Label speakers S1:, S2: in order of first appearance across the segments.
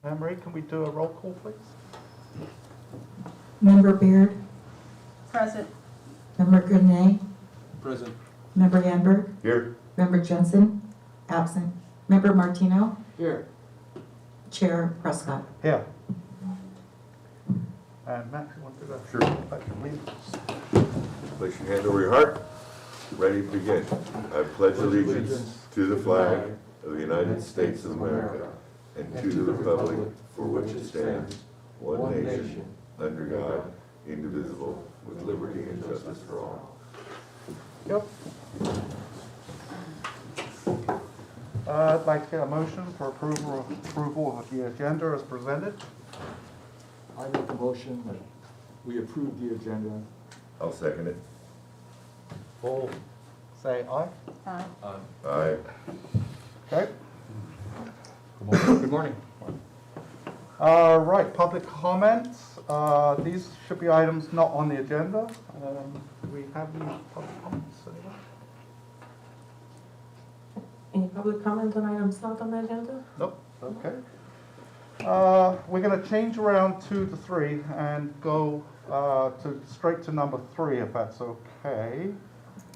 S1: Anne Marie, can we do a roll call, please?
S2: Member Beard,
S3: Present.
S2: Member Grenier,
S4: Present.
S2: Member Hamburg,
S5: Here.
S2: Member Jensen, absent. Member Martino,
S4: Here.
S2: Chair Prescott.
S1: Here. And Max, you want to do that?
S5: Sure.
S1: Pledge of allegiance.
S5: Place your hand over your heart. Ready to begin. I pledge allegiance to the flag of the United States of America and to the republic for which it stands, one nation, under God, indivisible, with liberty and justice for all.
S1: Yep. I'd like to get a motion for approval of the agenda as presented.
S4: I make a motion that we approve the agenda.
S5: I'll second it.
S1: All say aye.
S3: Aye.
S5: Aye.
S1: Okay.
S4: Good morning.
S1: Right, public comments. These should be items not on the agenda. Do we have any public comments? Anyone?
S2: Any public comment on items not on the agenda?
S1: Nope, okay. We're going to change around 2 to 3 and go straight to number 3, if that's okay.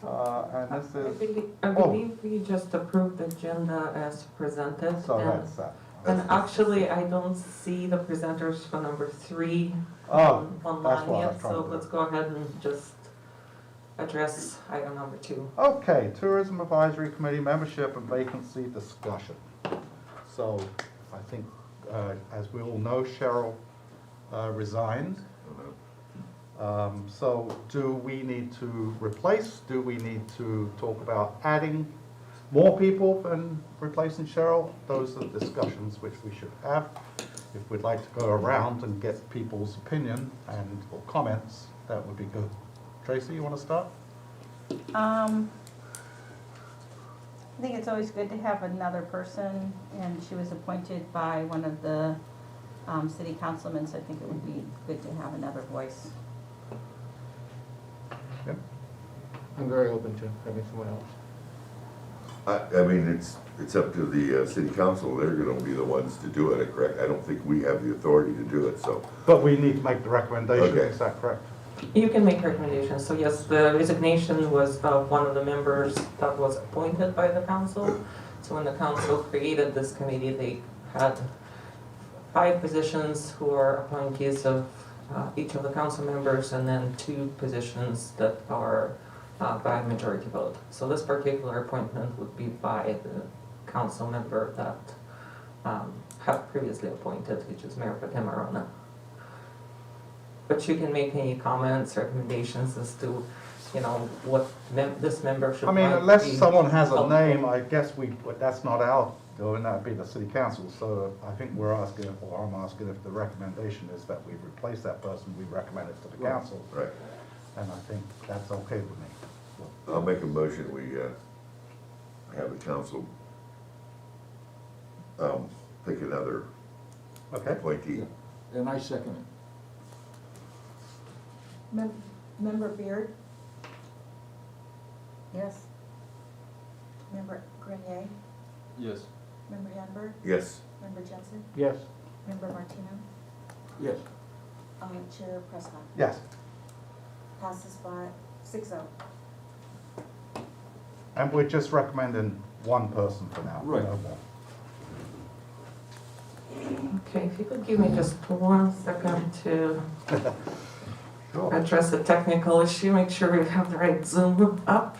S1: And this is,
S2: I believe we just approved the agenda as presented.
S1: so
S2: and-
S1: that's that.
S2: And actually, I don't see the presenters for number 3
S1: Oh, that's
S2: online
S1: what I was
S2: yet,
S1: trying
S2: so
S1: to do.
S2: let's go ahead and just address item number 2.
S1: Okay, Tourism Advisory Committee membership and vacancy discussion. So I think, as we all know, Cheryl resigned. So do we need to replace? Do we need to talk about adding more people than replacing Cheryl? Those are the discussions which we should have. If we'd like to go around and get people's opinion and or comments, that would be good. Tracy, you want to start?
S3: I think it's always good to have another person, and she was appointed by one of the city councilmen, so I think it would be good to have another voice.
S1: Yep.
S4: I'm very open to having someone else.
S5: I mean, it's up to the city council. They're gonna be the ones to do it, correct? I don't think we have the authority to do it, so.
S1: But we need to make the recommendation,
S5: Okay.
S1: is that correct?
S2: You can make recommendations. So yes, the resignation was of one of the members that was appointed by the council. So when the council created this committee, they had 5 positions who are appointees of each of the council members, and then 2 positions that are by majority vote. So this particular appointment would be by the council member that have previously appointed, which is Mayor Pro Tem Arona. But you can make any comments, recommendations as to, you know, what this membership
S1: I mean,
S2: might
S1: unless
S2: be
S1: someone has a
S2: helpful.
S1: name, I guess that's not our doing, that'd be the city council. So I think we're asking, or I'm asking if the recommendation is that we replace that person, we recommend it to the
S4: Right.
S1: council.
S5: Right.
S1: And I think that's okay with me.
S5: I'll make a motion, we have the council pick another
S1: Okay?
S5: appointee.
S4: And I second it.
S2: Member Beard,
S3: Yes?
S2: Member Grenier,
S4: Yes.
S2: Member Hamburg,
S5: Yes.
S2: Member Jensen,
S4: Yes.
S2: Member Martino,
S4: Yes.
S2: Chair Prescott.
S1: Yes.
S2: Passes by 6-0.
S1: And we're just recommending one person for now.
S4: Right.
S1: No more.
S2: Okay, if you could give me just 1 second to
S1: Sure.
S2: address a technical issue, make sure we have the right Zoom up.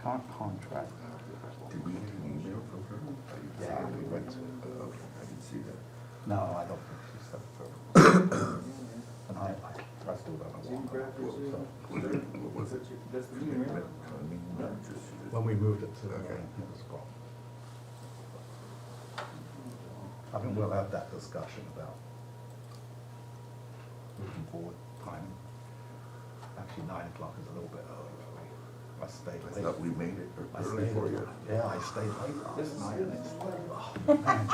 S1: Contract.
S5: Did we get an email from her?
S1: Yeah, we went to,
S5: Okay, I didn't see that.
S1: No, I don't think she said so. And I still don't know why.
S5: What was it?
S4: That's the meeting, right?
S1: When we moved it to the,
S5: Okay.
S1: it was gone. I think we'll have that discussion about moving forward timing. Actually, 9 o'clock is a little bit early for me. I stayed
S5: I
S1: late.
S5: thought we made it
S1: I
S5: early
S1: stayed
S5: for you.
S1: Yeah, I stayed late last night and it's like, oh, man.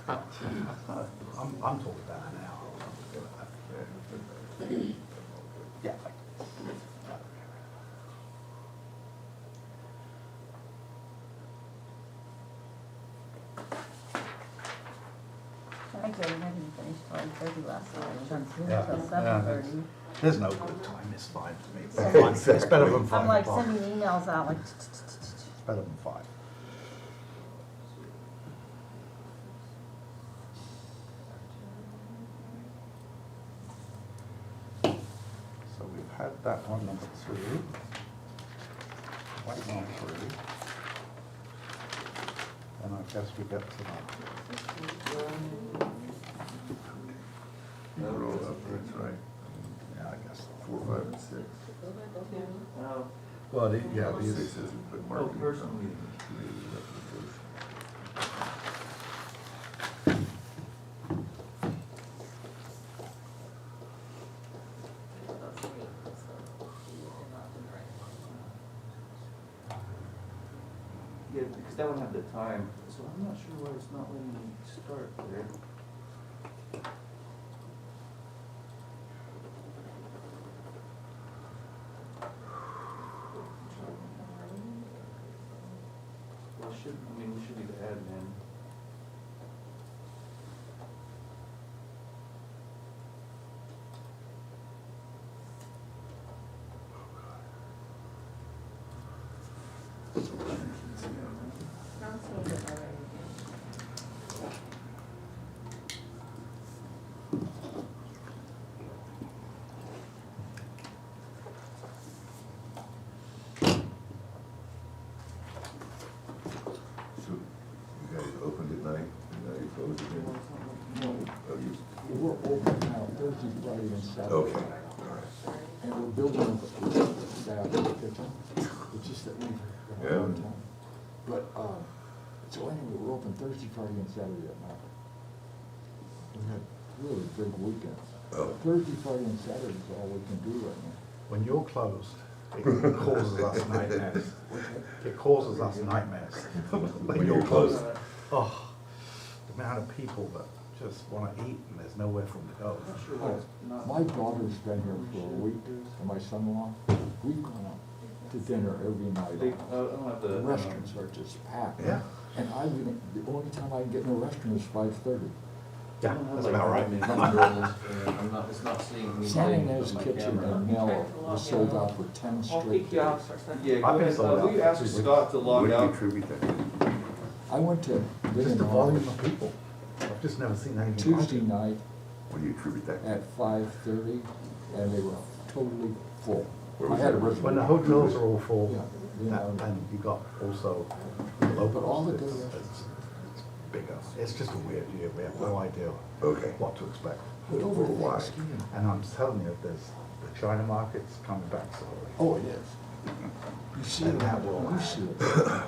S1: I'm talking about an hour. Yeah, I
S3: did, and I didn't finish till 8:30 last night, I was on Zoom
S1: Yeah,
S3: till
S1: yeah,
S3: 7:30.
S1: There's no good time, it's fine for me. It's fine. It's better than 5
S3: I'm like
S1: o'clock.
S3: sending emails out like,
S1: It's better than 5. So we've had that one, number 2. Waiting on 3. And I guess we get to that.
S5: Roll up, that's right.
S1: Yeah, I guess.
S5: 4, 5, and 6.
S1: Well, yeah,
S5: 6
S1: these,
S5: isn't put marking.
S4: personal meeting. Yeah, because that one had the time, so I'm not sure why it's not letting me start there. Well, we should be the admin.
S5: So, you guys opened at night, and now you closed again? Oh, you,
S4: We're open now Thursday, Friday, and Saturday.
S5: okay, all right.
S4: And we're building a staff in the kitchen. It's just that we have a hard
S5: Yeah.
S4: time. But, so anyway, we're open Thursday, Friday, and Saturday at night. We had really big weekends.
S5: Oh.
S4: Thursday, Friday, and Saturday is all we can do right now.
S1: when you're closed, it causes us nightmares. It causes us nightmares. When you're closed, oh, the amount of people that just wanna eat and there's nowhere for them to go.
S4: My daughter's been here for a week, and my son-in-law, we've gone out to dinner every night. The restaurants are just packed.
S1: Yeah.
S4: And the only time I can get in a restaurant is 5:30.
S1: Yeah, that's about right.
S6: It's not seeing me.
S4: San Ynez Kitchen and Mel was sold out for 10
S2: I'll
S4: straight
S2: kick you
S4: days.
S2: off for a second.
S6: Yeah, go
S1: I've been
S6: ahead.
S1: sold
S6: Will
S1: out
S6: you
S1: for
S6: ask
S1: 2 weeks.
S6: Scott to
S5: What
S6: log
S5: do you
S6: out?
S5: attribute that to?
S4: I went to
S1: Just
S4: Lynn
S1: the volume
S4: Office
S1: of people. I've just never seen anything like
S4: Tuesday
S1: it.
S4: night
S5: What do you attribute that to?
S4: at 5:30, and they were totally full.
S5: Where
S4: I
S5: was
S4: had a
S5: that?
S4: reservation.
S1: When the hotels are all full,
S4: Yeah, you know.
S1: and you got also the locals.
S4: But all the good
S1: it's
S4: restaurants.
S1: bigger. It's just a weird year. We have no idea
S5: Okay.
S1: what to expect.
S4: But over
S5: Why?
S4: Thanksgiving.
S1: And I'm telling you, there's the China market's coming back slowly.
S4: Oh, it is. You see
S1: And
S4: it,
S1: that will
S4: you see it.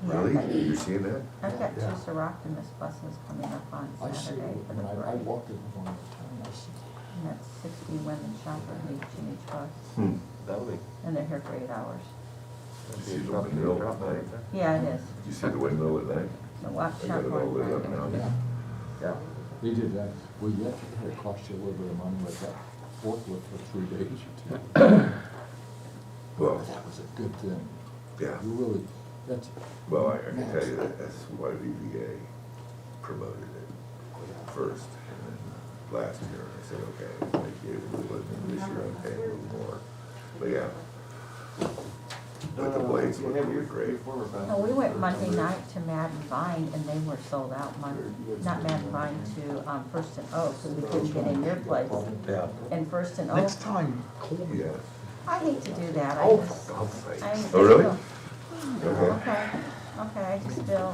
S5: Really? You're seeing that?
S3: I've got
S1: Yeah.
S3: 2 Seroptimus buses coming up on
S4: I see
S3: Saturday
S4: it,
S3: for
S4: when
S3: the
S4: I
S3: parade.
S4: walked in one at a time, I see.
S3: And that's 60 women shoppers each in each bus,
S6: That'll be.
S3: and they're here for 8 hours.
S5: You see the windmill at night?
S3: Yeah, it is.
S5: You see the windmill at night?
S3: The walk
S5: I
S3: shop
S5: got it all lit up
S3: one.
S5: now.
S4: Yeah, they did that. Well, you had to cost you a little bit of money with that forklift for 3 days.
S5: Well,
S4: That was a good thing.
S5: yeah.
S4: You really, that's.
S5: Well, I can tell you that that's why VVA promoted it first. And then last year, I said, okay, thank you. This year I'm paying a little more. But yeah. But the blades look really great.
S3: No, we went Monday night to Mad and Vine, and they were sold out not Mad and Vine, to First and Oak, because we couldn't get in your place.
S1: Yeah.
S3: And First and Oak,
S1: Next time, call me.
S5: Yeah.
S3: I hate to do that, I
S1: Oh,
S3: just,
S1: for God's sake.
S3: I.
S5: Oh, really?
S3: Okay, okay, I just feel,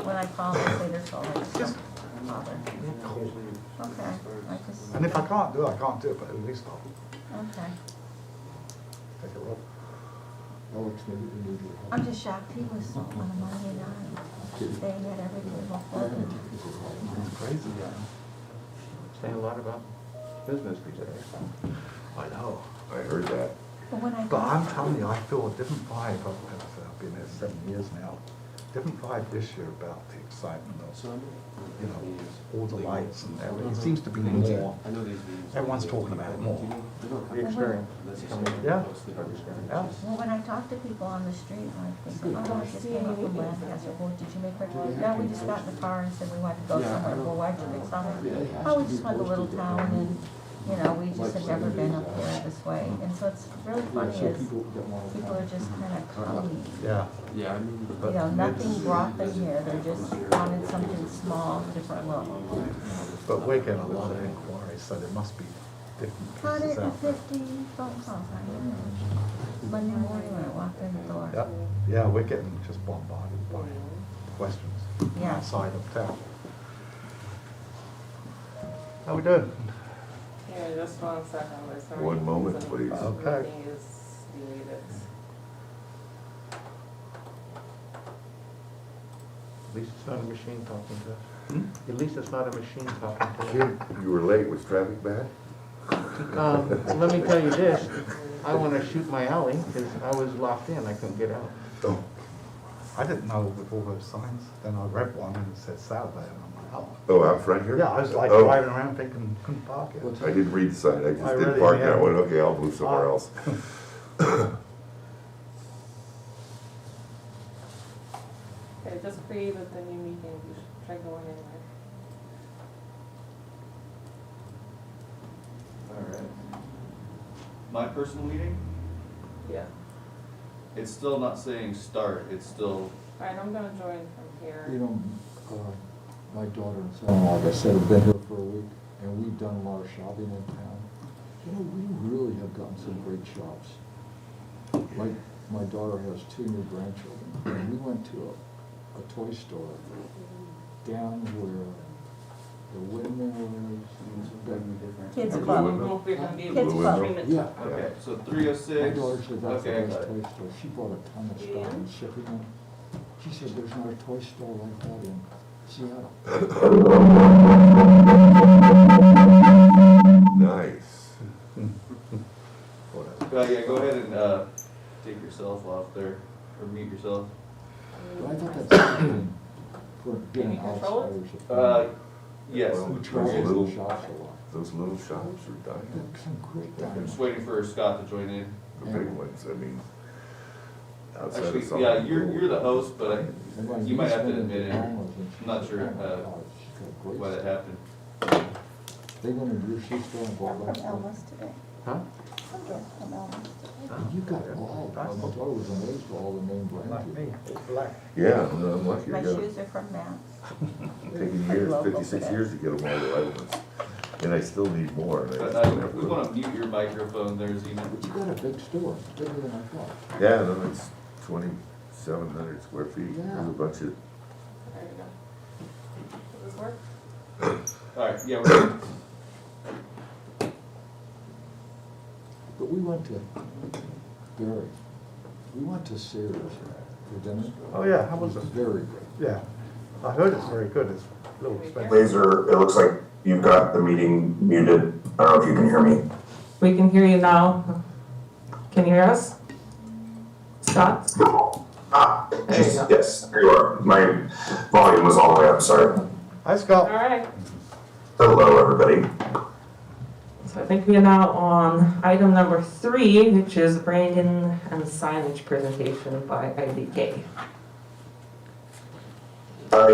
S3: when I call them, they say they're sold, I just don't bother.
S1: Call me.
S3: Okay, I just,
S1: And if I can't do it, I can't do it, but at least I'll
S3: okay.
S1: take a look.
S4: Alex, maybe we need your help.
S3: I'm just shocked he was sold on a Monday night. They had everything booked up.
S1: It's crazy, yeah.
S6: Saying a lot about business these days.
S1: I know.
S5: I heard that.
S3: But when I
S1: But I'm
S3: got,
S1: telling you, I feel a different vibe. I've been here 7 years now. different vibe this year about the excitement of, you know, all the lights and everything. It seems to be more, everyone's talking about it more.
S6: The experience.
S1: Yeah, yeah.
S3: Well, when I talk to people on the street, like, they say, oh, I just came up from Lancaster, well, did you make reservations? No, we just got in the car and said we wanted to go somewhere, well, why'd you pick somewhere? Oh, we just went to a little town and, you know, we just had never been up there this way, and so it's really funny is, people are just kind of coming.
S1: Yeah.
S4: Yeah, I mean.
S3: You know, nothing brought them here, they just wanted something small, different look.
S1: But we're getting a lot of inquiries, so there must be different pieces out there.
S3: 150 phone calls, I know. Monday morning when I walked in the door.
S1: Yep, yeah, we're getting just bombarded by questions
S3: Yeah.
S1: outside of town. How we doing?
S2: Yeah, just 1 second, there's some
S5: One moment,
S2: reason
S5: please.
S1: Okay.
S2: everything is deleted.
S6: At least it's not a machine talking to us. At least it's not a machine talking to us.
S5: You were late, was traffic bad?
S6: Let me tell you this, I want to shoot my alley because I was locked in, I couldn't get out.
S5: Oh,
S1: I didn't know with all those signs, then I read one and it said Saturday, and I'm like, oh.
S5: oh, out front here?
S1: Yeah, I was like
S5: Oh,
S1: driving around thinking, couldn't park it.
S5: I didn't read the sign, I just
S1: I
S5: didn't
S1: really
S5: park that
S1: am.
S5: one, okay, I'll move somewhere else.
S2: Okay, just created the new meeting, you should try going in there.
S7: All right. My personal meeting,
S2: Yeah.
S7: it's still not saying start, it's still,
S2: Alright, I'm gonna join from here.
S4: You know, my daughter and son-in-law, like I said, have been here for a week, and we've done a lot of shopping in town. You know, we really have gotten some great shops. Like, my daughter has 2 new grandchildren, and we went to a toy store down where the windmill is.
S3: Kids
S5: Blue
S3: Club.
S5: window?
S2: We're gonna be
S3: Kids
S2: able to
S3: Club.
S2: stream it.
S4: Yeah.
S7: okay, so
S4: My
S7: 306.
S4: daughter said that's the
S7: Okay,
S4: best
S7: got it.
S4: toy store. She bought a ton of stuff and shipping them. She said there's not a toy store like that in Seattle.
S5: Nice.
S7: Yeah, go ahead and, take yourself off there, or mute yourself.
S4: But I thought that's something for
S2: Can
S4: getting
S2: you control it?
S4: outsiders.
S7: Yes,
S5: Well,
S4: Who
S5: those
S4: travels
S5: little-
S4: and shops a lot.
S5: Those little shops are dying,
S4: Got some great
S7: I'm
S4: diamonds.
S7: just waiting for Scott to join in.
S5: the big ones, I mean, outside of
S7: Actually,
S5: some.
S7: yeah, you're the host, but
S4: And my
S7: you might
S4: niece
S7: have to
S4: went into
S7: admit it.
S4: Bahamas and she
S7: I'm not
S4: said,
S7: sure,
S4: "Oh my God, she's got great
S7: why that
S4: stuff."
S7: happened.
S4: They went into your shoe store and bought that
S3: From
S4: stuff.
S3: Elma's today.
S6: Huh?
S3: Some gift from Elma's today.
S4: And you got all, my daughter was amazed at all the name brands.
S1: Like
S4: you
S1: me,
S4: got.
S1: it's black.
S5: Yeah, no, I'm lucky,
S3: My
S5: I got
S3: shoes are from Matt's.
S5: taken years, 56 years to get them all the right ones. And I still need more. and I
S7: But
S5: just don't have
S7: we
S5: room.
S7: wanna mute your microphone there, Zena.
S4: But you got a big store, bigger than I thought.
S5: Yeah, no, it's 2,700 square feet. There's
S4: Yeah.
S5: a bunch of,
S2: There you go. Does this work?
S7: Alright, yeah, we're,
S4: But we went to Barry, we went to Sears for dinner.
S1: Oh, yeah, how
S4: It
S1: was
S4: was
S1: it?
S4: very good.
S1: Yeah, I heard it's very good, it's a little expensive.
S8: Laser, it looks like you've got the meeting muted. I don't know if you can hear me.
S2: We can hear you now. Can you hear us? Scott? There you go.
S8: Yes, there you are. My volume was all the way up, sorry.
S1: Hi, Scott.
S2: Alright,
S8: Hello, everybody.
S2: so I think we are now on item number 3, which is branding and signage presentation by IDK.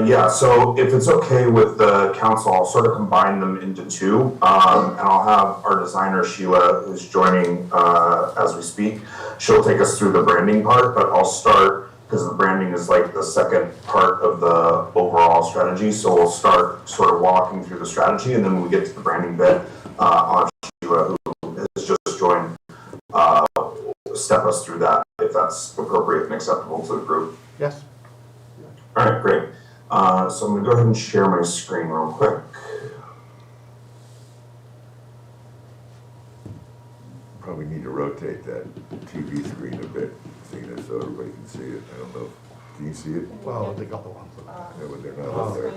S8: Yeah, so if it's okay with the council, I'll sort of combine them into 2. And I'll have our designer Sheila, who's joining as we speak. She'll take us through the branding part, but I'll start, because the branding is like the second part of the overall strategy. So we'll start sort of walking through the strategy, and then when we get to the branding bit, on Sheila, who has just joined, step us through that, if that's appropriate and acceptable to the group.
S1: Yes.
S8: All right, great. So I'm gonna go ahead and share my screen real quick.
S5: probably need to rotate that TV screen a bit, Zena, so everybody can see it. I don't know, can you see it?
S1: Well, they got the ones.
S5: Yeah, but they're not
S1: Oh.
S5: up there.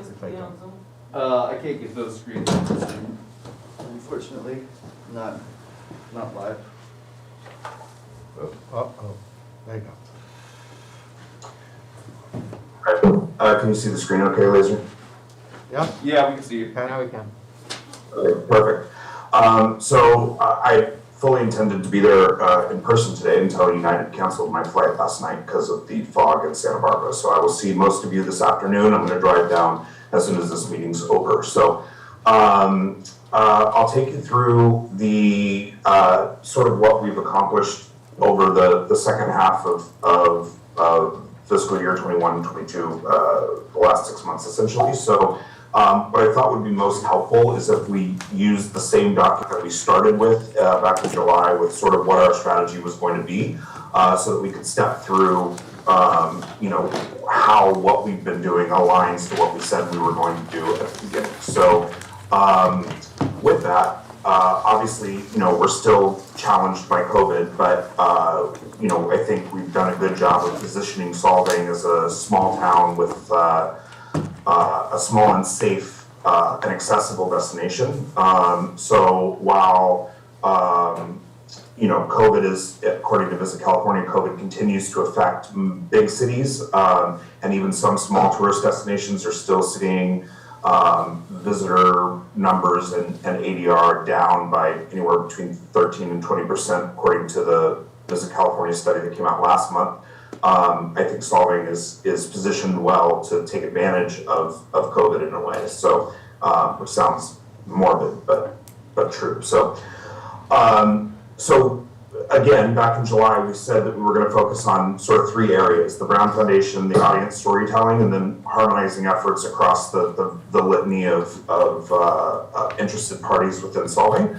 S7: I can't get those screens on this Zoom, unfortunately, not live.
S5: Oh,
S1: Uh-oh, there you go.
S8: Can you see the screen okay, Laser?
S1: Yeah?
S7: Yeah, we can see you.
S6: Now we can.
S8: Okay, perfect. So I fully intended to be there in person today until United canceled my flight last night because of the fog in Santa Barbara. So I will see most of you this afternoon. I'm going to drive down as soon as this meeting's over. So I'll take you through the sort of what we've accomplished over the second half of fiscal year 21-22, the last 6 months essentially. So what I thought would be most helpful is if we use the same document that we started with back in July with sort of what our strategy was going to be, so that we could step through, how what we've been doing aligns to what we said we were going to do at the beginning. So with that, obviously, we're still challenged by COVID, but I think we've done a good job of positioning Solvang as a small town with a small and safe and accessible destination. So while COVID is, according to Visit California, COVID continues to affect big cities, and even some small tourist destinations are still seeing visitor numbers and ADR down by anywhere between 13 and 20%, according to the Visit California study that came out last month. I think Solvang is positioned well to take advantage of COVID in a way. So, which sounds morbid, but true. So, again, back in July, we said that we were going to focus on sort of three areas: the Brown Foundation, the audience storytelling, and then harmonizing efforts across the litany of interested parties within Solvang.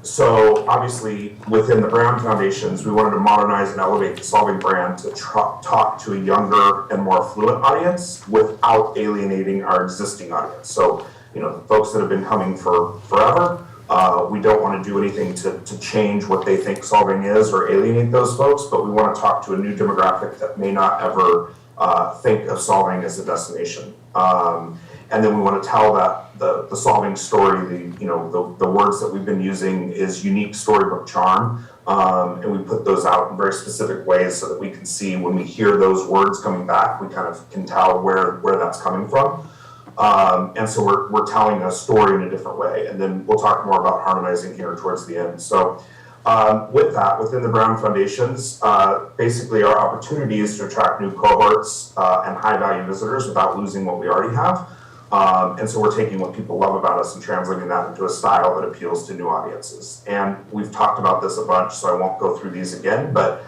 S8: So obviously within the Brown Foundations, we wanted to modernize and elevate the Solvang brand to talk to a younger and more affluent audience without alienating our existing audience. So, the folks that have been coming for forever, we don't want to do anything to change what they think Solvang is or alienate those folks, but we want to talk to a new demographic that may not ever think of Solvang as a destination. And then we want to tell that the Solvang story, the words that we've been using is unique storybook charm, and we put those out in very specific ways so that we can see when we hear those words coming back, we kind of can tell where that's coming from. And so we're telling a story in a different way, and then we'll talk more about harmonizing here towards the end. So with that, within the Brown Foundations, basically our opportunity is to attract new cohorts and high-value visitors without losing what we already have. And so we're taking what people love about us and translating that into a style that appeals to new audiences. And we've talked about this a bunch, so I won't go through these again, but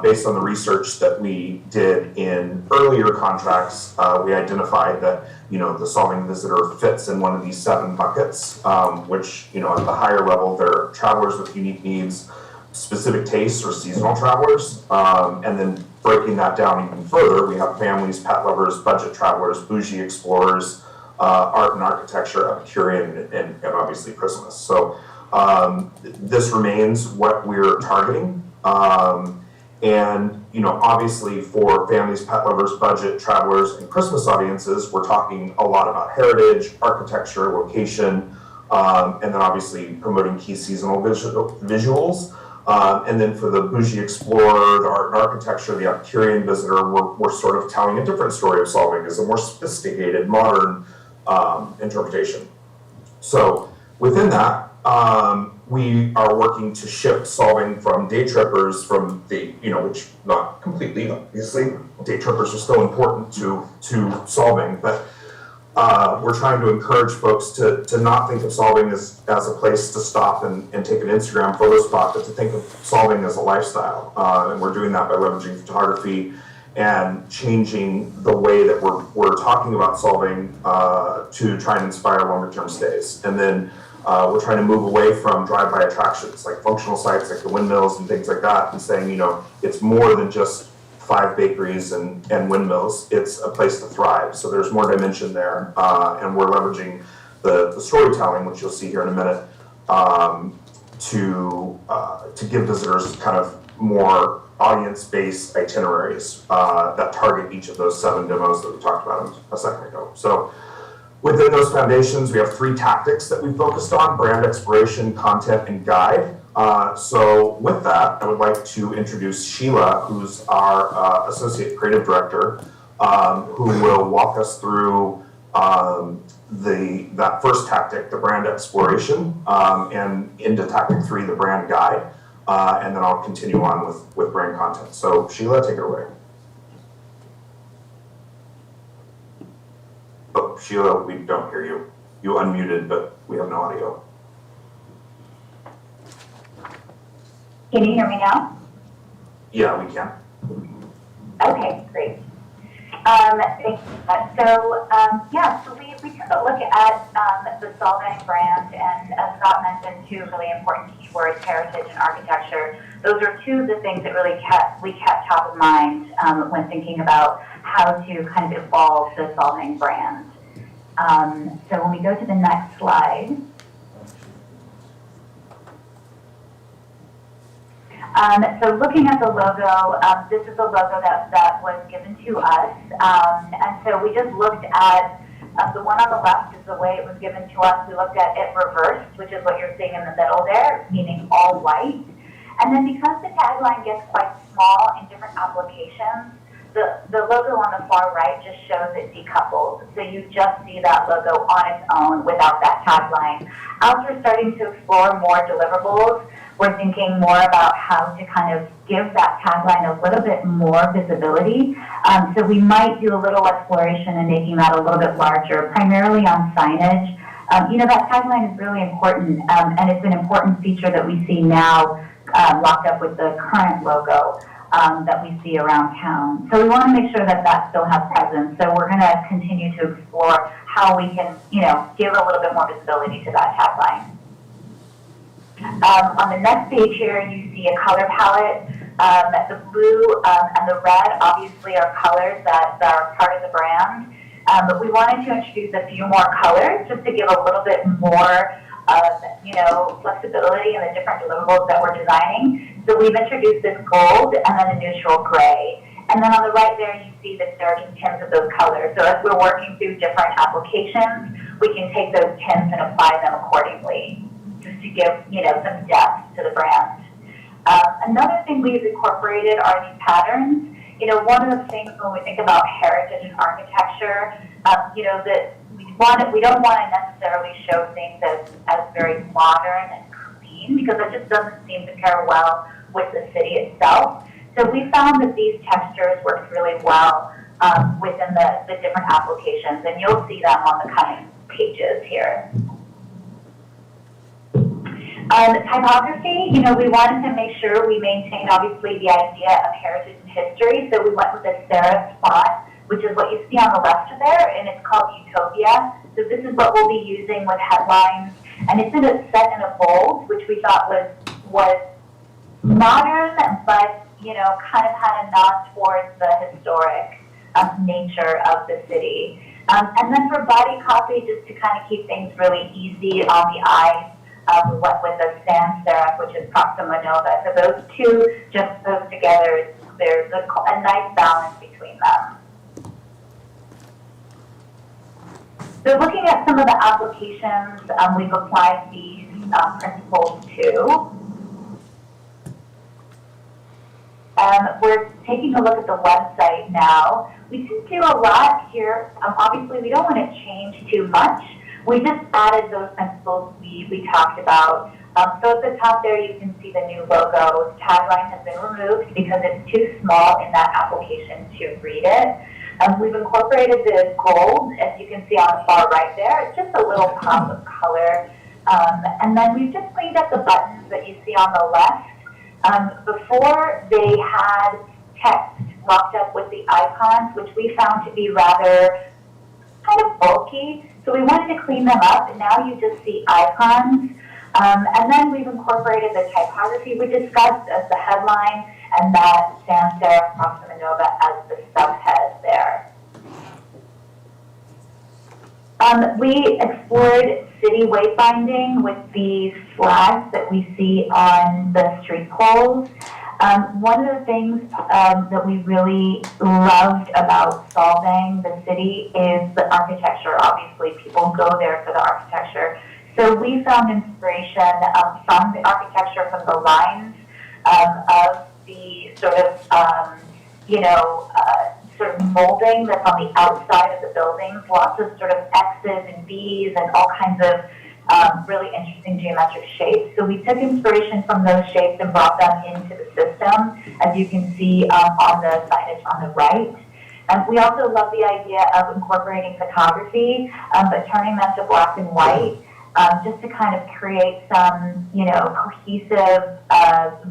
S8: based on the research that we did in earlier contracts, we identified that, the Solvang visitor fits in one of these 7 buckets, which, at the higher level, they're travelers with unique needs, specific tastes, or seasonal travelers. And then breaking that down even further, we have families, pet lovers, budget travelers, bougie explorers, art and architecture, Epicurean, and obviously Christmas. So this remains what we're targeting. And, obviously for families, pet lovers, budget travelers, and Christmas audiences, we're talking a lot about heritage, architecture, location, and then obviously promoting key seasonal visuals. And then for the bougie explorer, the art and architecture, the Epicurean visitor, we're sort of telling a different story of Solvang as a more sophisticated, modern interpretation. So within that, we are working to shift Solvang from day trippers from the, which not completely, obviously, day trippers are still important to Solvang, but we're trying to encourage folks to not think of Solvang as a place to stop and take an Instagram photo spot, but to think of Solvang as a lifestyle. And we're doing that by leveraging photography and changing the way that we're talking about Solvang to try and inspire longer term stays. And then we're trying to move away from drive-by attractions like functional sites like the windmills and things like that, and saying, it's more than just 5 bakeries and windmills. It's a place to thrive. So there's more dimension there, and we're leveraging the storytelling, which you'll see here in a minute, to give visitors kind of more audience-based itineraries that target each of those 7 demos that we talked about a second ago. So within those foundations, we have 3 tactics that we focused on: brand exploration, content, and guide. So with that, I would like to introduce Sheila, who's our Associate Creative Director, who will walk us through that first tactic, the brand exploration, and into tactic 3, the brand guide, and then I'll continue on with brand content. So Sheila, take it away. Oh, Sheila, we don't hear you. You unmuted, but we have no audio.
S9: Can you hear me now?
S8: Yeah, we can.
S9: Okay, great. Thank you. So we took a look at the Solvang brand, and as Scott mentioned, two really important keywords, heritage and architecture. Those are two of the things that really we kept top of mind when thinking about how to kind of evolve the Solvang brand. So when we go to the next slide. So looking at the logo, this is the logo that was given to us. And so we just looked at the one on the left is the way it was given to us. We looked at it reversed, which is what you're seeing in the middle there, meaning all white. And then because the tagline gets quite small in different applications, the logo on the far right just shows it decoupled. So you just see that logo on its own without that tagline. As we're starting to explore more deliverables, we're thinking more about how to kind of give that tagline a little bit more visibility. So we might do a little exploration in making that a little bit larger, primarily on signage. That tagline is really important, and it's an important feature that we see now locked up with the current logo that we see around town. So we want to make sure that that still has presence. So we're going to continue to explore how we can, give a little bit more visibility to that tagline. On the next page here, you see a color palette. The blue and the red obviously are colors that are part of the brand. But we wanted to introduce a few more colors just to give a little bit more flexibility in the different deliverables that we're designing. So we've introduced this gold and then a neutral gray. And then on the right there, you see that there are just tints of those colors. So as we're working through different applications, we can take those tints and apply them accordingly, just to give, some depth to the brand. Another thing we've incorporated are these patterns. One of the things when we think about heritage and architecture, that we don't want to necessarily show things as very modern and clean, because it just doesn't seem to pair well with the city itself. So we found that these textures work really well within the different applications, and you'll see them on the coming pages here. Typography, we wanted to make sure we maintained, obviously, the idea of heritage and history. So we went with a serif font, which is what you see on the left there, and it's called Utopia. So this is what we'll be using with headlines. And it's set in a bold, which we thought was modern, but, kind of had a nod towards the historic nature of the city. And then for body copy, just to kind of keep things really easy on the eye, we went with a sans serif, which is Proxima Nova. So those two, just those together, there's a nice balance between them. So looking at some of the applications, we've applied these principles to. We're taking a look at the website now. We didn't do a lot here. Obviously, we don't want to change too much. We just added those principles we talked about. So at the top there, you can see the new logo. Tagline has been removed because it's too small in that application to read it. We've incorporated the gold, as you can see on the far right there. It's just a little pop of color. And then we've just cleaned up the buttons that you see on the left. Before, they had text locked up with the icons, which we found to be rather kind of bulky. So we wanted to clean them up, and now you just see icons. And then we've incorporated the typography we discussed as the headline, and that sans serif Proxima Nova as the subhead there. We explored city wayfinding with these flags that we see on the street poles. One of the things that we really loved about Solvang, the city, is the architecture. Obviously, people go there for the architecture. So we found inspiration from the architecture, from the lines of the sort of molding that's on the outside of the buildings, lots of sort of X's and V's and all kinds of really interesting geometric shapes. So we took inspiration from those shapes and brought them into the system, as you can see on the signage on the right. We also love the idea of incorporating photography, but turning them to black and white, just to kind of create some, cohesive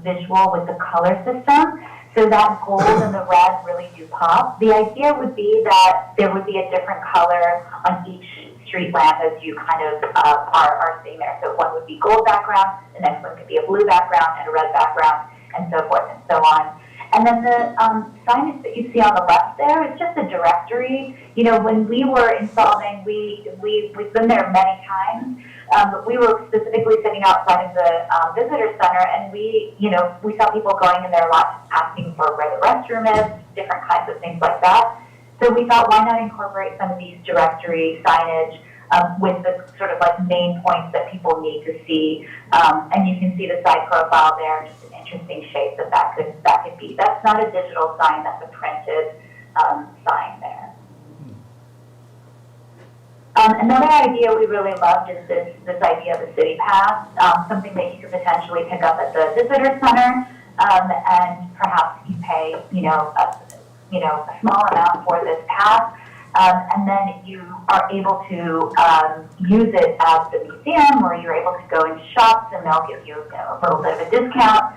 S9: visual with the color system. So that gold and the red really do pop. The idea would be that there would be a different color on each street lamp as you kind of are seeing there. So one would be gold background, the next one could be a blue background and a red background, and so forth and so on. And then the signage that you see on the left there is just a directory. When we were installing, we've been there many times, but we were specifically sitting outside of the visitor center, and we saw people going in there a lot, asking for where the restroom is, different kinds of things like that. So we thought, why not incorporate some of these directory signage with the sort of like main points that people need to see. And you can see the side profile there, just an interesting shape that could be. That's not a digital sign, that's a printed sign there. Another idea we really loved is this idea of a city pass, something that you could potentially pick up at the visitor center, and perhaps you pay, a small amount for this pass, and then you are able to use it at the museum, or you're able to go into shops and they'll give you a little bit of a discount.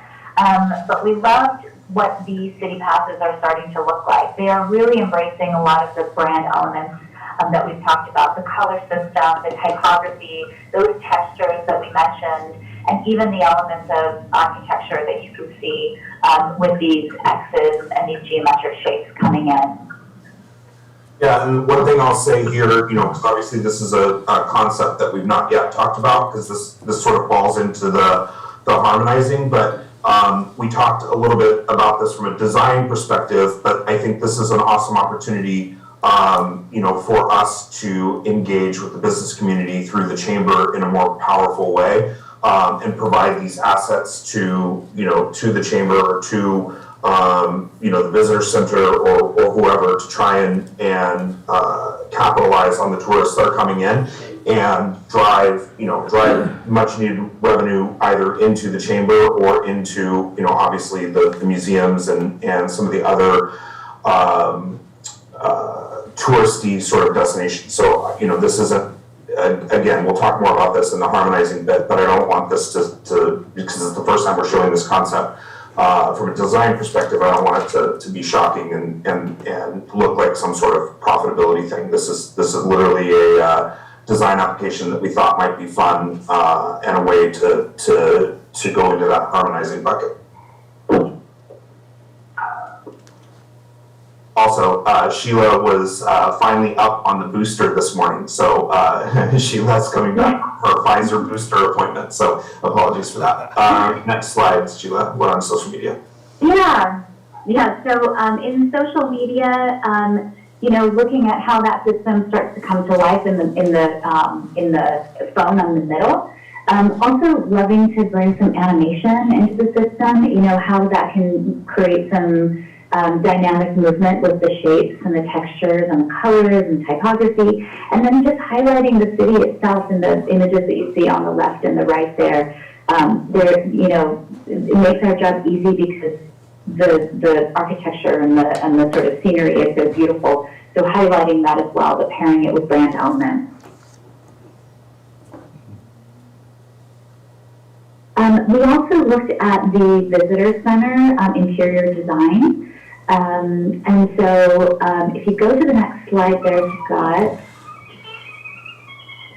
S9: But we loved what these city passes are starting to look like. They are really embracing a lot of the brand elements that we've talked about, the color system, the typography, those textures that we mentioned, and even the elements of architecture that you can see with these X's and these geometric shapes coming in.
S8: Yeah, and one thing I'll say here, because obviously this is a concept that we've not yet talked about, because this sort of falls into the harmonizing, but we talked a little bit about this from a design perspective, but I think this is an awesome opportunity for us to engage with the business community through the chamber in a more powerful way, and provide these assets to the chamber or to the visitor center or whoever, to try and capitalize on the tourists that are coming in and drive much needed revenue either into the chamber or into obviously the museums and some of the other touristy sort of destinations. So this isn't, again, we'll talk more about this in the harmonizing bit, but I don't want this to because it's the first time we're showing this concept. From a design perspective, I don't want it to be shocking and look like some sort of profitability thing. This is literally a design application that we thought might be fun and a way to go into that harmonizing bucket. Also, Sheila was finally up on the booster this morning, so Sheila's coming back for her Pfizer booster appointment, so apologies for that. Next slide, Sheila, we're on social media.
S9: Yeah. So in social media, looking at how that system starts to come to life in the phone on the middle. Also loving to bring some animation into the system, how that can create some dynamic movement with the shapes and the textures and the colors and typography, and then just highlighting the city itself in the images that you see on the left and the right there. It makes our job easy because the architecture and the sort of scenery is so beautiful. So highlighting that as well, but pairing it with brand elements. We also looked at the visitor center interior design. And so if you go to the next slide there, Scott.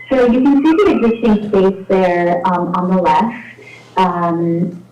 S9: So you can see the existing space there on the left, and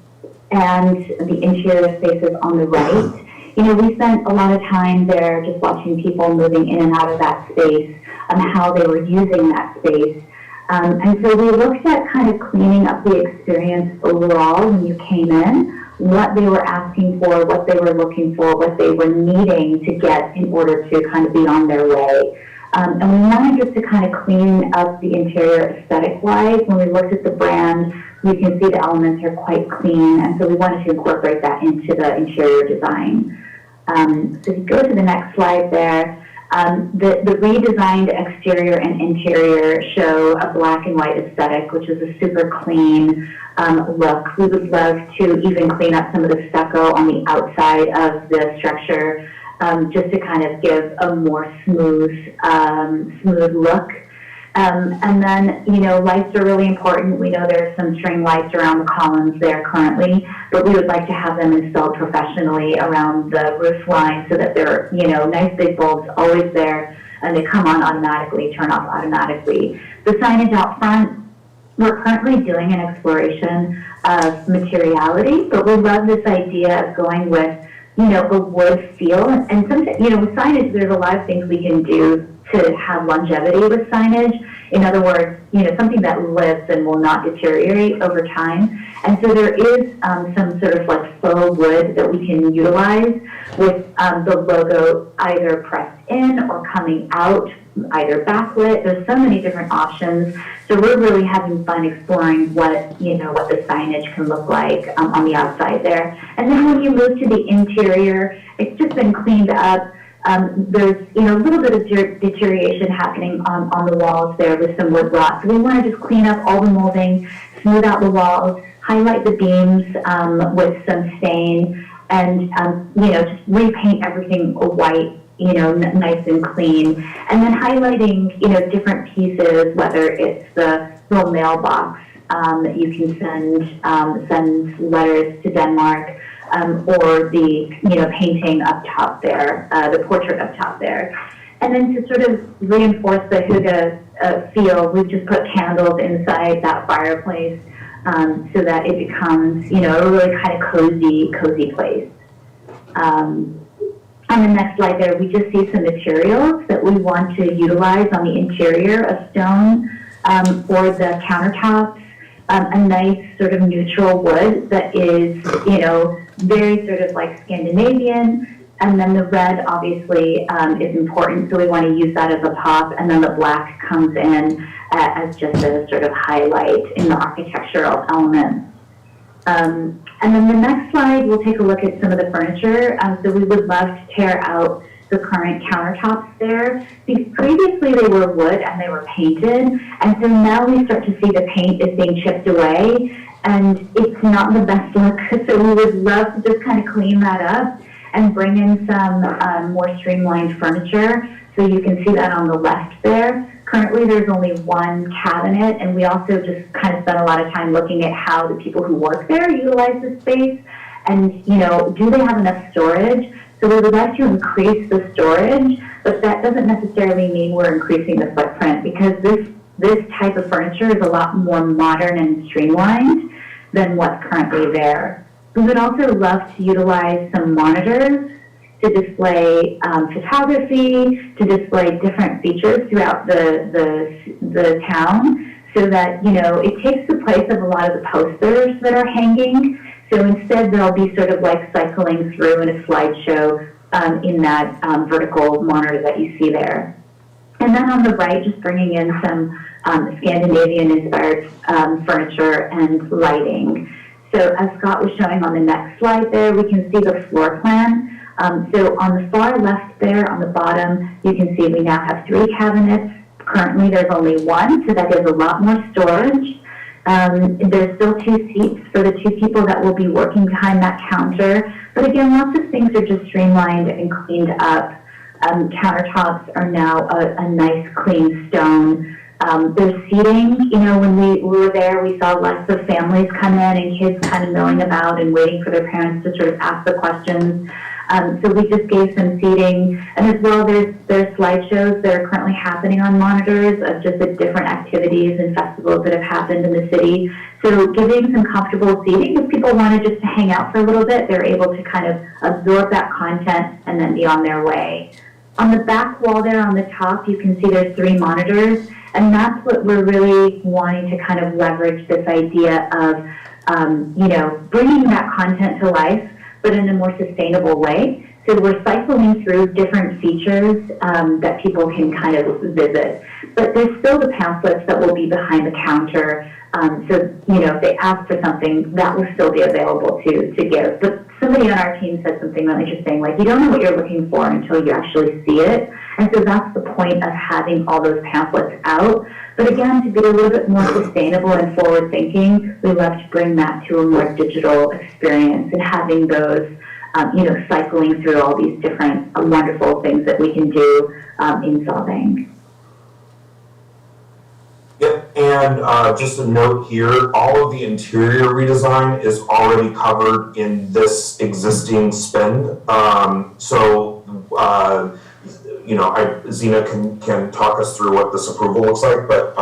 S9: the interior spaces on the right. We spent a lot of time there just watching people moving in and out of that space and how they were using that space. And so we looked at kind of cleaning up the experience overall when you came in, what they were asking for, what they were looking for, what they were needing to get in order to kind of be on their way. And we wanted just to kind of clean up the interior aesthetic-wise. When we looked at the brand, we can see the elements are quite clean, and so we wanted to incorporate that into the interior design. So if you go to the next slide there, the redesigned exterior and interior show a black and white aesthetic, which is a super clean look. We would love to even clean up some of the stucco on the outside of the structure, just to kind of give a more smooth look. And then, lights are really important. We know there's some string lights around the columns there currently, but we would like to have them installed professionally around the roof line so that they're, nice big bulbs always there, and they come on automatically, turn off automatically. The signage out front, we're currently doing an exploration of materiality, but we love this idea of going with, a wood feel. And sometimes, with signage, there's a lot of things we can do to have longevity with signage. In other words, something that lives and will not deteriorate over time. And so there is some sort of like faux wood that we can utilize with the logo either pressed in or coming out, either backlit. There's so many different options. So we're really having fun exploring what the signage can look like on the outside there. And then when you move to the interior, it's just been cleaned up. There's a little bit of deterioration happening on the walls there with some wood rot. So we want to just clean up all the molding, smooth out the walls, highlight the beams with some stain, and just repaint everything white, nice and clean. And then highlighting different pieces, whether it's the little mailbox that you can send letters to Denmark. Or the painting up top there, the portrait up top there. And then to sort of reinforce the hygge feel, we've just put candles inside that fireplace so that it becomes, a really kind of cozy place. On the next slide there, we just see some materials that we want to utilize on the interior of stone for the countertops. A nice sort of neutral wood that is, very sort of like Scandinavian. And then the red obviously is important, so we want to use that as a pop. And then the black comes in as just a sort of highlight in the architectural elements. And then the next slide, we'll take a look at some of the furniture. So we would love to tear out the current countertops there. Because previously they were wood and they were painted, and so now we start to see the paint is being chipped away, and it's not the best look. So we would love to just kind of clean that up and bring in some more streamlined furniture. So you can see that on the left there. Currently there's only one cabinet, and we also just kind of spent a lot of time looking at how the people who work there utilize the space, and do they have enough storage? So we would like to increase the storage, but that doesn't necessarily mean we're increasing the footprint, because this type of furniture is a lot more modern and streamlined than what's currently there. We would also love to utilize some monitors to display photography, to display different features throughout the town, so that it takes the place of a lot of the posters that are hanging. So instead, they'll be sort of like cycling through in a slideshow in that vertical monitor that you see there. And then on the right, just bringing in some Scandinavian-inspired furniture and lighting. So as Scott was showing on the next slide there, we can see the floor plan. So on the far left there, on the bottom, you can see we now have 3 cabinets. Currently, there's only 1, so that gives a lot more storage. There's still 2 seats for the 2 people that will be working behind that counter. But again, lots of things are just streamlined and cleaned up. Countertops are now a nice clean stone. There's seating. When we were there, we saw lots of families come in and kids kind of milling about and waiting for their parents to sort of ask the questions. So we just gave some seating. And as well, there's slideshows that are currently happening on monitors of just the different activities and festivals that have happened in the city. So giving some comfortable seating. If people wanted just to hang out for a little bit, they're able to kind of absorb that content and then be on their way. On the back wall there on the top, you can see there's 3 monitors. And that's what we're really wanting to kind of leverage, this idea of, bringing that content to life, but in a more sustainable way. So we're cycling through different features that people can kind of visit. But there's still the pamphlets that will be behind the counter So, if they ask for something, that will still be available to give. But somebody on our team said something really interesting, like, you don't know what you're looking for until you actually see it. And so that's the point of having all those pamphlets out. But again, to be a little bit more sustainable and forward-thinking, we love to bring that to a more digital experience and having those, cycling through all these different wonderful things that we can do in solving.
S8: Yep, and just a note here, all of the interior redesign is already covered in this existing spend. Zena can talk us through what this approval looks like, but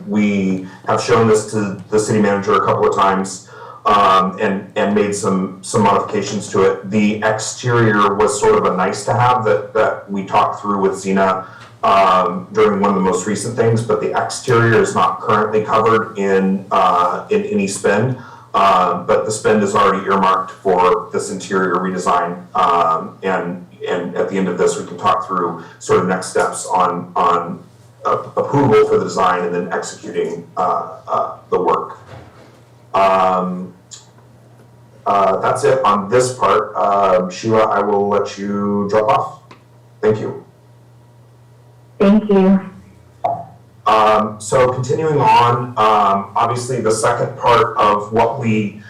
S8: we have shown this to the city manager a couple of times and made some modifications to it. The exterior was sort of a nice to have that we talked through with Zena during one of the most recent things, but the exterior is not currently covered in any spend. But the spend is already earmarked for this interior redesign, and at the end of this, we can talk through sort of next steps on approval for the design and then executing the work. That's it on this part. Sheila, I will let you drop off. Thank you.
S9: Thank you.
S8: So continuing on, obviously the second part of what we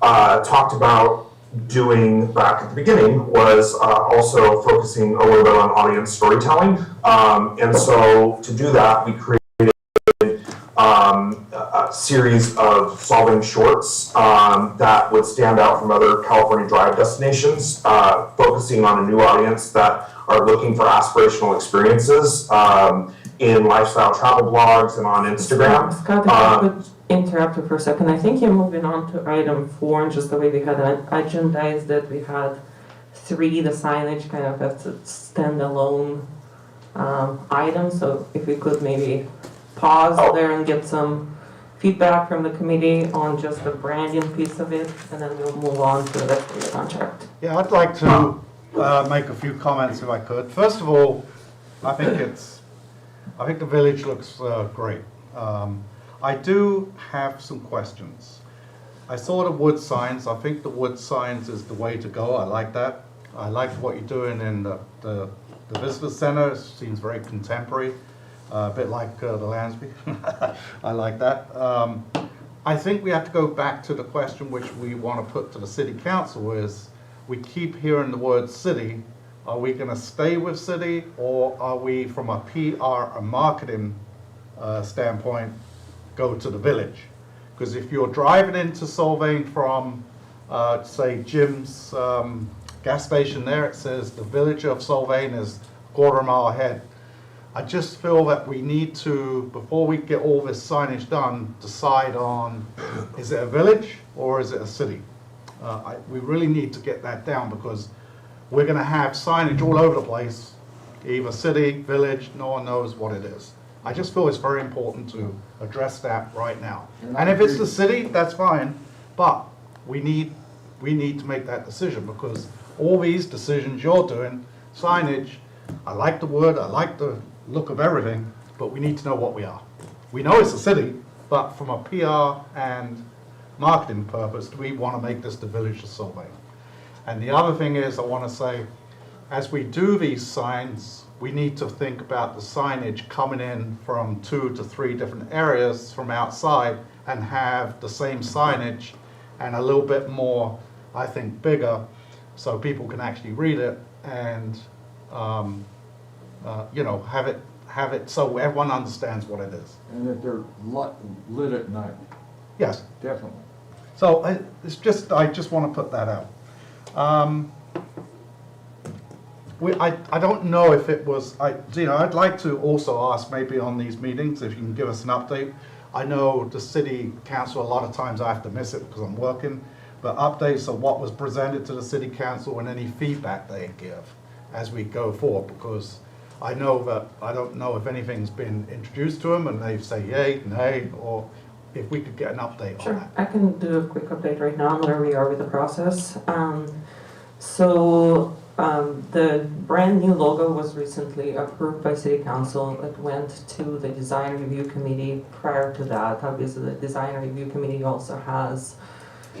S8: talked about doing back at the beginning was also focusing a little bit on audience storytelling. And so to do that, we created a series of solving shorts that would stand out from other California Drive destinations, focusing on a new audience that are looking for aspirational experiences in lifestyle travel blogs and on Instagram.
S2: Scott, if I could interrupt you for a second. I think you're moving on to item 4, and just the way we had agendized it, we had 3, the signage kind of as a standalone item. So if we could maybe pause there and get some feedback from the committee on just the branding piece of it, and then we'll move on to the rest of the contract.
S1: Yeah, I'd like to make a few comments if I could. First of all, I think the village looks great. I do have some questions. I saw the wood signs. I think the wood signs is the way to go. I like that. I like what you're doing in the visitor center. It seems very contemporary, a bit like the Lansby. I like that. I think we have to go back to the question which we want to put to the city council is, we keep hearing the word city. Are we going to stay with city, or are we, from a PR, a marketing standpoint, go to the village? Because if you're driving into Solvang from, say, Jim's gas station there, it says the village of Solvang is a quarter mile ahead. I just feel that we need to, before we get all this signage done, decide on, is it a village or is it a city? We really need to get that down, because we're going to have signage all over the place, either city, village, no one knows what it is. I just feel it's very important to address that right now. And if it's the city, that's fine, but we need to make that decision, because all these decisions you're doing, signage, I like the word, I like the look of everything, but we need to know what we are. We know it's a city, but from a PR and marketing purpose, do we want to make this the village of Solvang? And the other thing is, I want to say, as we do these signs, we need to think about the signage coming in from 2 to 3 different areas from outside, and have the same signage and a little bit more, I think, bigger, so people can actually read it and have it so everyone understands what it is.
S4: And that they're lit at night,
S1: Yes.
S4: definitely.
S1: So I just want to put that out. I don't know if it was, I'd like to also ask, maybe on these meetings, if you can give us an update. I know the city council, a lot of times I have to miss it because I'm working, but updates of what was presented to the city council and any feedback they give as we go forward, because I know that, I don't know if anything's been introduced to them and they say yay, nay, or if we could get an update on that.
S2: I can do a quick update right now on where we are with the process. So The brand new logo was recently approved by City Council. It went to the Design Review Committee prior to that. Obviously, the Design Review Committee also has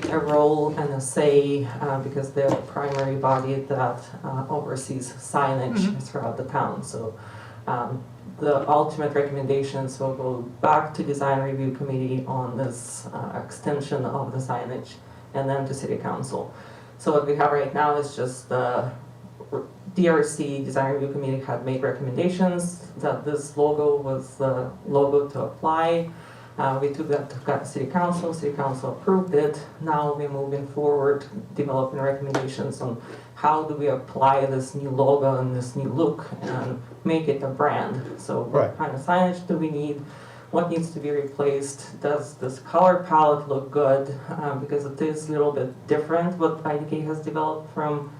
S2: a role and a say because they're the primary body that oversees signage throughout the town. So the ultimate recommendations will go back to Design Review Committee on this extension of the signage and then to City Council. So what we have right now is just the DRC, Design Review Committee, had made recommendations that this logo was the logo to apply. We took that to City Council approved it. Now we're moving forward, developing recommendations on how do we apply this new logo and this new look and make it a brand. So what kind of signage do we need? What needs to be replaced? Does this color palette look good? Because it is a little bit different what IDK has developed from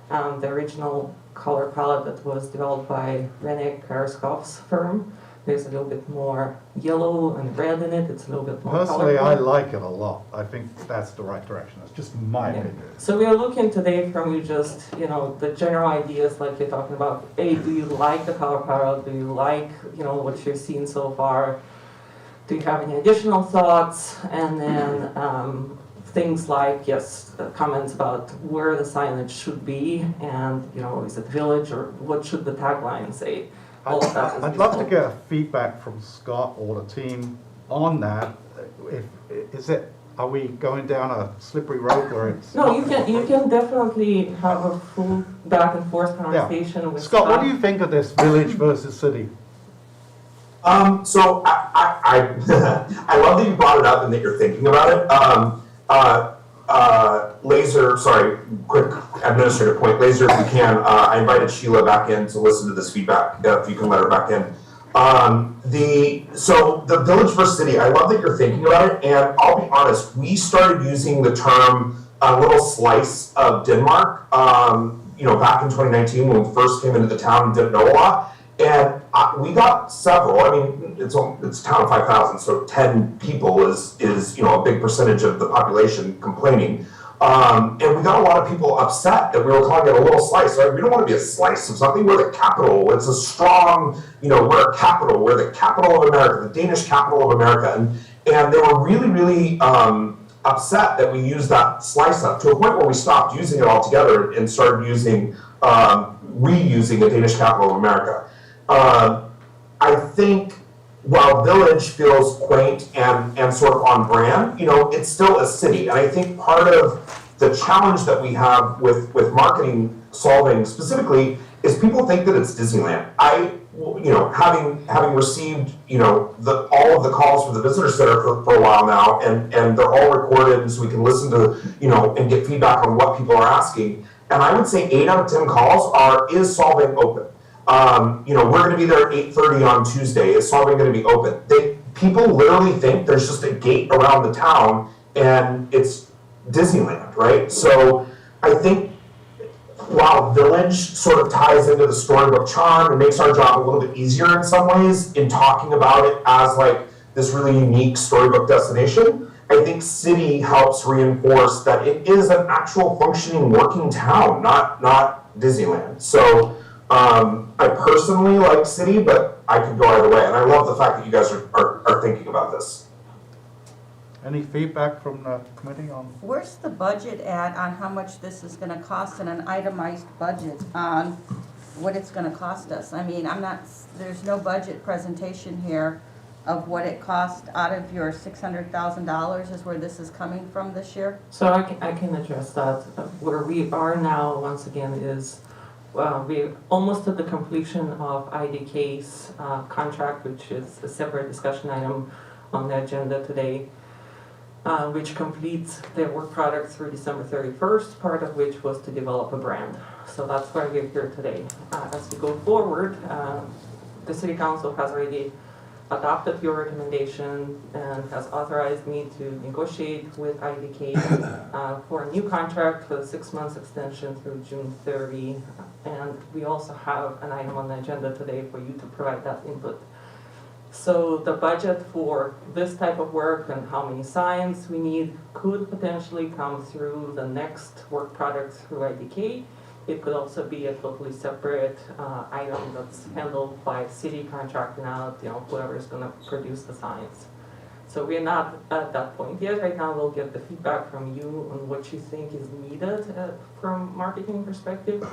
S2: the original color palette that was developed by Rene Karaskov's firm. There's a little bit more yellow and red in it. It's a little bit more
S1: Personally,
S2: colorful.
S1: I like it a lot. I think that's the right direction. That's just my opinion.
S2: So we are looking today from you just, the general ideas like you're talking about. A, do you like the color palette? Do you like, what you've seen so far? Do you have any additional thoughts? And then things like, comments about where the signage should be and, is it village or what should the tagline say? All of that is
S1: I'd love to
S2: useful.
S1: get feedback from Scott or the team on that. Are we going down a slippery road where it's?
S2: No, you can definitely have a full back and forth conversation with
S1: Scott, what do you think of this village versus city?
S8: So I I love that you brought it up and that you're thinking about it. Quick administrative point. Laser, if you can, I invited Sheila back in to listen to this feedback, if you can let her back in. So the village versus city, I love that you're thinking about it, and I'll be honest, we started using the term a little slice of Denmark, back in 2019 when we first came into the town and didn't know a lot. And we got several. I mean, it's a town of 5,000, so 10 people is a big percentage of the population complaining. And we got a lot of people upset that we were calling it a little slice. Right? We don't want to be a slice of something. We're the capital. It's a strong, we're a capital. We're the capital of America, the Danish capital of America. And they were really, really upset that we used that slice up to a point where we stopped using it altogether and started using reusing a Danish capital of America. I think while village feels quaint and sort of on brand, it's still a city. And I think part of the challenge that we have with marketing solving specifically is people think that it's Disneyland. Having received, all of the calls from the visitor center for a while now, and they're all recorded so we can listen to, and get feedback on what people are asking. And I would say 8 out of 10 calls is solving open? We're going to be there at 8:30 on Tuesday. Is solving going to be open? People literally think there's just a gate around the town and it's Disneyland, right? So I think while village sort of ties into the storybook charm and makes our job a little bit easier in some ways in talking about it as like this really unique storybook destination, I think city helps reinforce that it is an actual functioning working town, not Disneyland. So I personally like city, but I could go either way. And I love the fact that you guys are thinking about this.
S1: Any feedback from the committee on?
S3: Where's the budget at on how much this is gonna cost and an itemized budget on what it's gonna cost us? I mean, there's no budget presentation here of what it cost out of your $600,000 is where this is coming from this year?
S2: So I can address that. Where we are now, once again, is we're almost at the completion of IDK's contract, which is a separate discussion item on the agenda today, which completes their work product through December 31st, part of which was to develop a brand. So that's why we're here today. As we go forward, the City Council has already adopted your recommendation and has authorized me to negotiate with IDK for a new contract for the 6 months extension through June 30. And we also have an item on the agenda today for you to provide that input. So the budget for this type of work and how many signs we need could potentially come through the next work product through IDK. It could also be a totally separate item that's handled by city contracting out, whoever is gonna produce the signs. So we're not at that point yet. Right now, we'll get the feedback from you on what you think is needed from marketing perspective.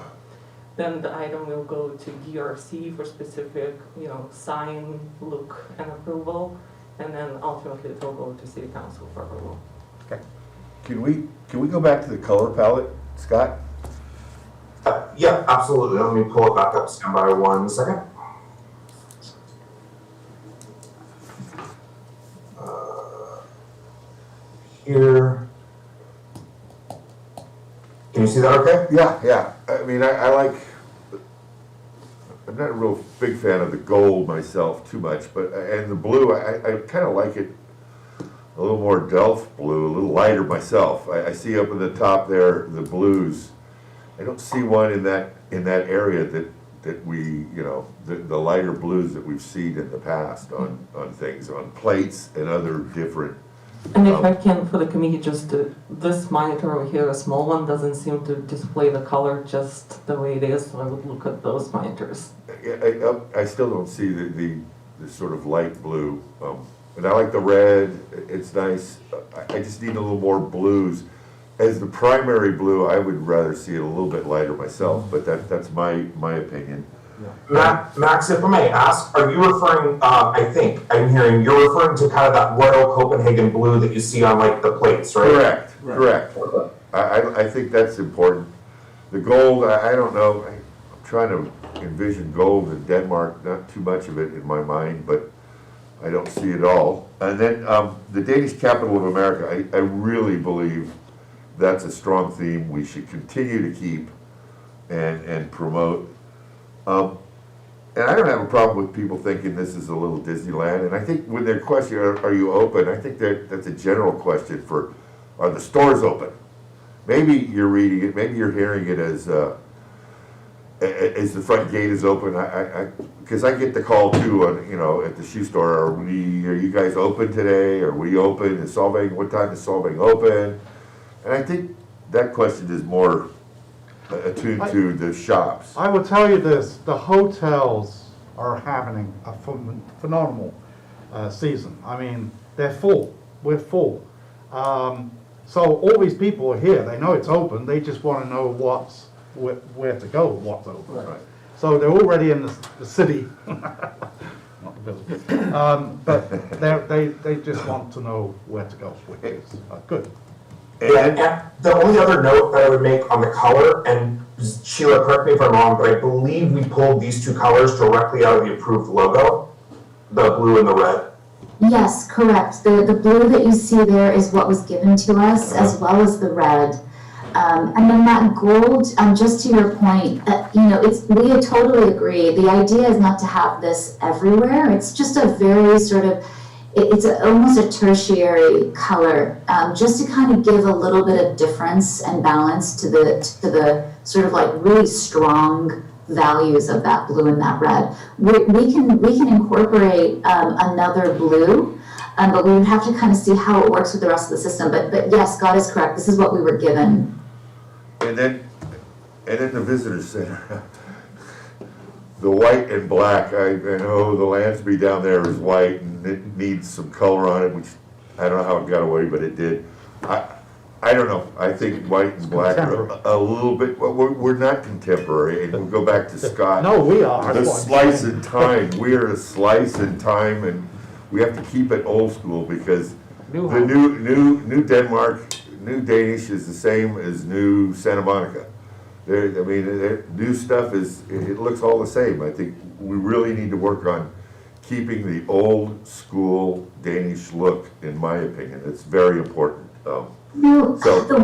S2: Then the item will go to DRC for specific, sign, look, and approval. And then ultimately it will go to city council for approval.
S5: Can we go back to the color palette, Scott?
S8: Yeah, absolutely. Let me pull it back up. Stand by 1 second. Here. Can you see that okay?
S5: Yeah. I mean, I like, I'm not a real big fan of the gold myself too much, but, and the blue, I kind of like it a little more Delft blue, a little lighter myself. I see up in the top there, the blues. I don't see one in that area that we, the lighter blues that we've seen in the past on things, on plates and other different.
S2: And if I can, for the committee, just this monitor over here, a small one, doesn't seem to display the color just the way it is, so I would look at those monitors.
S5: I still don't see the sort of light blue, and I like the red, it's nice. I just need a little more blues. As the primary blue, I would rather see it a little bit lighter myself, but that's my opinion.
S8: Max, if I may ask, are you referring, I think I'm hearing, you're referring to kind of that Royal Copenhagen blue that you see on like the plates, right?
S5: Correct. I think that's important. The gold, I don't know, I'm trying to envision gold in Denmark, not too much of it in my mind, but I don't see it all. And then the Danish capital of America, I really believe that's a strong theme we should continue to keep and promote. And I don't have a problem with people thinking this is a little Disneyland. And I think when their question, are you open? I think that's a general question for, are the stores open? Maybe you're reading it, maybe you're hearing it as the front gate is open. Because I get the call too, at the shoe store, are you guys open today? Are we open? What time is Solvang open? And I think that question is more attuned to the shops.
S1: I will tell you this, the hotels are having a phenomenal season. I mean, they're full, we're full. So all these people are here, they know it's open, they just want to know where to go, what's open.
S5: Right.
S1: So they're already in the city, not the village. But they just want to know where to go, which is good.
S8: And the only other note that I would make on the color, and Sheila, correct me if I'm wrong, but I believe we pulled these two colors directly out of the approved logo, the blue and the red.
S10: Yes, correct. The blue that you see there is what was given to us, as well as the red. And then that gold, just to your point, we totally agree. The idea is not to have this everywhere. It's just a very sort of, it's almost a tertiary color, just to kind of give a little bit of difference and balance to the sort of like really strong values of that blue and that red. We can incorporate another blue, but we would have to kind of see how it works with the rest of the system. But yes, Scott is correct. This is what we were given.
S5: And then the visitor center, the white and black. I know the Lansby down there is white and it needs some color on it, which I don't know how it got away, but it did. I don't know. I think white and black are a little bit. Well, we're not contemporary, and we'll go back to Scott.
S1: No, we are.
S5: The slice in time. We are a slice in time, and we have to keep it old school because the new Denmark, new Danish is the same as new Santa Monica. New stuff it looks all the same. I think we really need to work on keeping the old school Danish look, in my opinion. It's very important.
S10: The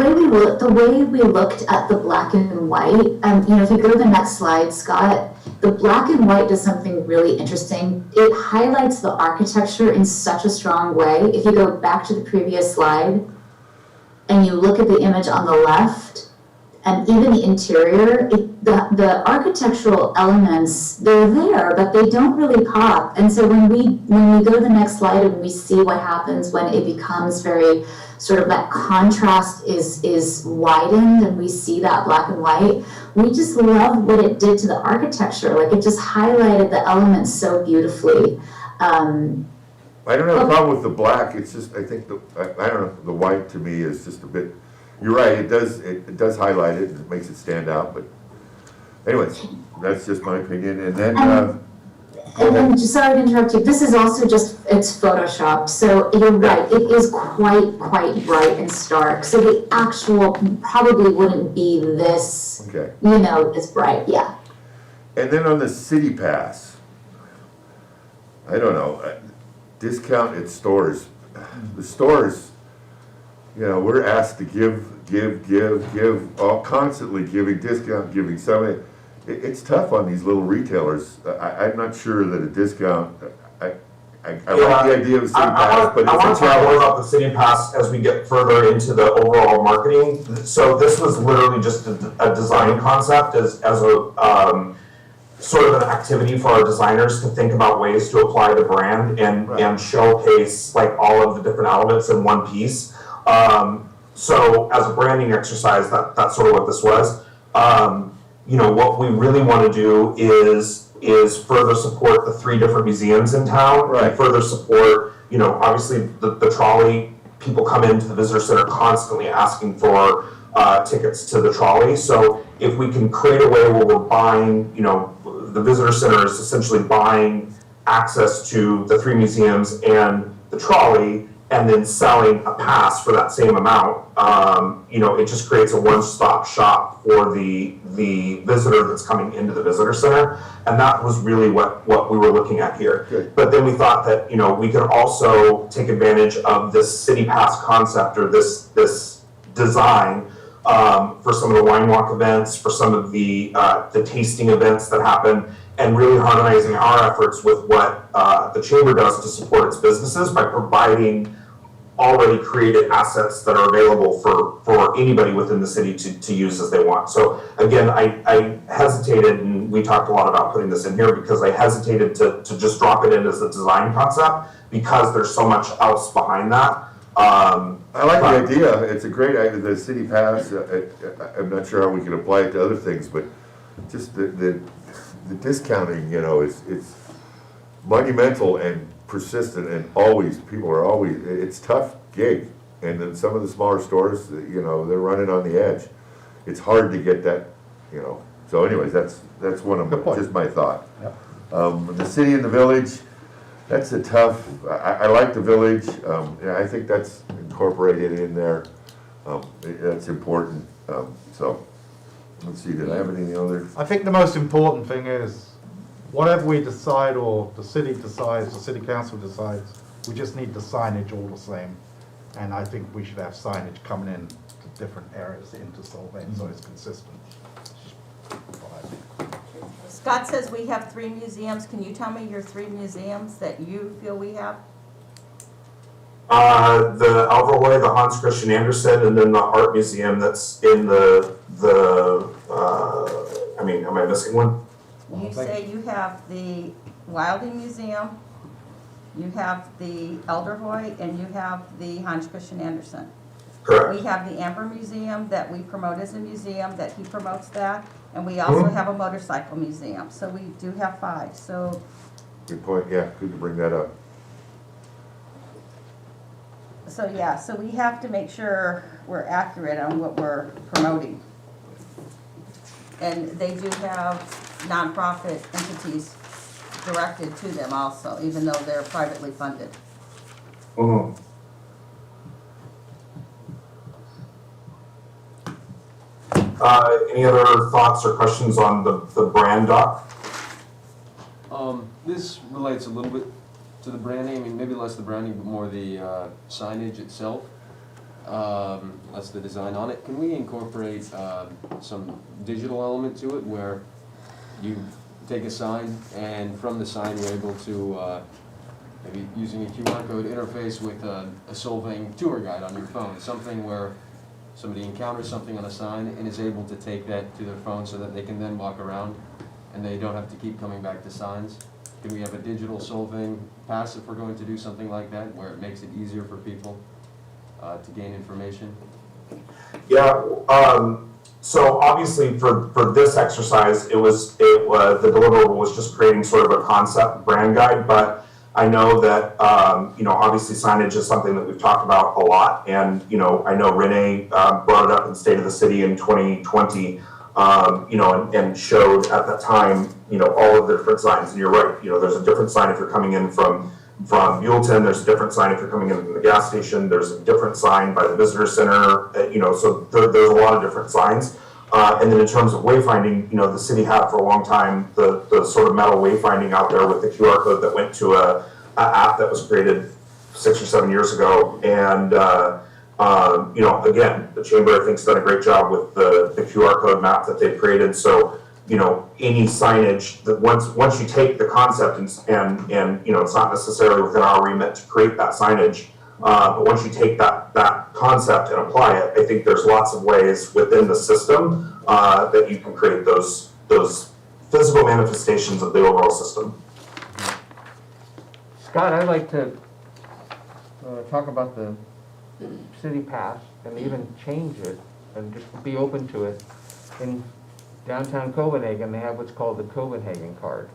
S10: way we looked at the black and white, if you go to the next slide, Scott, the black and white does something really interesting. It highlights the architecture in such a strong way. If you go back to the previous slide and you look at the image on the left, and even the interior, the architectural elements, they're there, but they don't really pop. And so when we go to the next slide and we see what happens when it becomes very sort of that contrast is widened and we see that black and white, we just love what it did to the architecture. Like, it just highlighted the elements so beautifully.
S5: I don't have a problem with the black, it's just, I think, I don't know, the white to me is just a bit, you're right, it does highlight it, it makes it stand out, but anyways, that's just my opinion, and then,
S10: And then, sorry to interrupt you, this is also just, it's Photoshop, so you're right, it is quite bright and stark. So the actual probably wouldn't be this,
S5: okay.
S10: as bright, yeah.
S5: And then on the city pass, I don't know, discount at stores. The stores, we're asked to give, all constantly giving discount, giving something. It's tough on these little retailers. I'm not sure that a discount, I like the idea of a city pass, but
S8: I want
S5: it's
S8: to
S5: a
S8: talk more
S5: challenge.
S8: about the city pass as we get further into the overall marketing. So this was literally just a design concept as a sort of an activity for our designers to think about ways to apply the brand and showcase like all of the different elements in one piece. So as a branding exercise, that's sort of what this was. What we really want to do is further support the 3 different museums in town.
S5: Right.
S8: And further support, obviously the trolley, people come into the visitor center constantly asking for tickets to the trolley. So if we can create a way where we're buying, the visitor center is essentially buying access to the 3 museums and the trolley, and then selling a pass for that same amount, it just creates a one-stop shop for the visitor that's coming into the visitor center. And that was really what we were looking at here.
S5: Good.
S8: But then we thought that, we could also take advantage of this city pass concept or this design for some of the wine walk events, for some of the tasting events that happen, and really harmonizing our efforts with what the chamber does to support its businesses by providing already created assets that are available for anybody within the city to use as they want. So again, I hesitated, and we talked a lot about putting this in here because I hesitated to just drop it in as a design concept because there's so much else behind that.
S5: I like the idea, it's a great idea, the city pass, I'm not sure how we can apply it to other things, but just the discounting, it's monumental and persistent, and people are always, it's tough gig. And then some of the smaller stores, they're running on the edge. It's hard to get that, so anyways, that's one of
S1: Good point.
S5: just my thought.
S1: Yep.
S5: The city and the village, that's a tough, I like the village, I think that's incorporated in there, that's important, so, let's see, did I have any other?
S1: I think the most important thing is, whatever we decide, or the city decides, the city council decides, we just need the signage all the same. And I think we should have signage coming in to different areas into Solvang, so it's consistent. It's just what I think.
S3: Scott says we have 3 museums. Can you tell me your 3 museums that you feel we have?
S8: The Alvarez, the Hans Christian Andersen, and then the art museum that's in am I missing one?
S3: You say you have the Wilding Museum, you have the Elderhoy, and you have the Hans Christian Andersen.
S8: Correct.
S3: We have the Amber Museum that we promote as a museum, that he promotes that, and we also have a motorcycle museum, so we do have 5, so.
S5: Good point, yeah, good to bring that up.
S3: So yeah, so we have to make sure we're accurate on what we're promoting. And they do have nonprofit entities directed to them also, even though they're privately funded.
S8: Any other thoughts or questions on the brand doc?
S11: This relates a little bit to the branding, maybe less the branding, but more the signage itself. That's the design on it. Can we incorporate some digital element to it where you take a sign and from the sign you're able to maybe using a QR code interface with a Solvang tour guide on your phone, something where somebody encounters something on a sign and is able to take that to their phone so that they can then walk around and they don't have to keep coming back to signs? Can we have a digital solving pass if we're going to do something like that, where it makes it easier for people to gain information?
S8: Yeah, so obviously for this exercise, the deliverable was just creating sort of a concept brand guide, but I know that, obviously signage is something that we've talked about a lot, and, I know Renee brought it up in State of the City in 2020, and showed at that time, all of the different signs, and you're right, there's a different sign if you're coming in from Buellton, there's a different sign if you're coming in from the gas station, there's a different sign by the visitor center, so there's a lot of different signs. And then in terms of wayfinding, the city had for a long time the sort of metal wayfinding out there with the QR code that went to a app that was created 6 or 7 years ago. And, again, the chamber I think has done a great job with the QR code map that they've created. So, any signage that once you take the concept and it's not necessarily within our remit to create that signage, but once you take that concept and apply it, I think there's lots of ways within the system that you can create those physical manifestations of the overall system.
S6: Scott, I'd like to talk about the city pass and even change it and just be open to it. In downtown Copenhagen, they have what's called the Copenhagen card.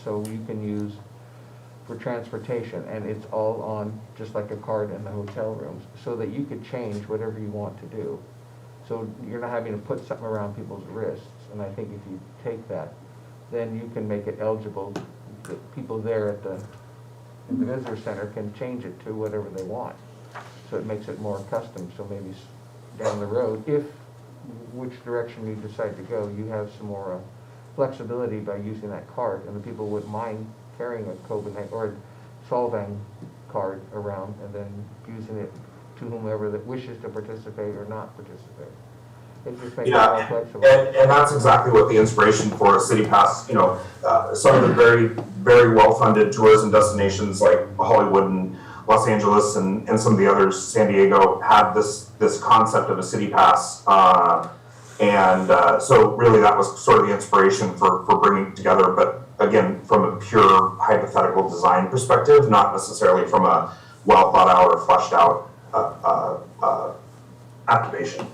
S6: So you can use for transportation, and it's all on just like a card in the hotel rooms, so that you could change whatever you want to do. So you're not having to put something around people's wrists. And I think if you take that, then you can make it eligible. The people there at the visitor center can change it to whatever they want. So it makes it more custom. So maybe down the road, if which direction you decide to go, you have some more flexibility by using that card, and the people wouldn't mind carrying a Copenhagen or a Solvang card around and then using it to whomever that wishes to participate or not participate. It just makes it more flexible.
S8: And that's exactly what the inspiration for a city pass, some of the very, very well-funded tourism destinations like Hollywood and Los Angeles and some of the others, San Diego, had this concept of a city pass. So really that was sort of the inspiration for bringing it together, but again, from a pure hypothetical design perspective, not necessarily from a well thought out or fleshed out activation.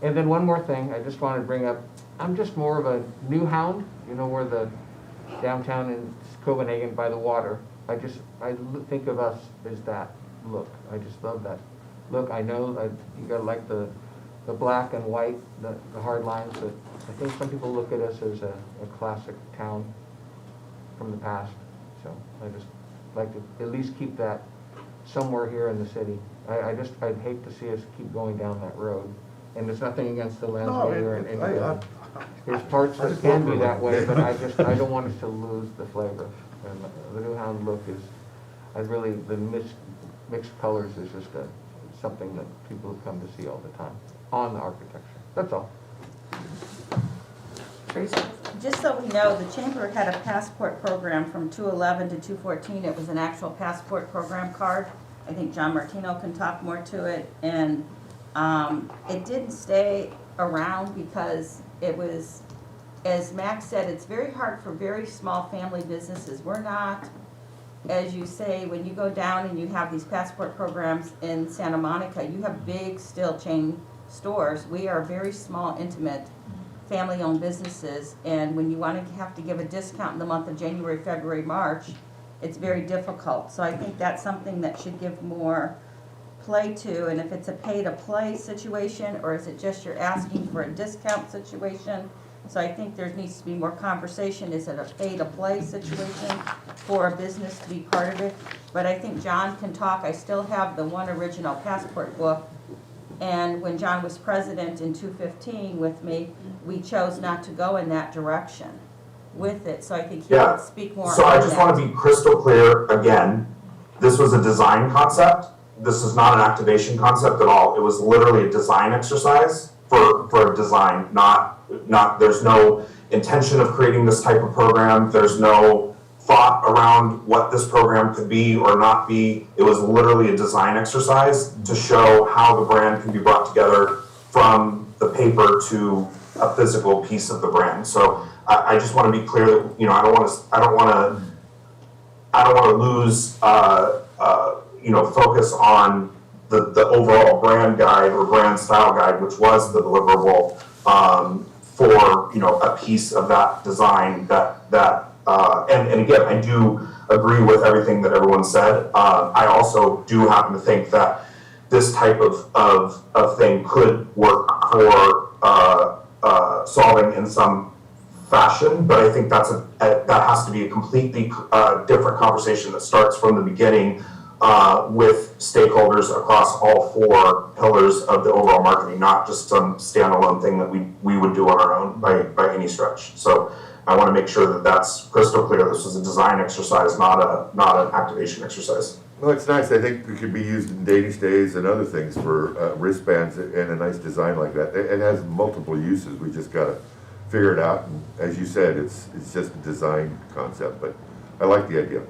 S6: And then one more thing I just wanted to bring up. I'm just more of a new hound, where the downtown in Copenhagen by the water. I think of us as that look. I just love that look. I know you gotta like the black and white, the hard lines, but I think some people look at us as a classic town from the past. So I just like to at least keep that somewhere here in the city. I'd hate to see us keep going down that road. And there's nothing against the landscape or anything. There's parts that can be that way, but I don't want us to lose the flavor. And the New Hound look is, the mixed colors is just something that people have come to see all the time on the architecture. That's all.
S2: Tracy?
S3: Just so we know, the Chamber had a passport program from 2011 to 2014. It was an actual passport program card. I think John Martino can talk more to it. And it didn't stay around because it was, as Max said, it's very hard for very small family businesses. We're not, as you say, when you go down and you have these passport programs in Santa Monica, you have big still chain stores. We are very small, intimate, family-owned businesses, and when you have to give a discount in the month of January, February, March, it's very difficult. So I think that's something that should give more play to, and if it's a pay-to-play situation, or is it just you're asking for a discount situation? So I think there needs to be more conversation. Is it a pay-to-play situation for a business to be part of it? But I think John can talk. I still have the one original passport book, and when John was president in 2015 with me, we chose not to go in that direction with it. So I think he would speak more on that.
S8: So I just want to be crystal clear again. This was a design concept. This is not an activation concept at all. It was literally a design exercise for a design, there's no intention of creating this type of program. There's no thought around what this program could be or not be. It was literally a design exercise to show how the brand can be brought together from the paper to a physical piece of the brand. So I just want to be clear that, you know, I don't want to lose, focus on the overall brand guide or brand style guide, which was the deliverable, for, you know, a piece of that design and again, I do agree with everything that everyone said. I also do happen to think that this type of thing could work for solving in some fashion, but I think that has to be a completely different conversation that starts from the beginning with stakeholders across all four pillars of the overall marketing, not just some standalone thing that we would do on our own by any stretch. So I want to make sure that that's crystal clear. This was a design exercise, not an activation exercise.
S5: Well, it's nice. I think it could be used in Danish days and other things for wristbands and a nice design like that. It has multiple uses. We just got to figure it out. And as you said, it's just a design concept, but I like the idea.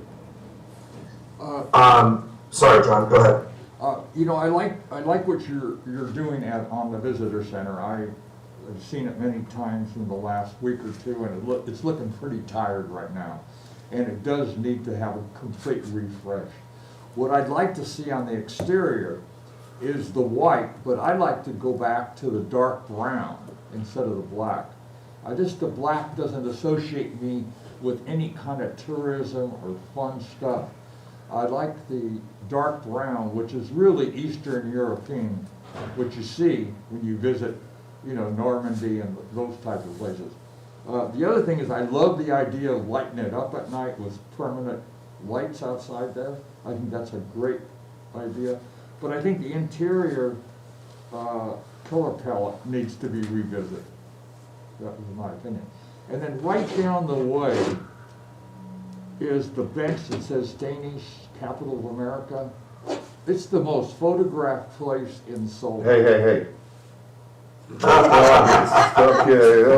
S8: Sorry, John, go ahead.
S4: I like what you're doing on the visitor center. I've seen it many times in the last week or two, and it's looking pretty tired right now. And it does need to have a complete refresh. What I'd like to see on the exterior is the white, but I'd like to go back to the dark brown instead of the black. The black doesn't associate me with any kind of tourism or fun stuff. I like the dark brown, which is really Eastern European, which you see when you visit, Normandy and those types of places. The other thing is I love the idea of lighting it up at night with permanent lights outside there. I think that's a great idea. But I think the interior color palette needs to be revisited. That was my opinion. And then right down the way is the bench that says Danish Capital of America. It's the most photographed place in Seoul.
S5: Hey. Don't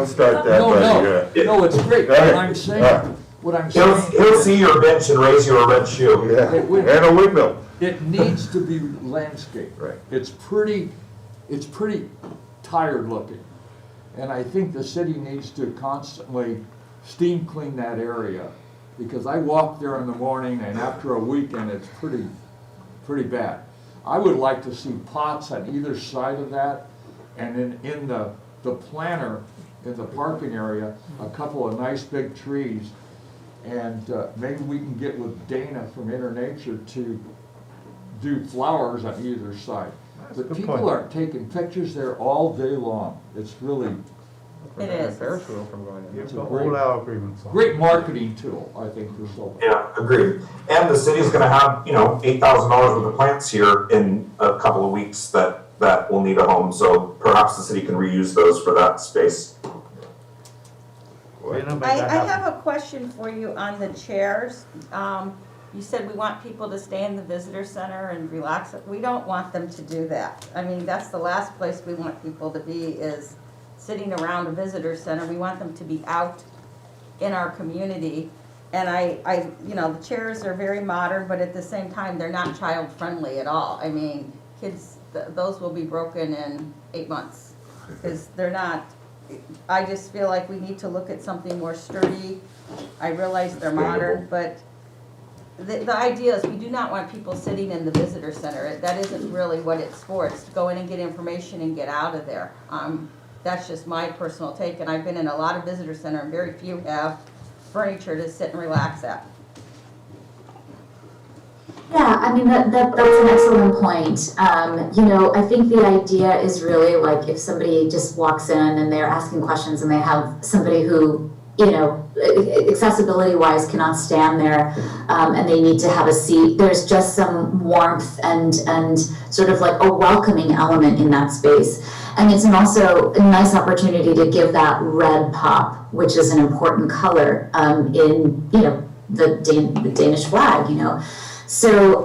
S5: start that.
S4: No, it's great. What I'm saying.
S8: He'll see your bench and raise you a red shoe.
S5: Yeah, and a windmill.
S4: It needs to be landscaped.
S5: Right.
S4: It's pretty tired looking. And I think the city needs to constantly steam clean that area. Because I walk there in the morning and after a weekend, it's pretty bad. I would like to see pots on either side of that. And in the planter, in the parking area, a couple of nice big trees. And maybe we can get with Dana from Internature to do flowers on either side. But people are taking pictures there all day long. It's really,
S3: It is.
S6: Ferris wheel from going in.
S4: it's a
S1: All our agreements on.
S4: great marketing tool, I think, for Silver.
S8: Yeah, agreed. And the city's gonna have, $8,000 worth of plants here in a couple of weeks that will need a home, so perhaps the city can reuse those for that space.
S3: I have a question for you on the chairs. You said we want people to stay in the visitor center and relax. We don't want them to do that. I mean, that's the last place we want people to be, is sitting around a visitor center. We want them to be out in our community. And the chairs are very modern, but at the same time, they're not child-friendly at all. I mean, kids, those will be broken in 8 months, because they're not. I just feel like we need to look at something more sturdy. I realize they're modern, but the idea is we do not want people sitting in the visitor center. That isn't really what it's for. It's to go in and get information and get out of there. That's just my personal take, and I've been in a lot of visitor center, and very few have furniture to sit and relax at.
S10: Yeah, I mean, that's an excellent point. I think the idea is really like if somebody just walks in and they're asking questions and they have somebody who, accessibility-wise cannot stand there, and they need to have a seat, there's just some warmth and sort of like a welcoming element in that space. And it's also a nice opportunity to give that red pop, which is an important color in, the Danish flag, So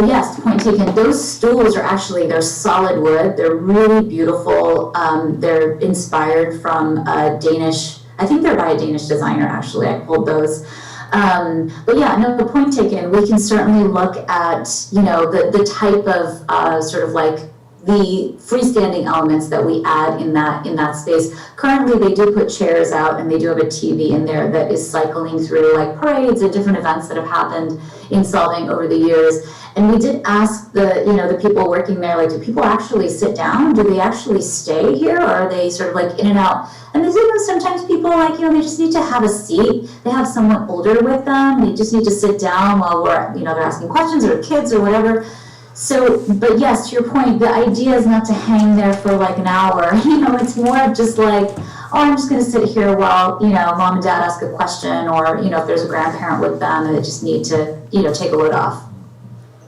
S10: yes, point taken. Those stools they're solid wood. They're really beautiful. They're inspired from a Danish, I think they're by a Danish designer actually. I pulled those. But yeah, no, the point taken. We can certainly look at, the type of sort of like the freestanding elements that we add in that space. Currently, they do put chairs out and they do have a TV in there that is cycling through like parades and different events that have happened in Solving over the years. And we did ask the people working there, like, do people actually sit down? Do they actually stay here? Or are they sort of like in and out? And they said, sometimes people like, they just need to have a seat. They have someone older with them. They just need to sit down while they're asking questions, or kids or whatever. So, but yes, to your point, the idea is not to hang there for like an hour. It's more of just like, I'm just gonna sit here while, mom and dad ask a question, or, if there's a grandparent with them and they just need to, take a load off.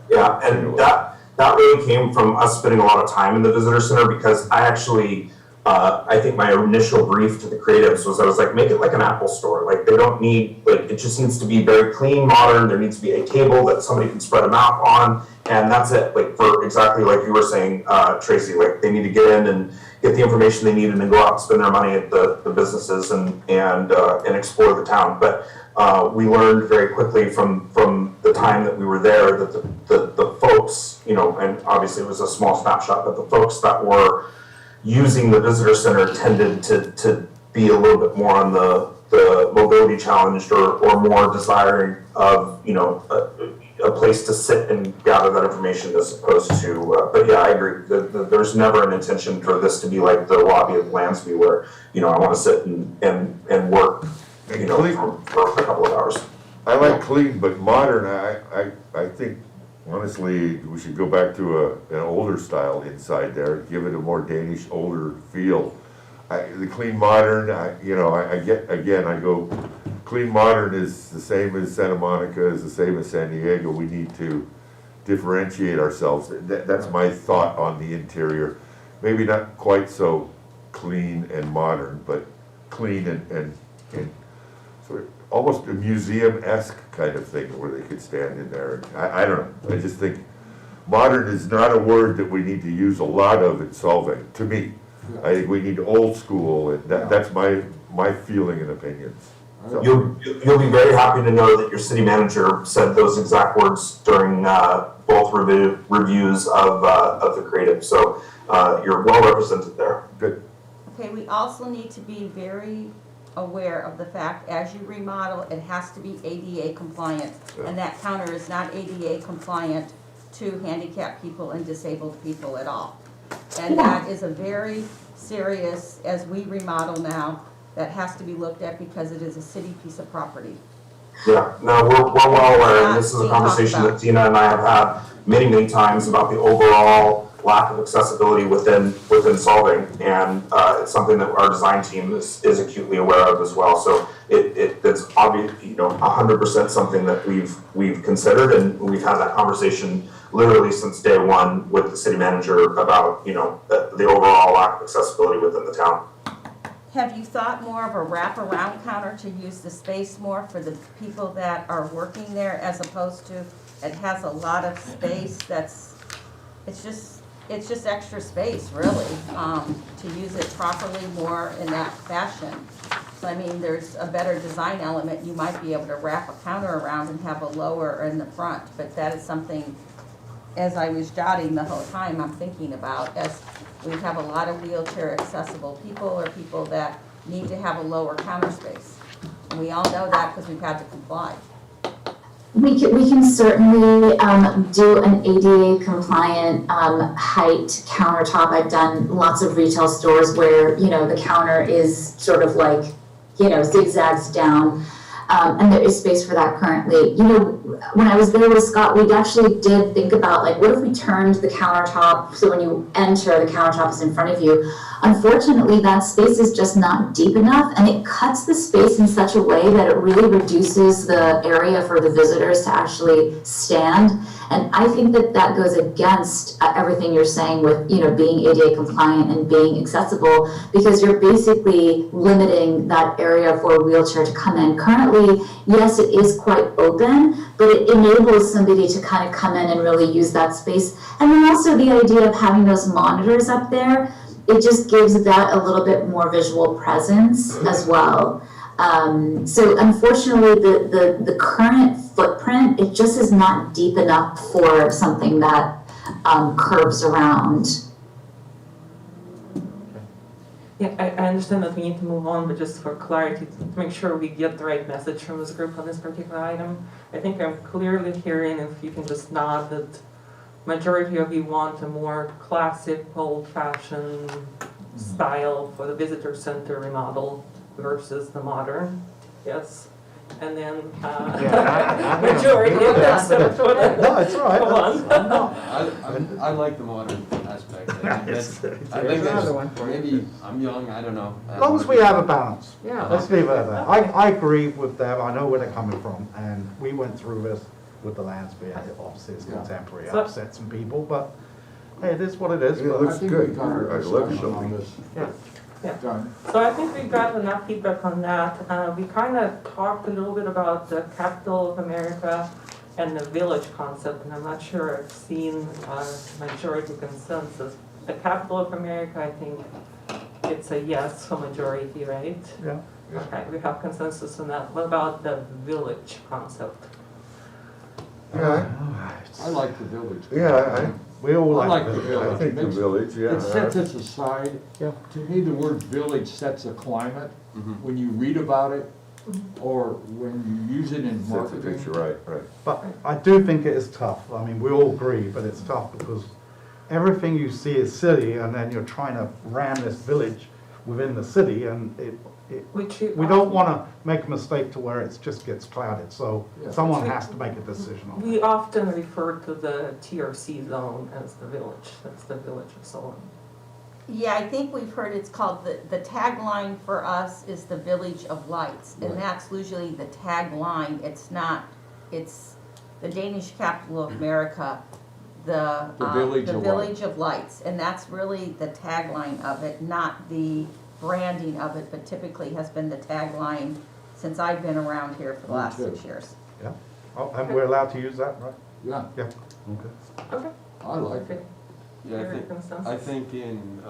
S8: Yeah, and that really came from us spending a lot of time in the visitor center, because I actually, I think my initial brief to the creatives was, I was like, make it like an Apple store. Like, they don't need, it just needs to be very clean, modern. There needs to be a table that somebody can spread a map on, and that's it. Like, for exactly like you were saying, Tracy, like, they need to get in and get the information they need and then go out and spend their money at the businesses and explore the town. But we learned very quickly from the time that we were there that the folks, and obviously it was a small snapshot, but the folks that were using the visitor center tended to be a little bit more on the mobility challenged, or more desiring of, a place to sit and gather that information, as opposed to, but yeah, I agree. There's never an intention for this to be like the lobby of Lansby, where, I want to sit and work, for a couple of hours.
S5: I like clean but modern. I think, honestly, we should go back to an older style inside there, give it a more Danish, older feel. The clean modern, I go, clean modern is the same as Santa Monica, is the same as San Diego. We need to differentiate ourselves. That's my thought on the interior. Maybe not quite so clean and modern, but clean and sort of almost a museum-esque kind of thing, where they could stand in there. I don't know. I just think modern is not a word that we need to use a lot of in Solving, to me. I think we need old school, and that's my feeling and opinions. So.
S8: You'll be very happy to know that your city manager said those exact words during both reviews of the creative. So you're well represented there.
S5: Good.
S3: Okay, we also need to be very aware of the fact, as you remodel, it has to be ADA compliant.
S5: Yeah.
S3: And that counter is not ADA compliant to handicapped people and disabled people at all. And that is a very serious, as we remodel now, that has to be looked at, because it is a city piece of property.
S8: Yeah, no, we're well aware, and this is a conversation that Tina and I have had many times about the overall lack of accessibility within Solving, and it's something that our design team is acutely aware of as well. So it's obvious, 100% something that we've considered, and we've had that conversation literally since day one with the city manager about, the overall lack of accessibility within the town.
S3: Have you thought more of a wraparound counter to use the space more for the people that are working there, as opposed to, it has a lot of space it's just extra space, really, to use it properly more in that fashion. So, there's a better design element. You might be able to wrap a counter around and have a lower in the front, but that is something, as I was jotting the whole time, I'm thinking about, as we have a lot of wheelchair accessible people, or people that need to have a lower counter space. And we all know that because we've had to comply.
S10: We can certainly do an ADA compliant height countertop. I've done lots of retail stores where, the counter is sort of like, zigzags down. And there is space for that currently. When I was there with Scott, we actually did think about, like, what if we turned the countertop so when you enter, the countertop is in front of you. Unfortunately, that space is just not deep enough, and it cuts the space in such a way that it really reduces the area for the visitors to actually stand. And I think that goes against everything you're saying with, being ADA compliant and being accessible, because you're basically limiting that area for a wheelchair to come in. Currently, yes, it is quite open, but it enables somebody to kind of come in and really use that space. And then also the idea of having those monitors up there, it just gives that a little bit more visual presence as well. So unfortunately, the current footprint, it just is not deep enough for something that curves around
S2: Yeah, I understand that we need to move on, but just for clarity, to make sure we get the right message from this group on this particular item, I think I'm clearly hearing, if you can just nod, that majority of you want a more classic, old-fashioned style for the visitor center remodel versus the modern, yes? And then,
S6: Yeah,
S2: majority of us except for the
S1: No, it's all right.
S2: one.
S11: I like the modern aspect. I think
S1: It's-
S11: I
S6: There's
S11: think
S6: another one for you.
S11: maybe, I'm young, I don't know.
S1: As long as we have a balance.
S6: Yeah.
S1: Let's leave it at that. I agree with them, I know where they're coming from, and we went through this with the Landsby, obviously it's
S4: Yeah.
S1: contemporary,
S2: So-
S1: upset some people, but hey, it is what it is.
S5: Yeah,
S1: but-
S5: it looks
S4: I think
S5: good.
S4: we got our
S5: I love
S4: discussion on
S5: something.
S4: this.
S6: Yeah.
S2: Yeah.
S4: Done.
S2: So I think we got enough feedback on that. We kind of talked a little bit about the capital of America and the village concept, and I'm not sure I've seen a majority consensus. The capital of America, I think it's a yes for majority, right?
S1: Yeah.
S2: Okay, we have consensus on that. What about the village concept?
S5: Yeah,
S4: I like the village.
S5: yeah,
S1: We all
S4: I
S1: like
S4: like the
S1: it.
S5: I
S4: village.
S5: think the village, yeah.
S4: It sets us aside.
S1: Yeah.
S4: To me, the word village sets a climate
S11: Mhm.
S4: when you read about it or when you use it in
S5: Sets the
S4: marketing.
S5: picture, right, right.
S1: But I do think it is tough. I mean, we all agree, but it's tough because everything you see is city, and then you're trying to ram this village within the city, and
S2: Which
S1: we don't want to make a mistake to where it just gets clouded. So
S4: Yeah.
S1: someone has to make a decision on
S2: We
S1: that.
S2: often refer to the TRC zone as the village. That's the village of Solon.
S3: Yeah, I think we've heard it's called, the tagline for us is the Village of Lights. And
S4: Right.
S3: that's usually the tagline, it's not, it's the Danish capital of America,
S4: The Village of
S3: Village of Lights. And that's really the tagline of it, not the branding of it, but typically has been the tagline since I've been around here for the
S4: Me
S3: last
S4: too.
S3: 6 years.
S1: Yeah. Oh, and we're allowed to use that, right?
S4: Yeah,
S1: Yeah. Okay.
S2: Okay.
S4: I like it.
S11: Yeah,
S2: Every consensus?
S11: I think in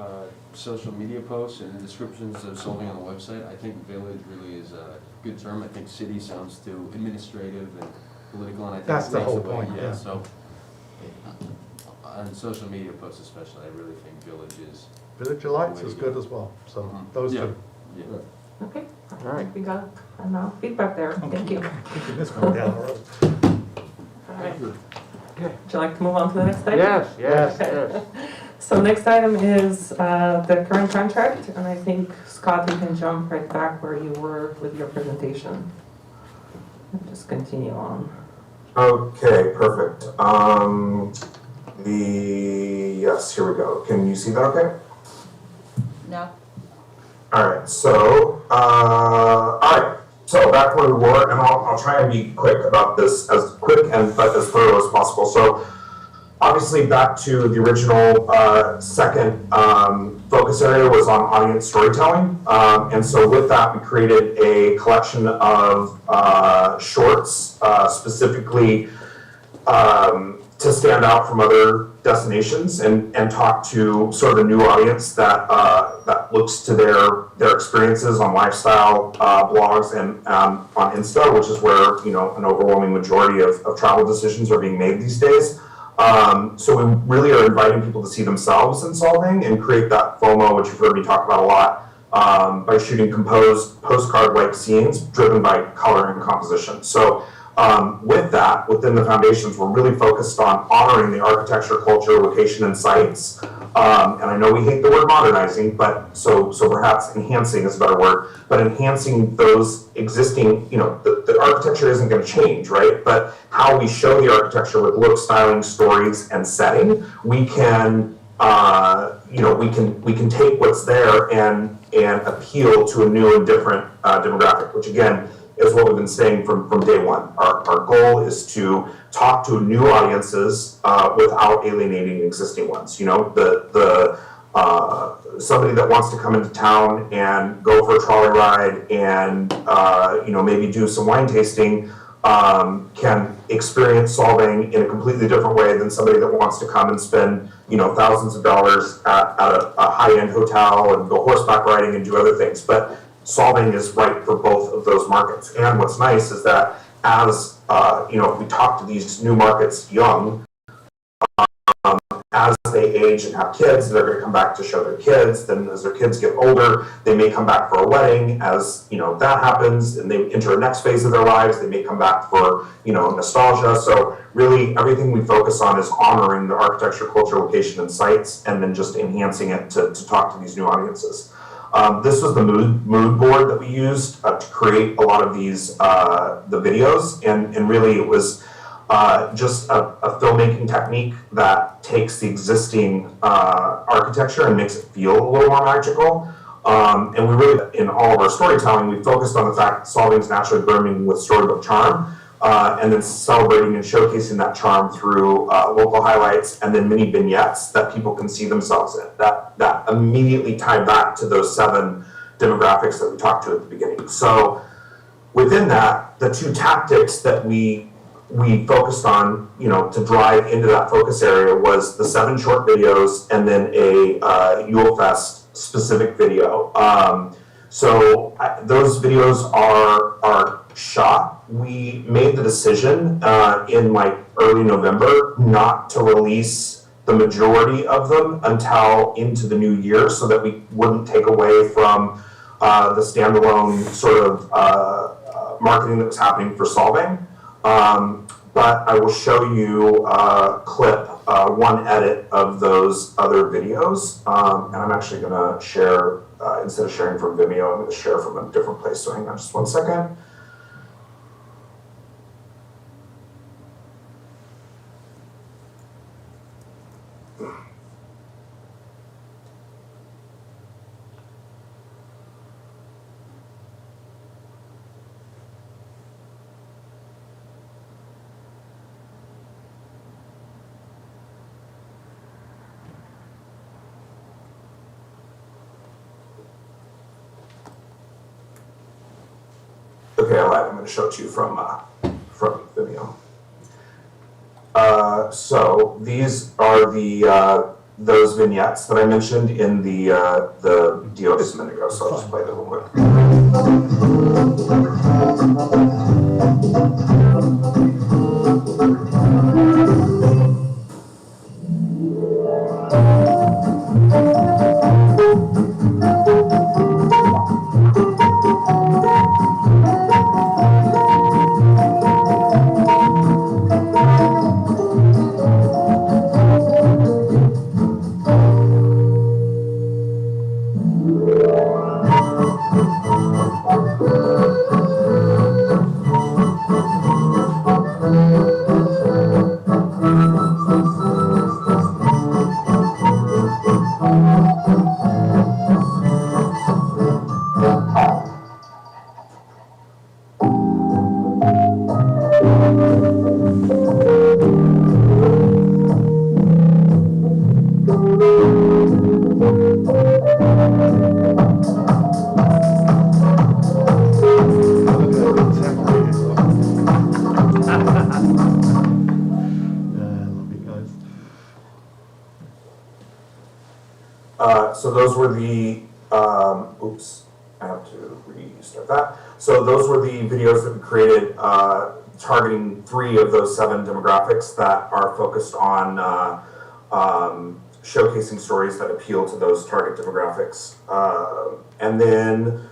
S11: social media posts and descriptions of solving on the website, I think village really is a good term. I think city sounds too administrative and political, and I think
S1: That's
S11: it
S1: the
S11: takes
S1: whole
S11: away,
S1: point, yeah.
S11: So, on social media posts especially, I really think village is,
S1: Village of Lights is good as well. So
S11: Mhm.
S1: those
S11: Yeah.
S1: two.
S11: yeah.
S2: Okay,
S6: All right.
S2: we got enough feedback there, thank you.
S1: Keeping this one down the road.
S2: All right. Would you like to move on to the next item?
S6: Yes, yes,
S2: Okay.
S6: yes.
S2: So next item is the current contract, and I think, Scott, you can jump right back where you were with your presentation. And just continue on.
S8: Okay, perfect. Yes, here we go. Can you see that okay?
S3: No?
S8: Alright, so, so back where we were, and I'll try and be quick about this, as quick but as thorough as possible. So, obviously back to the original, second, focus area was on audience storytelling. And so with that, we created a collection of, shorts, specifically, to stand out from other destinations and talk to sort of a new audience that looks to their experiences on lifestyle blogs and on Insta, which is where an overwhelming majority of travel decisions are being made these days. So we really are inviting people to see themselves in solving and create that FOMO, which you've heard me talk about a lot, by shooting composed postcard-like scenes driven by color and composition. So with that, within the foundations, we're really focused on honoring the architecture, culture, location, and sites. And I know we hate the word modernizing, but so perhaps enhancing is a better word, but enhancing those existing, the architecture isn't going to change, right? But how we show the architecture with look, styling, stories, and setting, we can, we can take what's there and appeal to a new and different demographic, which again, is what we've been saying from day one. Our goal is to talk to new audiences without alienating existing ones. Somebody that wants to come into town and go for a trolley ride and maybe do some wine tasting can experience solving in a completely different way than somebody that wants to come and spend thousands of dollars at a high-end hotel and go horseback riding and do other things. But solving is right for both of those markets. And what's nice is that as, if we talk to these new markets young, as they age and have kids, they're gonna come back to show their kids. Then as their kids get older, they may come back for a wedding. As, you know, that happens and they enter a next phase of their lives, they may come back for, you know, nostalgia. So really everything we focus on is honoring the architecture, culture, location, and sites, and then just enhancing it to talk to these new audiences. This was the mood board that we used to create a lot of these, the videos, and really it was just a filmmaking technique that takes the existing architecture and makes it feel a little more magical. And we really, in all of our storytelling, we focused on the fact that Solving is naturally brimming with storybook charm, and then celebrating and showcasing that charm through local highlights and then mini vignettes that people can see themselves in. That immediately tie back to those 7 demographics that we talked to at the beginning. So within that, the 2 tactics that we focused on, you know, to drive into that focus area was the 7 short videos and then a Yule Fest specific video. Those videos are shot. We made the decision in like early November not to release the majority of them until into the new year, so that we wouldn't take away from the standalone sort of marketing that was happening for Solving. But I will show you a clip, one edit of those other videos. And I'm actually gonna share, instead of sharing from Vimeo, I'm gonna share from a different place. So hang on just one second. Okay, I lied. I'm going to show it to you from Vimeo. So these are the those vignettes that I mentioned in the deal just a minute ago. So I'll just play that real quick. So those were the, oops, I have to restart that. So those were the videos that we created targeting 3 of those 7 demographics that are focused on showcasing stories that appeal to those target demographics. And then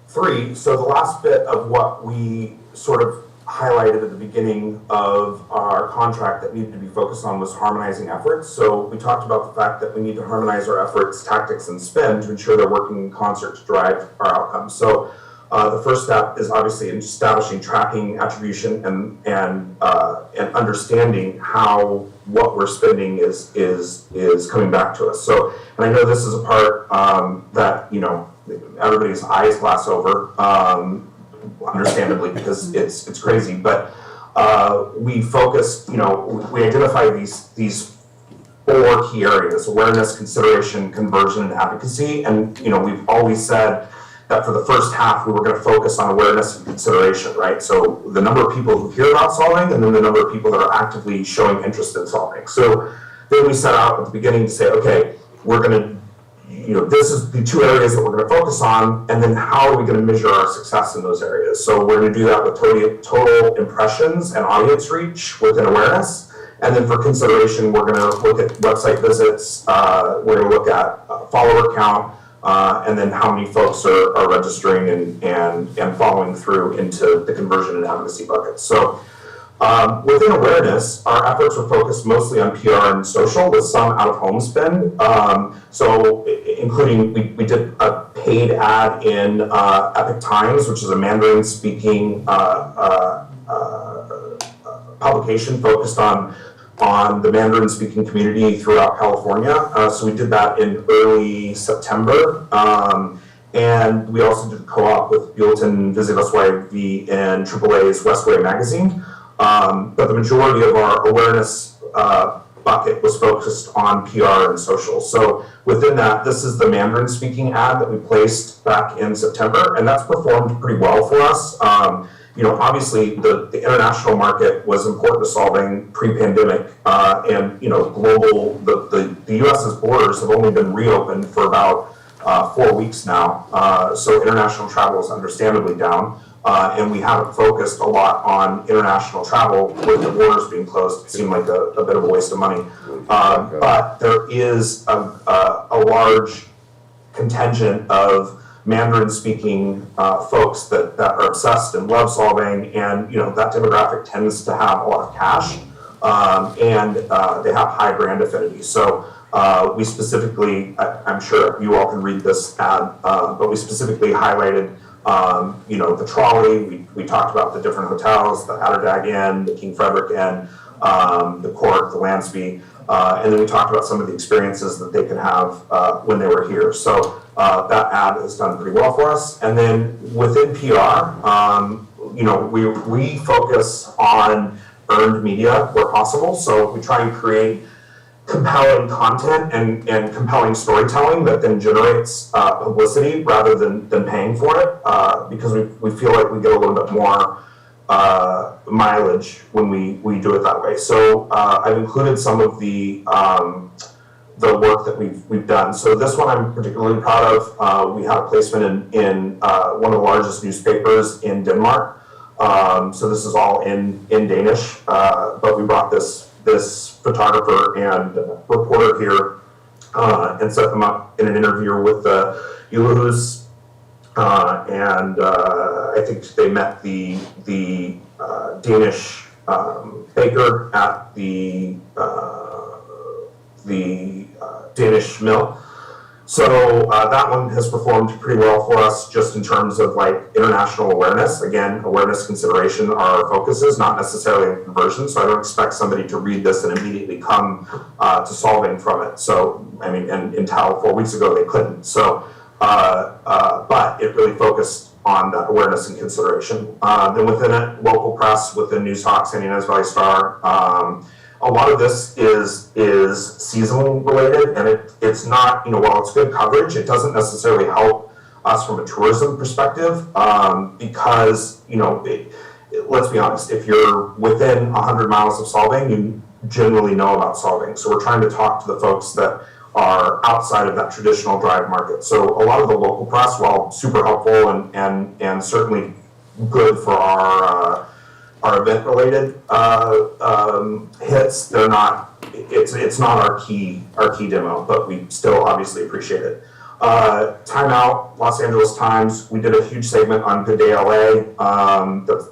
S8: 3, so the last bit of what we sort of highlighted at the beginning of our contract that needed to be focused on was harmonizing efforts. So we talked about the fact that we need to harmonize our efforts, tactics, and spend to ensure they're working in concert to drive our outcomes. So the first step is obviously in establishing tracking, attribution, and understanding how what we're spending is coming back to us. So, and I know this is a part that, you know, everybody's eyes glass over, understandably, because it's crazy, but we focused, you know, we identified these 4 key areas: awareness, consideration, conversion, and advocacy. And, you know, we've always said that for the first half we were going to focus on awareness and consideration, right? So the number of people who hear about Solving, and then the number of people that are actively showing interest in Solving. So then we set out at the beginning to say, okay, we're going to, you know, this is the 2 areas that we're going to focus on, and then how are we going to measure our success in those areas? So we're going to do that with total impressions and audience reach within awareness, And then for consideration, we're gonna look at website visits, we're gonna look at follower count, and then how many folks are registering and following through into the conversion and advocacy buckets. So within awareness, our efforts were focused mostly on PR and social with some out-of-home spend. So including, we did a paid ad in Epic Times, which is a Mandarin-speaking publication focused on the Mandarin-speaking community throughout California. So we did that in early September. And we also did a co-op with Bulletin Visivosway and AAA's Westway magazine. But the majority of our awareness bucket was focused on PR and social. So within that, this is the Mandarin-speaking ad that we placed back in September, and that's performed pretty well for us. You know, obviously the international market was important to solving pre-pandemic, and you know, global. The U.S.'s borders have only been reopened for about 4 weeks now, so international travel is understandably down. And we haven't focused a lot on international travel with the borders being closed. It seemed like a bit of a waste of money. But there is a large contingent of Mandarin-speaking folks that are obsessed and love solving, and you know that demographic tends to have a lot of cash, and they have high brand affinity. So we specifically, I'm sure you all can read this ad, but we specifically highlighted you know, the trolley. We talked about the different hotels, the Atterdag Inn, the King Frederick Inn, the Court, the Lansby, and then we talked about some of the experiences that they could have when they were here. So that ad has done pretty well for us. And then within PR, you know, we focus on earned media where possible. So we try and create compelling content and compelling storytelling that then generates publicity rather than paying for it, because we feel like we get a little bit more mileage when we do it that way. So I've included some of the work that we've done. So this one I'm particularly proud of. We had a placement in one of the largest newspapers in Denmark. So this is all in Danish, but we brought this photographer and reporter here and set them up in an interview with the Ulahus, and I think they met the Danish baker at the Danish mill. So that one has performed pretty well for us just in terms of like international awareness. Again, awareness consideration are our focuses, not necessarily conversion. So I don't expect somebody to read this and immediately come to solving from it. So, I mean, and until 4 weeks ago, they couldn't. So, but it really focused on that awareness and consideration. Then within it, local press, within News Talk, San Ynez Valley Star, a lot of this is seasonal related, and it's not, you know, while it's good coverage, it doesn't necessarily help us from a tourism perspective, because, you know, let's be honest, if you're within 100 miles of solving, you generally know about solving. So we're trying to talk to the folks that are outside of that traditional drive market. So a lot of the local press, while super helpful and certainly good for our event-related hits, they're not. It's not our key demo, but we still obviously appreciate it. Time Out, Los Angeles Times. We did a huge segment on Good Day LA.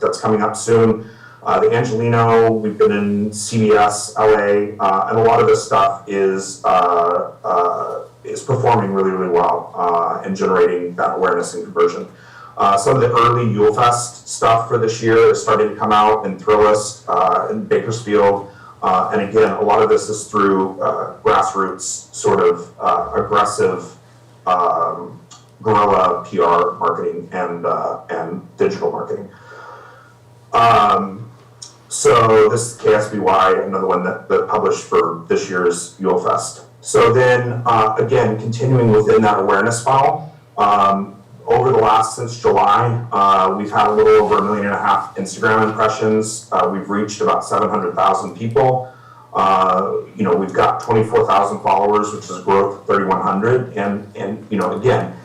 S8: That's coming up soon. The Angelino. We've been in CBS LA, and a lot of this stuff is performing really, really well and generating that awareness and conversion. Some of the early Yulefest stuff for this year is starting to come out in Thrillist, in Bakersfield. And again, a lot of this is through grassroots sort of aggressive guerrilla PR marketing and digital marketing. So this is KSBY, another one that published for this year's Yulefest. So then again, continuing within that awareness funnel, over the since July, we've had a little over 1.5 million Instagram impressions. We've reached about 700,000 people. You know, we've got 24,000 followers, which is a growth of 3,100. And you know, again,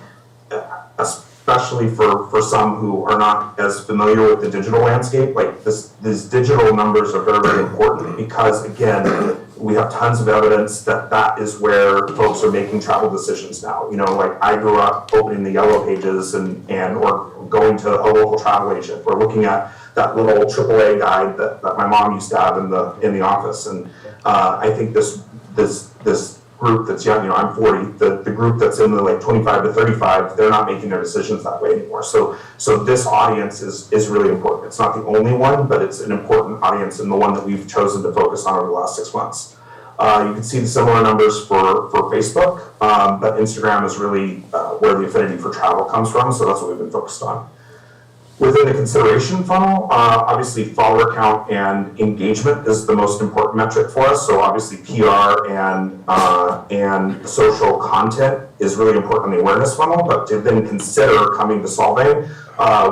S8: especially for some who are not as familiar with the digital landscape, like these digital numbers are very, very important because, again, we have tons of evidence that that is where folks are making travel decisions now. You know, like I grew up opening the Yellow Pages or going to a local travel agent or looking at that little AAA guide that my mom used to have in the office. And I think this group that's young, you know, I'm 40, the group that's in the like 25 to 35, they're not making their decisions that way anymore. So this audience is really important. It's not the only one, but it's an important audience and the one that we've chosen to focus on over the last 6 months. You can see the similar numbers for Facebook, but Instagram is really where the affinity for travel comes from, so that's what we've been focused on. Within the consideration funnel, obviously follower count and engagement is the most important metric for us. So obviously PR and social content is really important in the awareness funnel, but to then consider coming to Solving,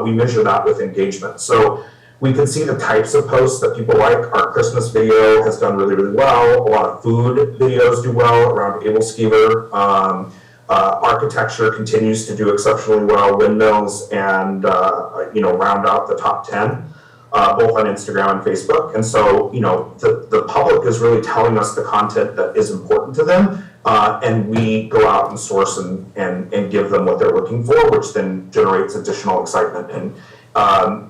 S8: we measure that with engagement. So we can see the types of posts that people like. Our Christmas video has done really, really well. A lot of food videos do well around Able Skeever. Architecture continues to do exceptionally well. Windmills and round out the top 10, both on Instagram and Facebook. And so, you know, the public is really telling us the content that is important to them, and we go out and source and give them what they're looking for, which then generates additional excitement. And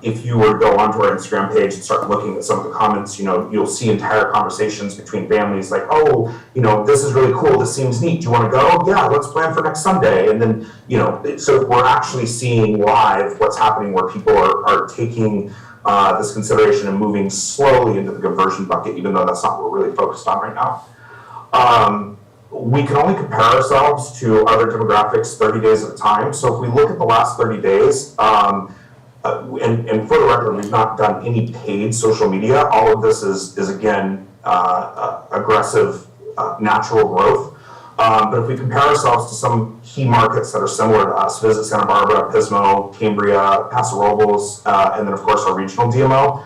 S8: if you were to go onto our Instagram page and start looking at some of the comments, you know, you'll see entire conversations between families like, oh, you know, this is really cool, this seems neat, do you want to go? Yeah, let's plan for next Sunday. And then, you know, so we're actually seeing live what's happening where people are taking this consideration and moving slowly into the conversion bucket, even though that's not what we're really focused on right now. We can only compare ourselves to other demographics 30 days at a time. So if we look at the last 30 days, and for the record, we've not done any paid social media. All of this is again, aggressive, natural growth. But if we compare ourselves to some key markets that are similar to us, Visit Santa Barbara, Pismo, Cambria, Paso Robles, and then of course our regional DMO,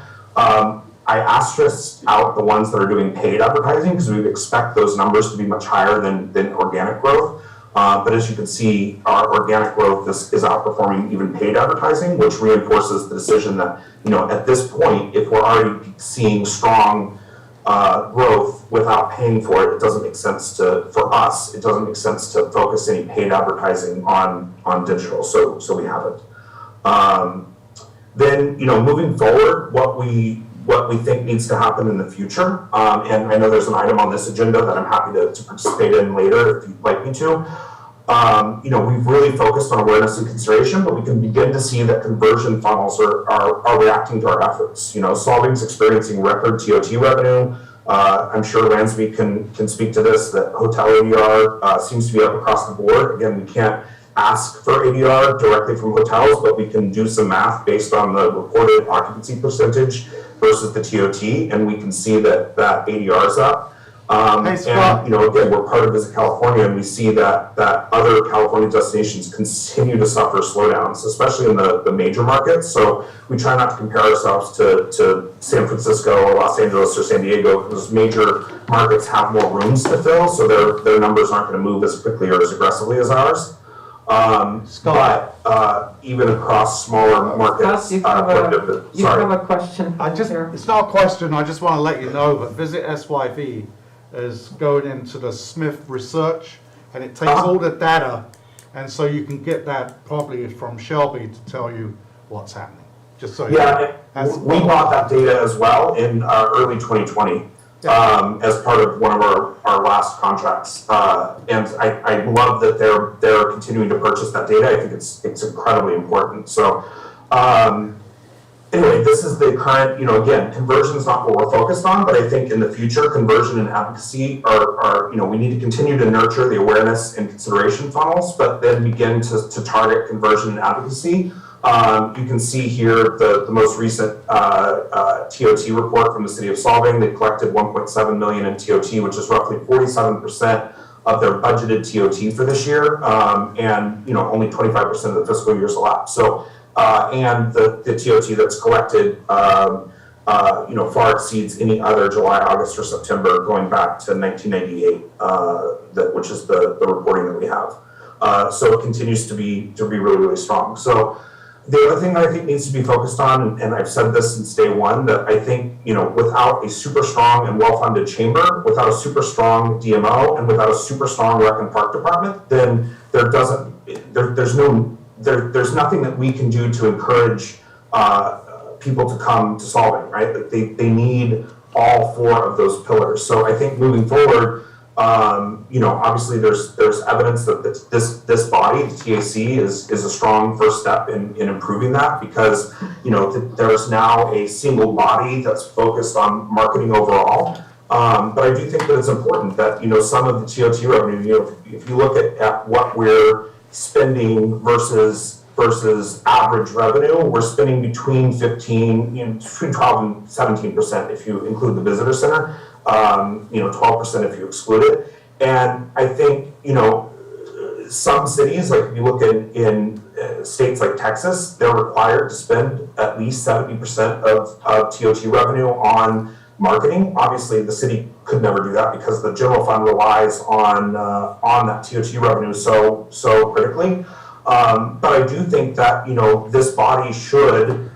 S8: I asterisked out the ones that are doing paid advertising because we would expect those numbers to be much higher than organic growth. But as you can see, our organic growth is outperforming even paid advertising, which reinforces the decision that, you know, at this point, if we're already seeing strong growth without paying for it, it doesn't make sense for us, it doesn't make sense to focus any paid advertising on digital, so we haven't. Then, you know, moving forward, what we think needs to happen in the future, and I know there's an item on this agenda that I'm happy to participate in later if you'd like me to. You know, we've really focused on awareness and consideration, but we can begin to see that conversion funnels are reacting to our efforts. You know, Solving's experiencing record TOT revenue. I'm sure Lansby can speak to this, that hotel ADR seems to be up across the board. Again, we can't ask for ADR directly from hotels, but we can do some math based on the reported occupancy percentage versus the TOT, and we can see that ADR is up.
S1: Hey, Scott.
S8: And, you know, again, we're part of Visit California, and we see that other California destinations continue to suffer slowdowns, especially in the major markets. So we try not to compare ourselves to San Francisco or Los Angeles or San Diego, because major markets have more rooms to fill, so their numbers aren't going to move as quickly or as aggressively as ours. But even across smaller markets,
S2: Scott, you have a question.
S1: It's not a question, I just want to let you know that Visit SYV is going into the Smith research, and it takes all the data, and so you can get that probably from Shelby to tell you what's happening. Just so
S8: we bought that data as well in early 2020. As part of one of our last contracts, and I love that they're continuing to purchase that data. I think it's incredibly important. So anyway, this is the current, you know, again, conversion is not what we're focused on, but I think in the future, conversion and advocacy are you know, we need to continue to nurture the awareness and consideration funnels, but then begin to target conversion and advocacy. You can see here the most recent TOT report from the City of Solving. They collected $1.7 million in TOT, which is roughly 47% of their budgeted TOT for this year, and, you know, only 25% of the fiscal year's elapsed. So, and the TOT that's collected, you know, far exceeds any other July, August, or September going back to 1998, which is the reporting that we have. So it continues to be really, really strong. So the other thing that I think needs to be focused on, and I've said this since day one, that I think, without a super strong and well-funded chamber, without a super strong DMO, and without a super strong rec and park department, then there's nothing that we can do to encourage people to come to Solving, right? Like they need all four of those pillars. So I think moving forward, obviously there's evidence that this body, the TAC, is a strong first step in improving that, because there's now a single body that's focused on marketing overall. But I do think that it's important that some of the TOT revenue, if you look at what we're spending versus average revenue, we're spending between 12 and 17% if you include the visitor center. 12% if you exclude it. And I think, some cities, like if you look in states like Texas, they're required to spend at least 70% of TOT revenue on marketing. Obviously, the city could never do that because the general fund relies on that TOT revenue so critically. But I do think that, this body should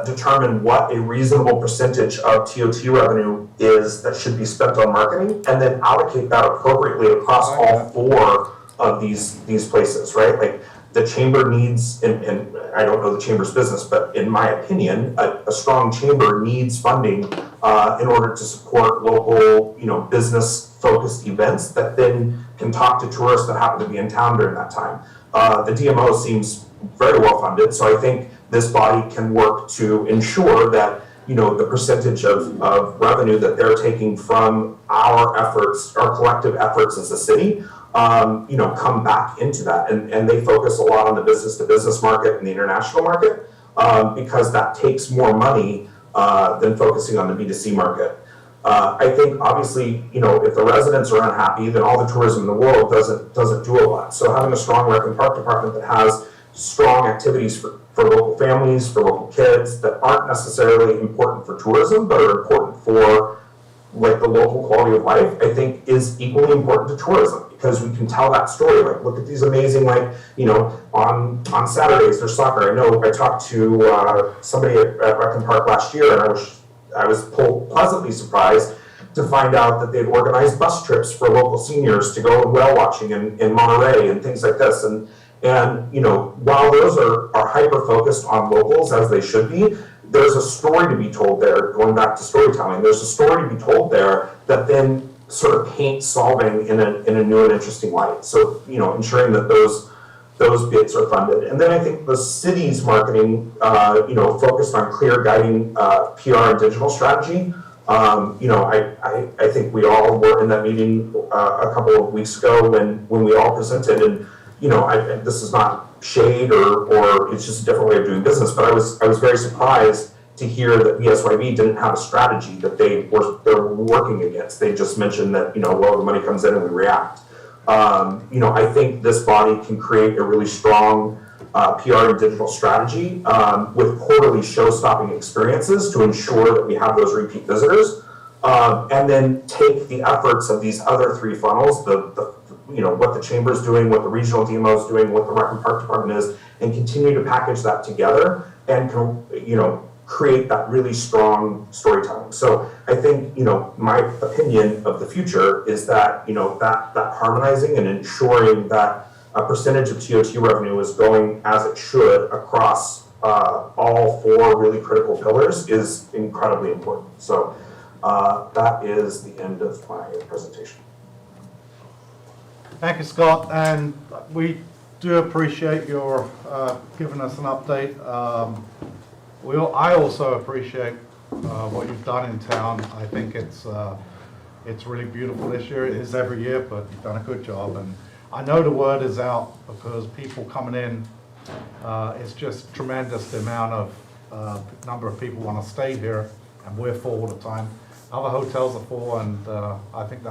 S8: determine what a reasonable percentage of TOT revenue is that should be spent on marketing, and then allocate that appropriately across all four of these places, right? Like the chamber needs, and I don't know the chamber's business, but in my opinion, a strong chamber needs funding in order to support local, business-focused events that then can talk to tourists that happen to be in town during that time. The DMO seems very well funded, so I think this body can work to ensure that the percentage of revenue that they're taking from our efforts, our collective efforts as a city, come back into that, and they focus a lot on the business-to-business market and the international market, because that takes more money than focusing on the B2C market. I think obviously, if the residents are unhappy, then all the tourism in the world doesn't do a lot. So having a strong rec and park department that has strong activities for local families, for local kids, that aren't necessarily important for tourism, but are important for like the local quality of life, I think is equally important to tourism, because we can tell that story. Like, look at these amazing, on Saturdays there's soccer. I know I talked to somebody at Rec and Park last year, and I was pleasantly surprised to find out that they've organized bus trips for local seniors to go whale watching in Monterey and things like this. And while those are hyper-focused on locals, as they should be, there's a story to be told there, going back to storytelling. There's a story to be told there that then sort of paints Solving in a new and interesting light. So, ensuring that those bits are funded. And then I think the city's marketing, focused on clear guiding PR and digital strategy. I think we all were in that meeting a couple of weeks ago when we all presented, and this is not shade or it's just a different way of doing business, but I was very surprised to hear that BSYB didn't have a strategy that they're working against. They just mentioned that, the money comes in and we react. I think this body can create a really strong PR and digital strategy with quarterly show-stopping experiences to ensure that we have those repeat visitors, and then take the efforts of these other three funnels, what the chamber is doing, what the regional DMO is doing, what the rec and park department is, and continue to package that together and create that really strong storytelling. So I think my opinion of the future is that that harmonizing and ensuring that a percentage of TOT revenue is going as it should across all four really critical pillars is incredibly important. So that is the end of my presentation.
S1: Thank you, Scott, and we do appreciate your giving us an update. I also appreciate what you've done in town. I think it's really beautiful this year. It is every year, but you've done a good job. And I know the word is out because people coming in, it's just tremendous the amount of number of people want to stay here, and we're full all the time. Other hotels are full, and I think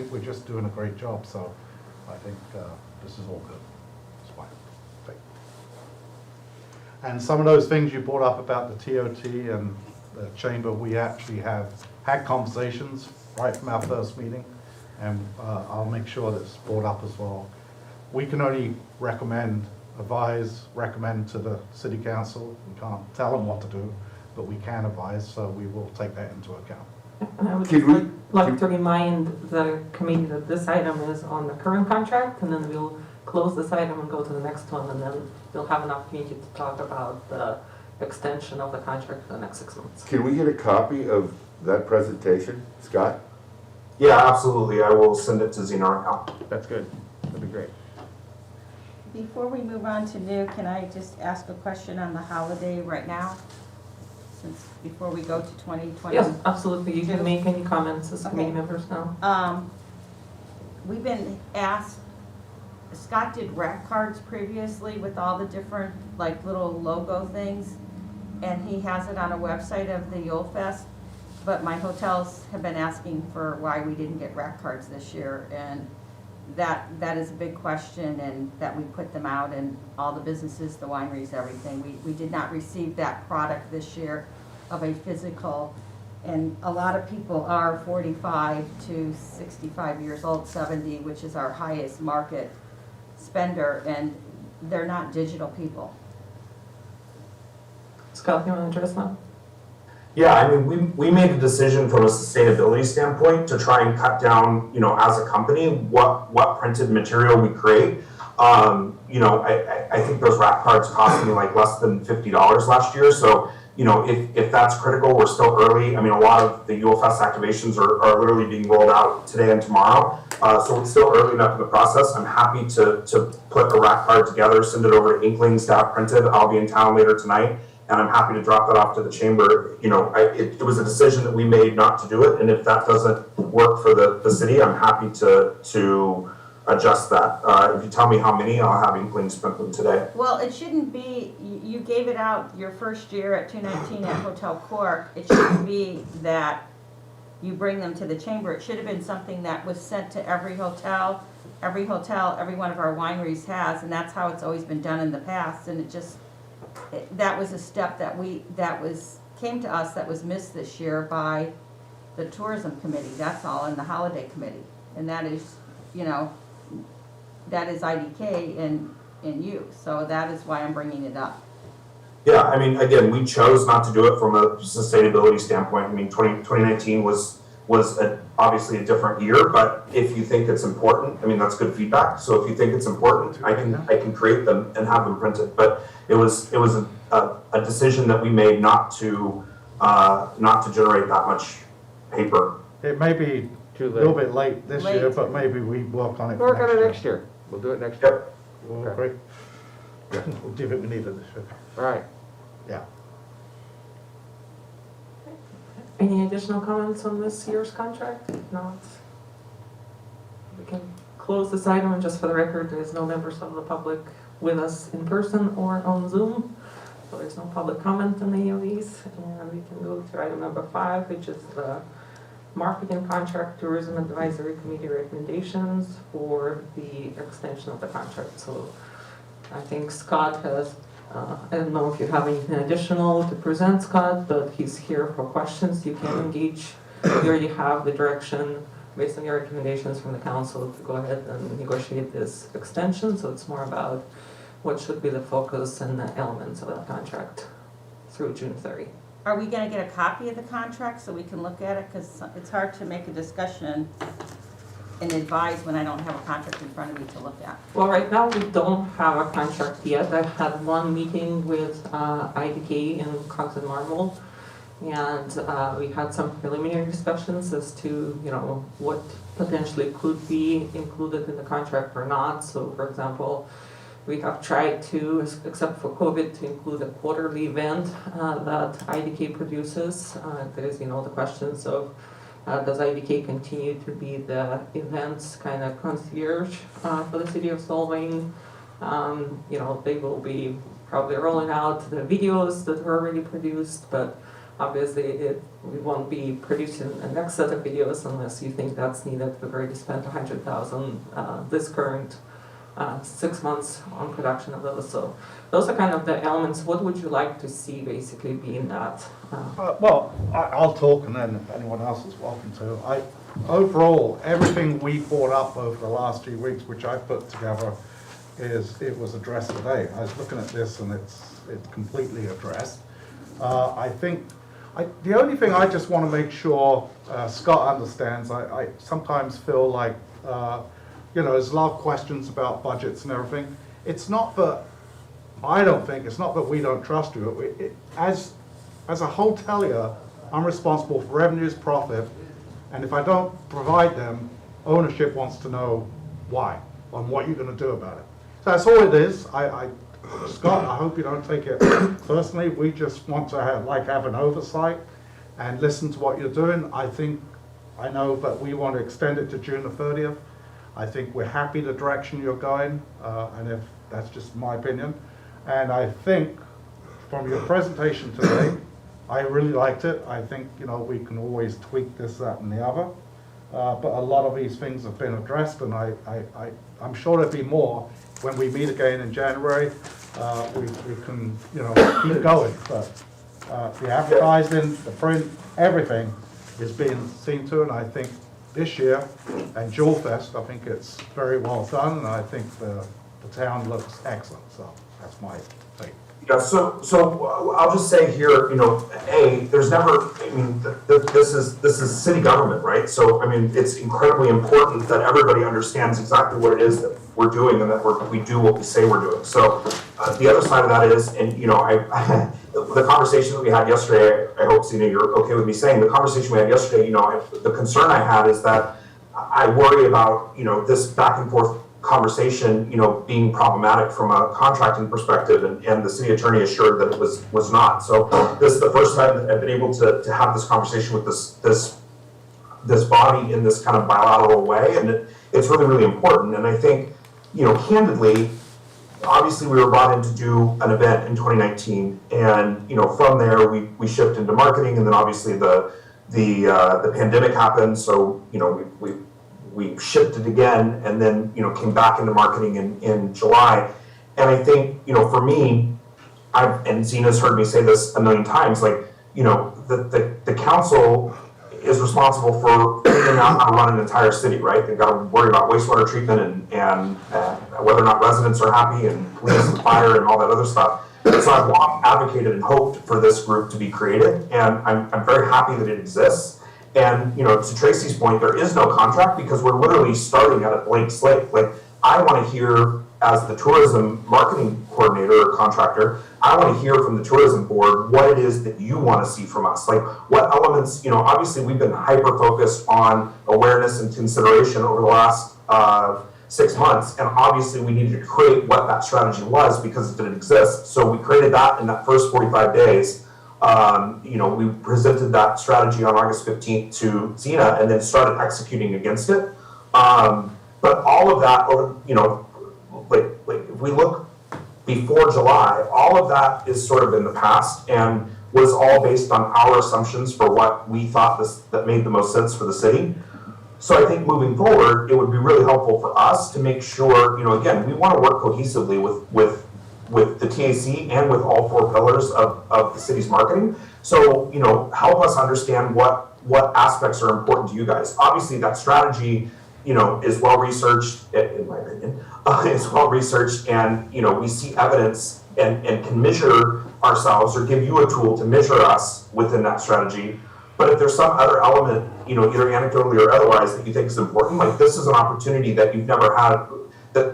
S1: we're just doing a great job. So I think this is all good. It's fine. And some of those things you brought up about the TOT and the chamber, we actually have had conversations right from our first meeting, and I'll make sure that's brought up as well. we can only recommend, advise, recommend to the city council. We can't tell them what to do, but we can advise, so we will take that into account.
S2: And I would
S5: Could
S2: just
S5: we-
S2: like to remind the committee that this item is on the current contract, and then we'll close this item and go to the next one, and then we'll have an opportunity to talk about the extension of the contract for the next 6 months.
S5: Can we get a copy of that presentation, Scott?
S8: Yeah, absolutely. I will send it to Zena right now.
S6: That's good, that'd be great.
S3: Before we move on to new, can I just ask a question on the holiday right now? Since, before we go to 2020?
S2: Yes, absolutely, you can make any comments as committee
S3: Okay.
S2: members now.
S3: We've been asked, Scott did rack cards previously with all the different, like, little logo things, and he has it on a website of the Yule Fest, but my hotels have been asking for why we didn't get rack cards this year, and that is a big question, and that we put them out, and all the businesses, the wineries, everything. We did not receive that product this year of a physical, and a lot of people are 45 to 65 years old, 70, which is our highest market spender, and they're not digital people.
S2: Scott, you want to address that?
S8: Yeah, I mean, we made a decision from a sustainability standpoint to try and cut down, you know, as a company, what printed material we create. You know, I think those wrap cards cost me like less than $50 last year. So, you know, if that's critical, we're still early. I mean, a lot of the Yule Fest activations are literally being rolled out today and tomorrow. So it's still early enough in the process. I'm happy to put a wrap card together, send it over to Inklings to have printed. I'll be in town later tonight, and I'm happy to drop that off to the chamber. You know, it was a decision that we made not to do it, and if that doesn't work for the city, I'm happy to adjust that. If you tell me how many, I'll have Inklings print them today.
S3: Well, it shouldn't be, you gave it out your first year at 219 at Hotel Cork. It shouldn't be that you bring them to the chamber. It should have been something that was sent to every hotel, every one of our wineries has, and that's how it's always been done in the past. And that was a step that came to us that was missed this year by the tourism committee, that's all, and the holiday committee. And that is, you know, that is IDK and you, so that is why I'm bringing it up.
S8: Yeah, I mean, again, we chose not to do it from a sustainability standpoint. I mean, 2019 was obviously a different year, but if you think it's important, I mean, that's good feedback. So if you think it's important, I can create them and have them printed. But it was a decision that we made not to generate that much paper.
S1: It may be a little bit late this year, but maybe we work on it
S6: Work on it
S1: year.
S6: next year, we'll do it next year.
S8: Yep.
S1: We'll agree. We'll give it we need it this year.
S6: All right.
S1: Yeah.
S2: Any additional comments on this year's contract? If not, we can close this item, and just for the record, there is no members of the public with us in person or on Zoom, so there's no public comment on any of these, and we can go to item number 5, which is the marketing contract tourism advisory committee recommendations for the extension of the contract. So I think Scott has, I don't know if you have anything additional to present, Scott, but he's here for questions. You can engage. You already have the direction based on your recommendations from the council to go ahead and negotiate this extension. So it's more about what should be the focus and the elements of that contract through June 30.
S3: Are we gonna get a copy of the contract so we can look at it? Because it's hard to make a discussion and advise when I don't have a contract in front of me to look at.
S2: Well, right now, we don't have a contract yet. I've had one meeting with IDK in Cox and Marble, and we had some preliminary discussions as to, you know, what potentially could be included in the contract or not. So, for example, we have tried to, except for COVID, to include a quarterly event that IDK produces. There is, you know, the questions of does IDK continue to be the events kind of concierge for the city of Solvang? You know, they will be probably rolling out the videos that were already produced, but obviously we won't be producing a next set of videos unless you think that's needed. We've already spent $100,000 this current 6 months on production of those. So those are kind of the elements. What would you like to see basically be in that?
S1: Well, I'll talk, and then if anyone else is welcome to. Overall, everything we brought up over the last few weeks, which I put together, is it was addressed today. I was looking at this and it's completely addressed. I think, the only thing I just want to make sure Scott understands, I sometimes feel like, you know, there's a lot of questions about budgets and everything. It's not that, I don't think, it's not that we don't trust you. As a hotelier, I'm responsible for revenues, profit, and if I don't provide them, ownership wants to know why and what you're going to do about it. So that's all it is. Scott, I hope you don't take it personally. We just want to have an oversight and listen to what you're doing. I know that we want to extend it to June the 30th. I think we're happy the direction you're going, and if that's just my opinion. And I think from your presentation today, I really liked it. I think, you know, we can always tweak this, that, and the other. But a lot of these things have been addressed, and I'm sure there'll be more when we meet again in January. We can, you know, keep going. But the advertising, the print, everything is being seen to, and I think this year and Jewel Fest, I think it's very well done, and I think the town looks excellent. So that's my take.
S8: Yeah, so I'll just say here, you know, there's never, I mean, this is city government, right? So, I mean, it's incredibly important that everybody understands exactly what it is that we're doing and that we do what we say we're doing. So, the other side of that is, and you know, the conversation that we had yesterday, I hope, Zena, you're okay with me saying, the conversation we had yesterday, you know, the concern I had is that I worry about, you know, this back and forth conversation, you know, being problematic from a contracting perspective, and the city attorney assured that it was not. So this is the first time that I've been able to have this conversation with this body in this kind of bilateral way, and it's really, really important. And I think, you know, candidly, obviously we were brought in to do an event in 2019, and you know, from there we shipped into marketing, and then obviously the pandemic happened, so you know we shipped it again, and then, you know, came back into marketing in July. And I think, you know, for me, and Zena's heard me say this a million times, like, you know, the council is responsible for figuring out how to run an entire city, right? They've got to worry about wastewater treatment and whether or not residents are happy, and police and fire and all that other stuff. So I've long advocated and hoped for this group to be created, and I'm very happy that it exists. And, you know, to Tracy's point, there is no contract because we're literally starting at a blank slate. Like, I want to hear, as the tourism marketing coordinator or contractor, I want to hear from the tourism board what it is that you want to see from us. Like, what elements, you know, obviously we've been hyper-focused on awareness and consideration over the last 6 months, and obviously we needed to create what that strategy was because it didn't exist. So we created that in that first 45 days. You know, we presented that strategy on August 15th to Zena and then started executing against it. But all of that, you know, like if we look before July, all of that is sort of in the past and was all based on our assumptions for what we thought that made the most sense for the city. So I think moving forward, it would be really helpful for us to make sure, you know, again, we want to work cohesively with the TAC and with all 4 pillars of the city's marketing. So, you know, help us understand what aspects are important to you guys. Obviously, that strategy, you know, is well researched, in my opinion, is well researched, and, you know, we see evidence and can measure ourselves or give you a tool to measure us within that strategy. But if there's some other element, you know, either anecdotally or otherwise, that you think is important, like this is an opportunity that you've never had, that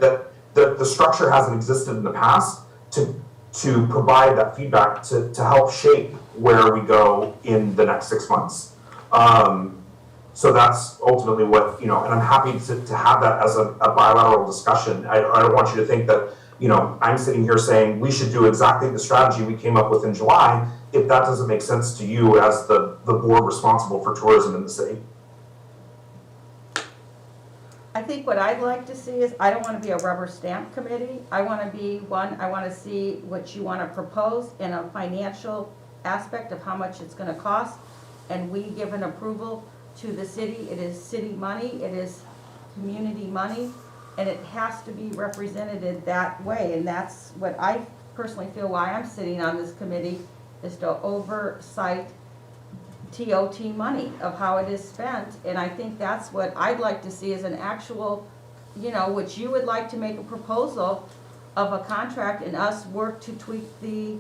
S8: the structure hasn't existed in the past, to provide that feedback to help shape where we go in the next 6 months. So that's ultimately what, you know, and I'm happy to have that as a bilateral discussion. I don't want you to think that, you know, I'm sitting here saying we should do exactly the strategy we came up with in July if that doesn't make sense to you as the board responsible for tourism in the city.
S3: I think what I'd like to see is, I don't want to be a rubber stamp committee. I want to be one, I want to see what you want to propose in a financial aspect of how much it's going to cost, and we give an approval to the city. It is city money, it is community money, and it has to be represented that way. And that's what I personally feel why I'm sitting on this committee, is to oversight TOT money of how it is spent. And I think that's what I'd like to see, is an actual you know, which you would like to make a proposal of a contract and us work to tweak the,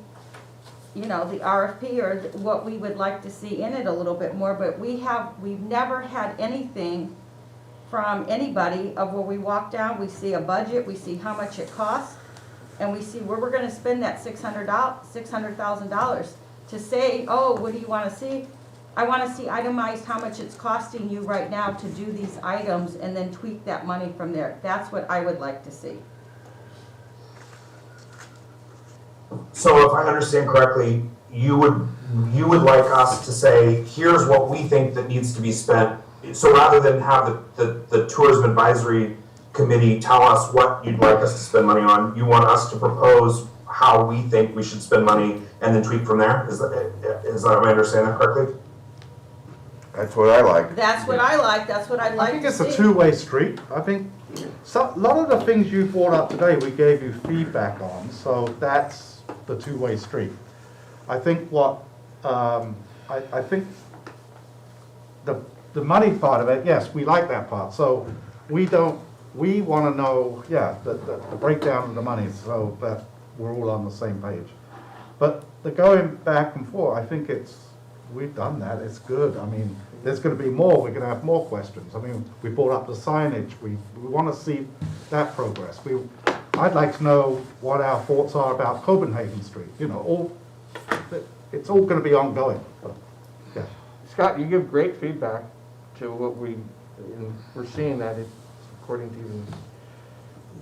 S3: you know, the RFP or what we would like to see in it a little bit more, but we've never had anything from anybody of where we walk down, we see a budget, we see how much it costs, and we see where we're gonna spend that $600,000 to say, oh, what do you wanna see? I wanna see itemized how much it's costing you right now to do these items and then tweak that money from there. That's what I would like to see.
S8: So if I understand correctly, you would like us to say, here's what we think that needs to be spent. So rather than have the tourism advisory committee tell us what you'd like us to spend money on, you want us to propose how we think we should spend money and then tweak from there? Is that, am I understanding that correctly?
S5: That's what I like.
S3: That's what I like, that's what I'd
S1: I
S3: like
S1: think
S3: to
S1: it's
S3: see.
S1: a two-way street. I think a lot of the things you brought up today, we gave you feedback on, so that's the two-way street. I think what, I think the money part of it, yes, we like that part. So we want to know, yeah, the breakdown of the money so that we're all on the same page. But the going back and forth, I think we've done that, it's good. I mean, there's going to be more, we're going to have more questions. I mean, we brought up the signage, we want to see that progress. I'd like to know what our thoughts are about Copenhagen Street, you know, it's all going to be ongoing. Yeah.
S6: Scott, you give great feedback to what and we're seeing that it's according to even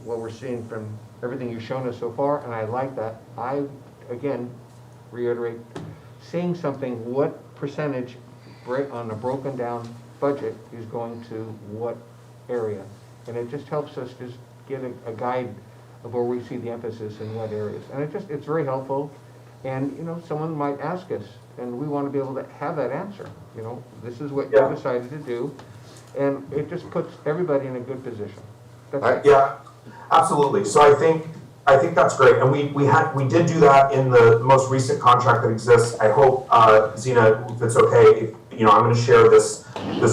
S6: what we're seeing from everything you've shown us so far, and I like that. I, again, reiterate, seeing something, what percentage on a broken down budget is going to what area. And it just helps us just get a guide of where we see the emphasis in what areas. And it's very helpful. And, you know, someone might ask us, and we want to be able to have that answer. You know, this is what you decided to do. And it just puts everybody in a good position.
S8: Yeah, absolutely. So I think that's great, and we did do that in the most recent contract that exists. I hope Zena, if it's okay, you know, I'm going to share this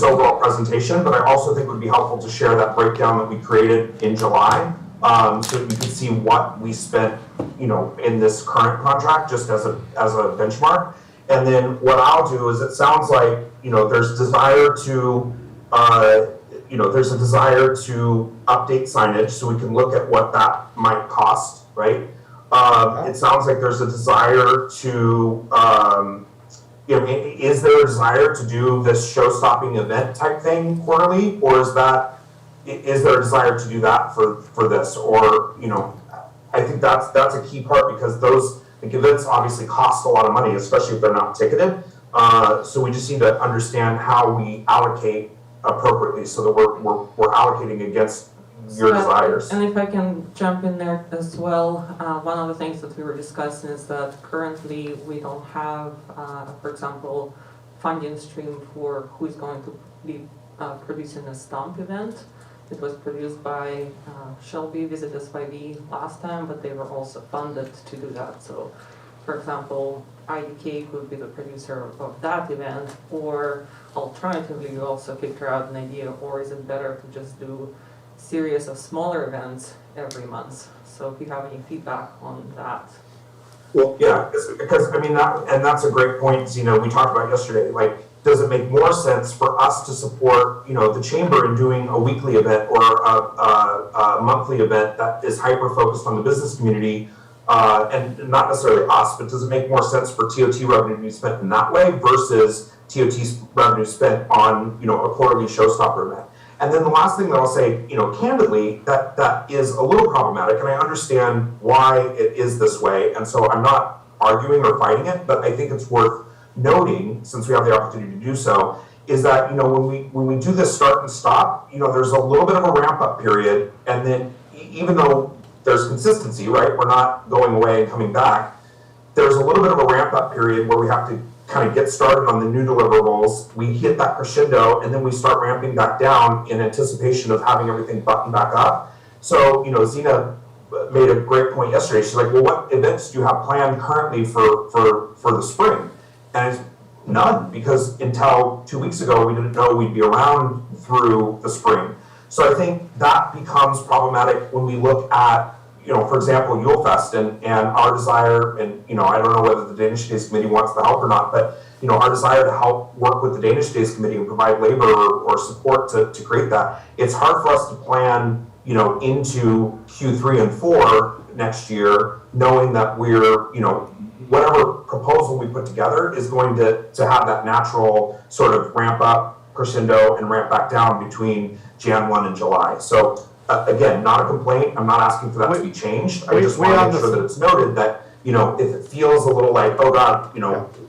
S8: overall presentation, but I also think it would be helpful to share that breakdown that we created in July, so that you can see what we spent, you know, in this current contract, just as a benchmark. And then what I'll do is, it sounds like, you know, there's a desire to update signage, so we can look at what that might cost, right? It sounds like there's a desire to, you know, is there a desire to do this show-stopping event type thing quarterly, or is there a desire to do that for this? Or, you know, I think that's a key part, because those events obviously cost a lot of money, especially if they're not ticketed. So we just need to understand how we allocate appropriately, so that we're allocating against your desires.
S2: And if I can jump in there as well, one of the things that we were discussing is that currently we don't have, for example, funding stream for who's going to be producing a stump event. It was produced by Shelby Visit SYV last time, but they were also funded to do that. So, for example, IDK could be the producer of that event, or alternatively, we also kicked her out an idea, or is it better to just do a series of smaller events every month? So if you have any feedback on that.
S8: Well, yeah, because I mean, that's a great point, Zena, we talked about yesterday. Like, does it make more sense for us to support, you know, the chamber in doing a weekly event or a monthly event that is hyper-focused on the business community, and not necessarily us, but does it make more sense for TOT revenue to be spent in that way versus TOT's revenue spent on, you know, a quarterly showstopper event? And then the last thing that I'll say, you know, candidly, that is a little problematic, and I understand why it is this way, and so I'm not arguing or fighting it, but I think it's worth noting, since we have the opportunity to do so, is that, you know, when we do this start and stop, you know, there's a little bit of a ramp up period, and then even though there's consistency, right, we're not going away and coming back, there's a little bit of a ramp up period where we have to kind of get started on the new deliverables. We hit that crescendo, and then we start ramping back down in anticipation of having everything buttoned back up. So, you know, Zena made a great point yesterday. She's like, well, what events do you have planned currently for the spring? And it's none, because until 2 weeks ago, we didn't know we'd be around through the spring. So I think that becomes problematic when we look at, for example, Yule Fest and our desire, and, I don't know whether the Danish Days Committee wants the help or not, but, our desire to help work with the Danish Days Committee and provide labor or support to create that. It's hard for us to plan, into Q3 and 4 next year, knowing that we're, whatever proposal we put together is going to have that natural sort of ramp up, crescendo, and ramp back down between Jan 1 and July. So again, not a complaint. I'm not asking for that to be changed. I just want to make sure that it's noted that, if it feels a little like, oh God,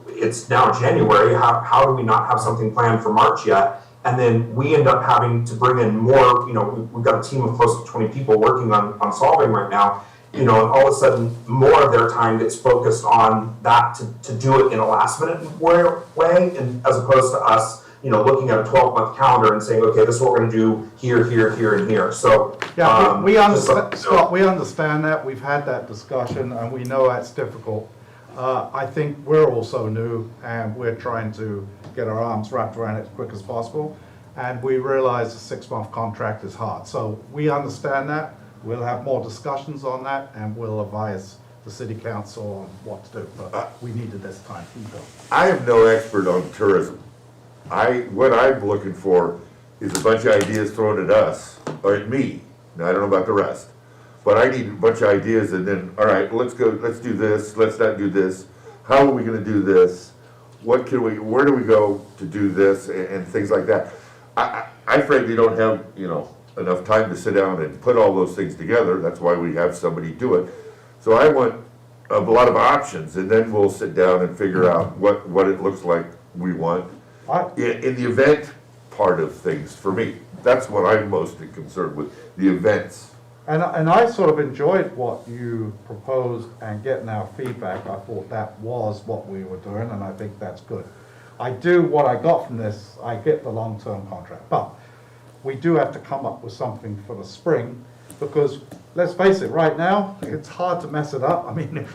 S8: it's now January, how do we not have something planned for March yet? And then we end up having to bring in more, we've got a team of close to 20 people working on solving right now, and all of a sudden more of their time gets focused on that to do it in a last minute way, and as opposed to us, looking at a 12-month calendar and saying, okay, this is what we're gonna do here, here, here, and here. So,
S1: Yeah, we understand, Scott, we understand that, we've had that discussion, and we know that's difficult. I think we're also new, and we're trying to get our arms wrapped around it as quick as possible, and we realize a 6-month contract is hard. So we understand that, we'll have more discussions on that, and we'll advise the city council on what to do, but we needed this time.
S5: I am no expert on tourism. What I'm looking for is a bunch of ideas thrown at us, or at me. Now, I don't know about the rest. But I need a bunch of ideas, and then, all right, let's do this, let's not do this. How are we gonna do this? Where do we go to do this, and things like that. I frankly don't have, enough time to sit down and put all those things together. That's why we have somebody do it. So I want a lot of options, and then we'll sit down and figure out what it looks like we want. In the event part of things, for me, that's what I'm mostly concerned with, the events.
S1: And I sort of enjoyed what you proposed and getting our feedback. I thought that was what we were doing, and I think that's good. What I got from this, I get the long-term contract, but we do have to come up with something for the spring, because let's face it, right now, it's hard to mess it up. I mean,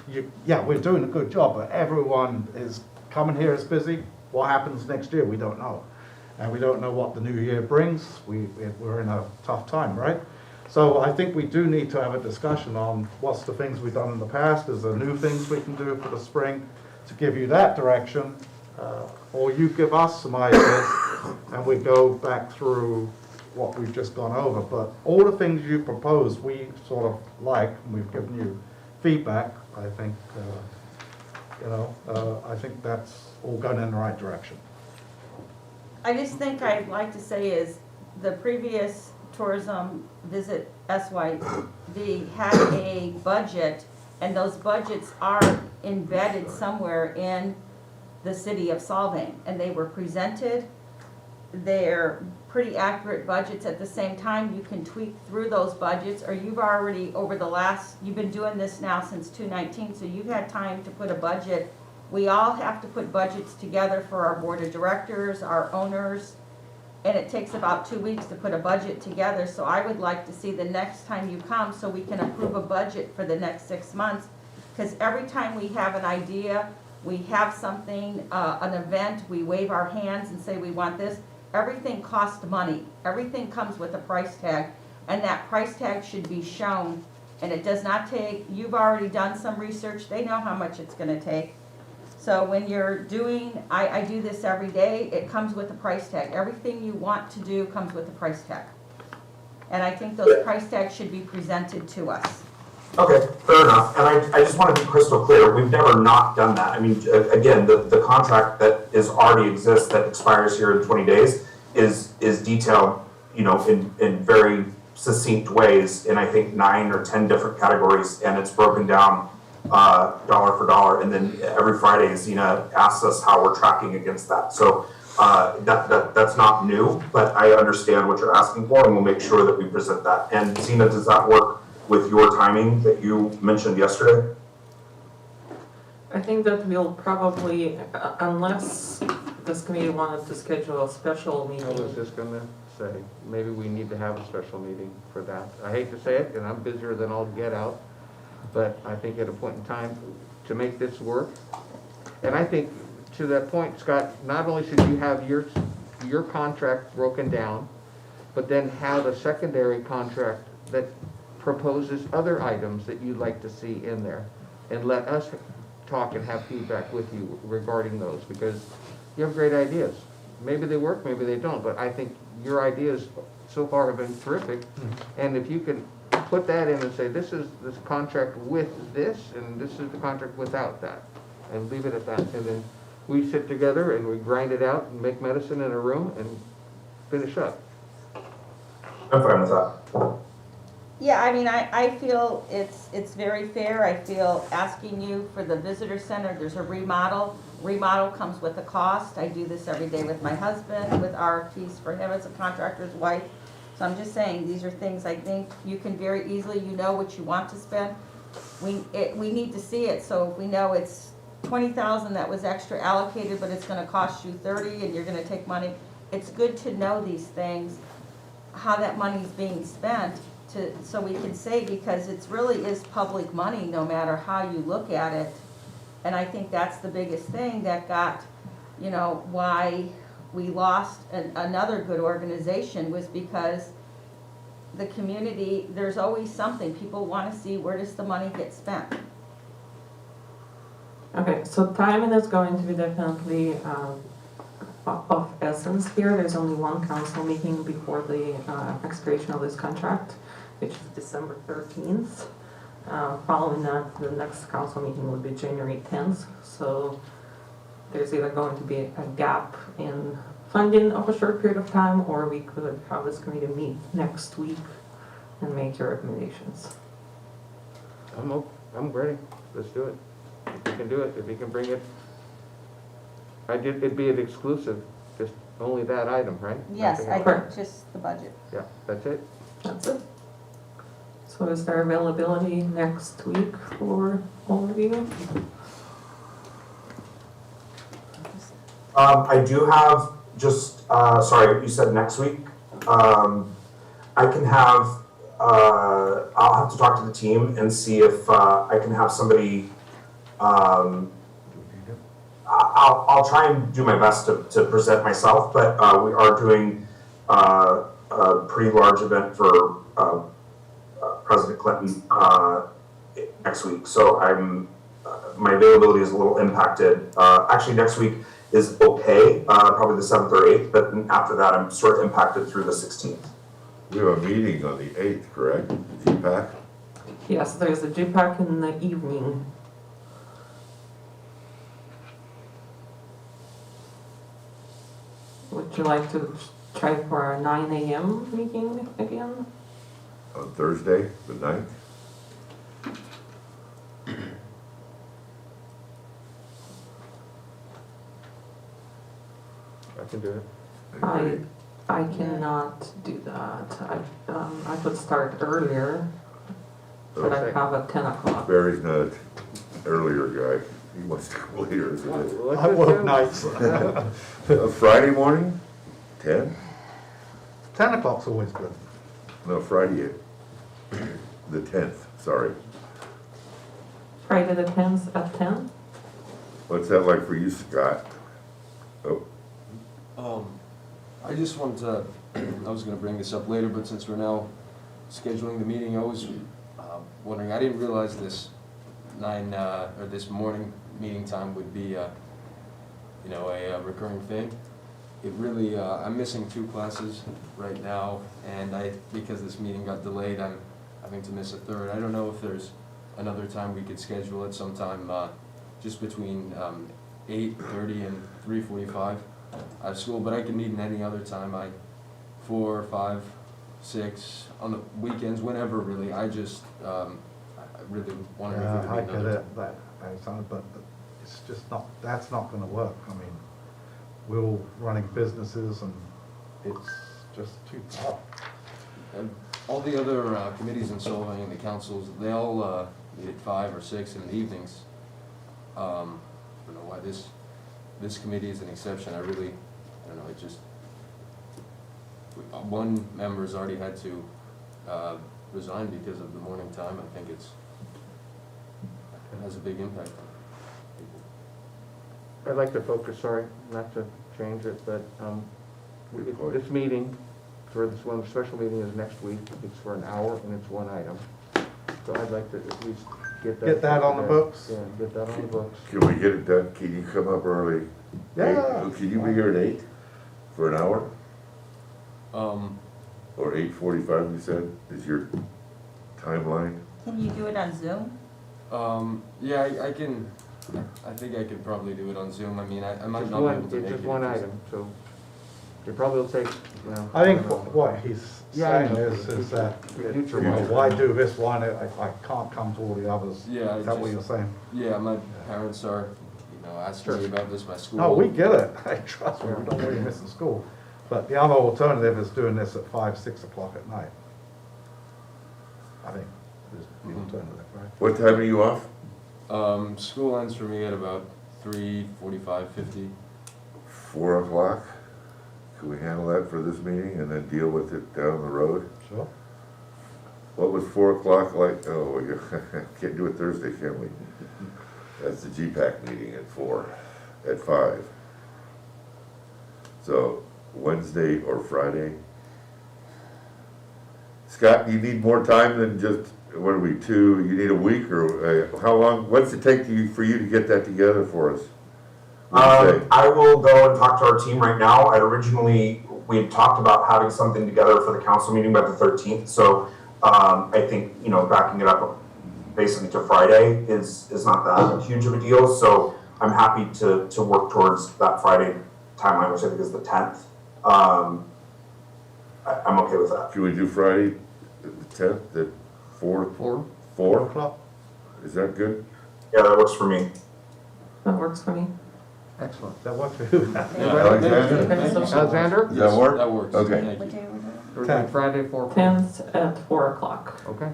S1: we're doing a good job, but everyone is coming here is busy. What happens next year, we don't know. And we don't know what the new year brings. We're in a tough time, right? So I think we do need to have a discussion on what's the things we've done in the past, is there new things we can do for the spring to give you that direction, or you give us some ideas and we go back through what we've just gone over. But all the things you propose, we sort of like, and we've given you feedback. I think, I think that's all going in the right direction.
S3: I just think I'd like to say is the previous tourism visit SYD had a budget, and those budgets are embedded somewhere in the city of Solvang, and they were presented. They're pretty accurate budgets. At the same time, you can tweak through those budgets, or you've already you've been doing this now since 2019, so you've had time to put a budget. We all have to put budgets together for our board of directors, our owners, and it takes about 2 weeks to put a budget together. So I would like to see the next time you come so we can approve a budget for the next 6 months. Because every time we have an idea, we have something, an event, we wave our hands and say we want this, everything costs money. Everything comes with a price tag, and that price tag should be shown. And it does not take, you've already done some research, they know how much it's gonna take. So when you're doing, I do this every day, it comes with a price tag. Everything you want to do comes with a price tag. And I think those price tags should be presented to us.
S8: Okay, fair enough. And I just want to be crystal clear, we've never not done that. I mean, again, the contract that already exists that expires here in 20 days is detailed, in very succinct ways in I think 9 or 10 different categories, and it's broken down dollar for dollar, and then every Friday Zena asks us how we're tracking against that. So that's not new, but I understand what you're asking for, and we'll make sure that we present that. And Zena, does that work with your timing that you mentioned yesterday?
S2: I think that we'll probably, unless this committee wanted to schedule a special meeting.
S6: I was just gonna say, maybe we need to have a special meeting for that. I hate to say it, and I'm busier than all get out, but I think at a point in time to make this work. And I think to that point, Scott, not only should you have your contract broken down, but then have a secondary contract that proposes other items that you'd like to see in there. And let us talk and have feedback with you regarding those, because you have great ideas. Maybe they work, maybe they don't, but I think your ideas so far have been terrific. And if you can put that in and say, this is this contract with this, and this is the contract without that, and leave it at that. And then we sit together and we grind it out and make medicine in a room and finish up.
S8: I'm fine with that.
S3: Yeah, I mean, I feel it's very fair. I feel asking you for the visitor center, there's a remodel. Remodel comes with a cost. I do this every day with my husband, with RFPs for him as a contractor's wife. So I'm just saying, these are things I think you can very easily, you know what you want to spend. We need to see it, so if we know it's 20,000 that was extra allocated, but it's gonna cost you 30 and you're gonna take money. It's good to know these things, how that money's being spent, so we can say, because it's really is public money, no matter how you look at it. And I think that's the biggest thing that got, you know, why we lost another good organization, was because the community, there's always something, people wanna see where does the money get spent.
S2: Okay, so timing is going to be definitely of essence here. There's only one council meeting before the expiration of this contract, which is December 13th. Following that, the next council meeting would be January 10th. So there's either going to be a gap in funding of a short period of time, or we could have this committee meet next week and make your recommendations.
S6: I'm ready. Let's do it. If you can do it, if you can bring it. It'd be an exclusive, just only that item, right?
S3: Yes,
S6: Nothing
S3: I
S6: else.
S3: think just the budget.
S6: Yeah, that's it.
S2: That's it. So is there availability next week for all of you?
S8: I do have just, sorry, you said next week. I can have, I'll have to talk to the team and see if I can have somebody, I'll try and do my best to present myself, but we are doing a pretty large event for President Clinton next week. So my availability is a little impacted. Actually, next week is okay, probably the 7th or 8th, but after that I'm sort of impacted through the 16th.
S5: We have a meeting on the 8th, correct? TAC?
S2: Yes, there's a GPAC in the evening. Would you like to try for a 9 a.m. meeting again?
S5: On Thursday, the 9th?
S6: I can do it.
S2: I cannot do that. I could start earlier, but I have a 10 o'clock.
S5: Barry's not an earlier guy. He wants to go later, isn't it?
S1: I work nights.
S5: Friday morning, 10?
S1: 10 o'clock's always good.
S5: No, Friday, the 10th, sorry.
S2: Friday the 10th at 10?
S5: What's that like for you, Scott? Oh,
S11: I just wanted to, I was gonna bring this up later, but since we're now scheduling the meeting, I was wondering, I didn't realize this this morning meeting time would be, a recurring thing. It really, I'm missing 2 classes right now, and because this meeting got delayed, I'm having to miss a 3rd. I don't know if there's another time we could schedule it sometime, just between 8:30 and 3:45 at school, but I can meet in any other time, 4, 5, 6, on the weekends, whenever really. I just, I really wonder if it
S1: I
S11: would be
S1: get
S11: another.
S1: it, but it's just not, that's not gonna work. I mean, we're all running businesses and it's just too tough.
S11: And all the other committees and so on, and the councils, they all meet at 5 or 6 in the evenings. I don't know why this committee is an exception. I don't know, it just, one member's already had to resign because of the morning time. I think it has a big impact on people.
S6: I'd like to focus, sorry, not to change it, but
S5: Good point.
S6: this meeting for this one, special meeting is next week, it's for an hour and it's one item. So I'd like to at least get that.
S1: Get that on the
S6: today.
S1: books?
S6: Yeah, get that on the books.
S5: Can we get it done? Can you come up early?
S1: Yeah.
S5: Can you be here at 8 for an hour?
S11: Um,
S5: Or 8:45, you said, is your timeline?
S3: Can you do it on Zoom?
S11: yeah, I can, I think I could probably do it on Zoom. I mean, I might
S6: Just
S11: not be
S6: one,
S11: able to
S6: it's
S11: make it.
S6: just one
S11: because-
S6: item, so it probably will take, you know.
S1: I think
S6: don't know.
S1: what he's
S6: Yeah, I
S1: saying
S6: know.
S1: is that,
S6: Future
S1: you know,
S6: one.
S1: why do this one, I can't come to all the others.
S11: Yeah,
S1: Is that what
S11: just-
S1: you're saying?
S11: Yeah, my parents are, asking me about this, my school.
S1: No, we get it, trust me, we don't want you missing school. But the other alternative is doing this at 5, 6 o'clock at night. I think is the alternative, right?
S5: What time are you off?
S11: School ends for me at about 3:45, 50.
S5: 4 o'clock? Can we handle that for this meeting and then deal with it down the road?
S1: Sure.
S5: What was 4 o'clock like? Oh, we can't do it Thursday, can we? That's the GPAC meeting at 4, at 5. So Wednesday or Friday? Scott, you need more time than just, what are we, 2, you need a week or how long, what's it take for you to get that together for us? What do you say?
S8: I will go and talk to our team right now. We had talked about having something together for the council meeting by the 13th. So I think, backing it up basically to Friday is not that huge of a deal. So I'm happy to work towards that Friday timeline, which I think is the 10th. I'm okay with that.
S5: Can we do Friday, the 10th, at 4?
S6: 4?
S5: 4?
S1: O'clock?
S5: Is that good?
S8: Yeah, that works for me.
S2: That works for me.
S6: Excellent.
S1: That works for you?
S5: Alexander?
S2: Okay, so
S6: Alexander?
S5: Does that work?
S11: That works.
S5: Okay.
S11: Thank
S3: What
S11: you.
S3: day was it?
S6: Thursday, Friday, 4 o'clock.
S2: 10th at 4 o'clock.
S6: Okay.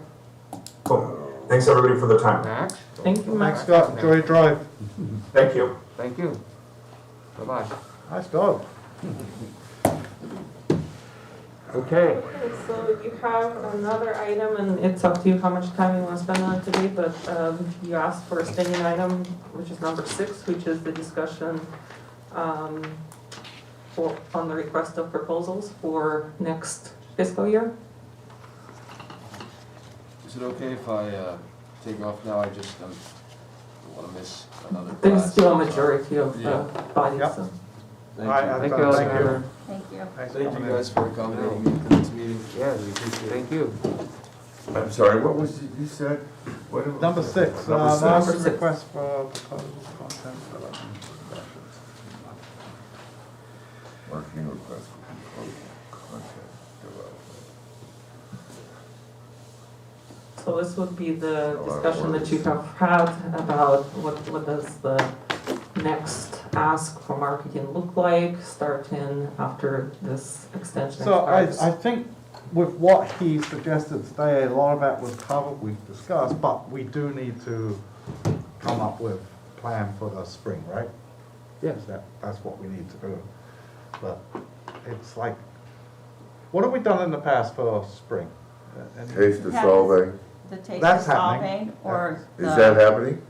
S8: Cool. Thanks everybody for the time.
S6: Max?
S2: Thank you, Max.
S1: Thanks, Scott, enjoy your drive.
S8: Thank you.
S6: Thank you. Bye-bye.
S1: Nice dog.
S6: Okay.
S2: Okay, so you have another item, and it's up to you how much time you want to spend on it today, but you asked for a standing item, which is number 6, which is the discussion on the request of proposals for next fiscal year.
S11: Is it okay if I take off now? I just don't want to miss another class.
S2: There's still a majority of the
S11: Yeah.
S2: body,
S1: Yep.
S2: so.
S11: Thank
S1: All right,
S11: you.
S6: Thank you,
S1: Thank you.
S6: Alexander.
S3: Thank you.
S1: Thanks for
S11: Thank
S1: coming
S11: you
S1: in.
S11: guys for accommodating me for this meeting.
S6: Yeah, thank you.
S5: I'm sorry, what was it you said? What was
S1: Number
S5: it?
S1: 6,
S5: Number 6.
S1: motion
S2: 6.
S1: request for proposals, content development.
S5: Marketing request for proposal, content development.
S2: So this would be the discussion that you have had about what does the next ask for marketing look like, starting after this extension
S1: So
S2: expires.
S1: I think with what he suggested today, a lot of that was covered, we've discussed, but we do need to come up with a plan for the spring, right?
S6: Yes.
S1: That's what we need to do. But it's like, what have we done in the past for spring? Any-
S5: Taste of
S3: Yeah.
S5: solving,
S3: The taste
S1: That's
S3: of
S1: happening.
S3: solving or
S5: is
S3: the-
S5: that happening?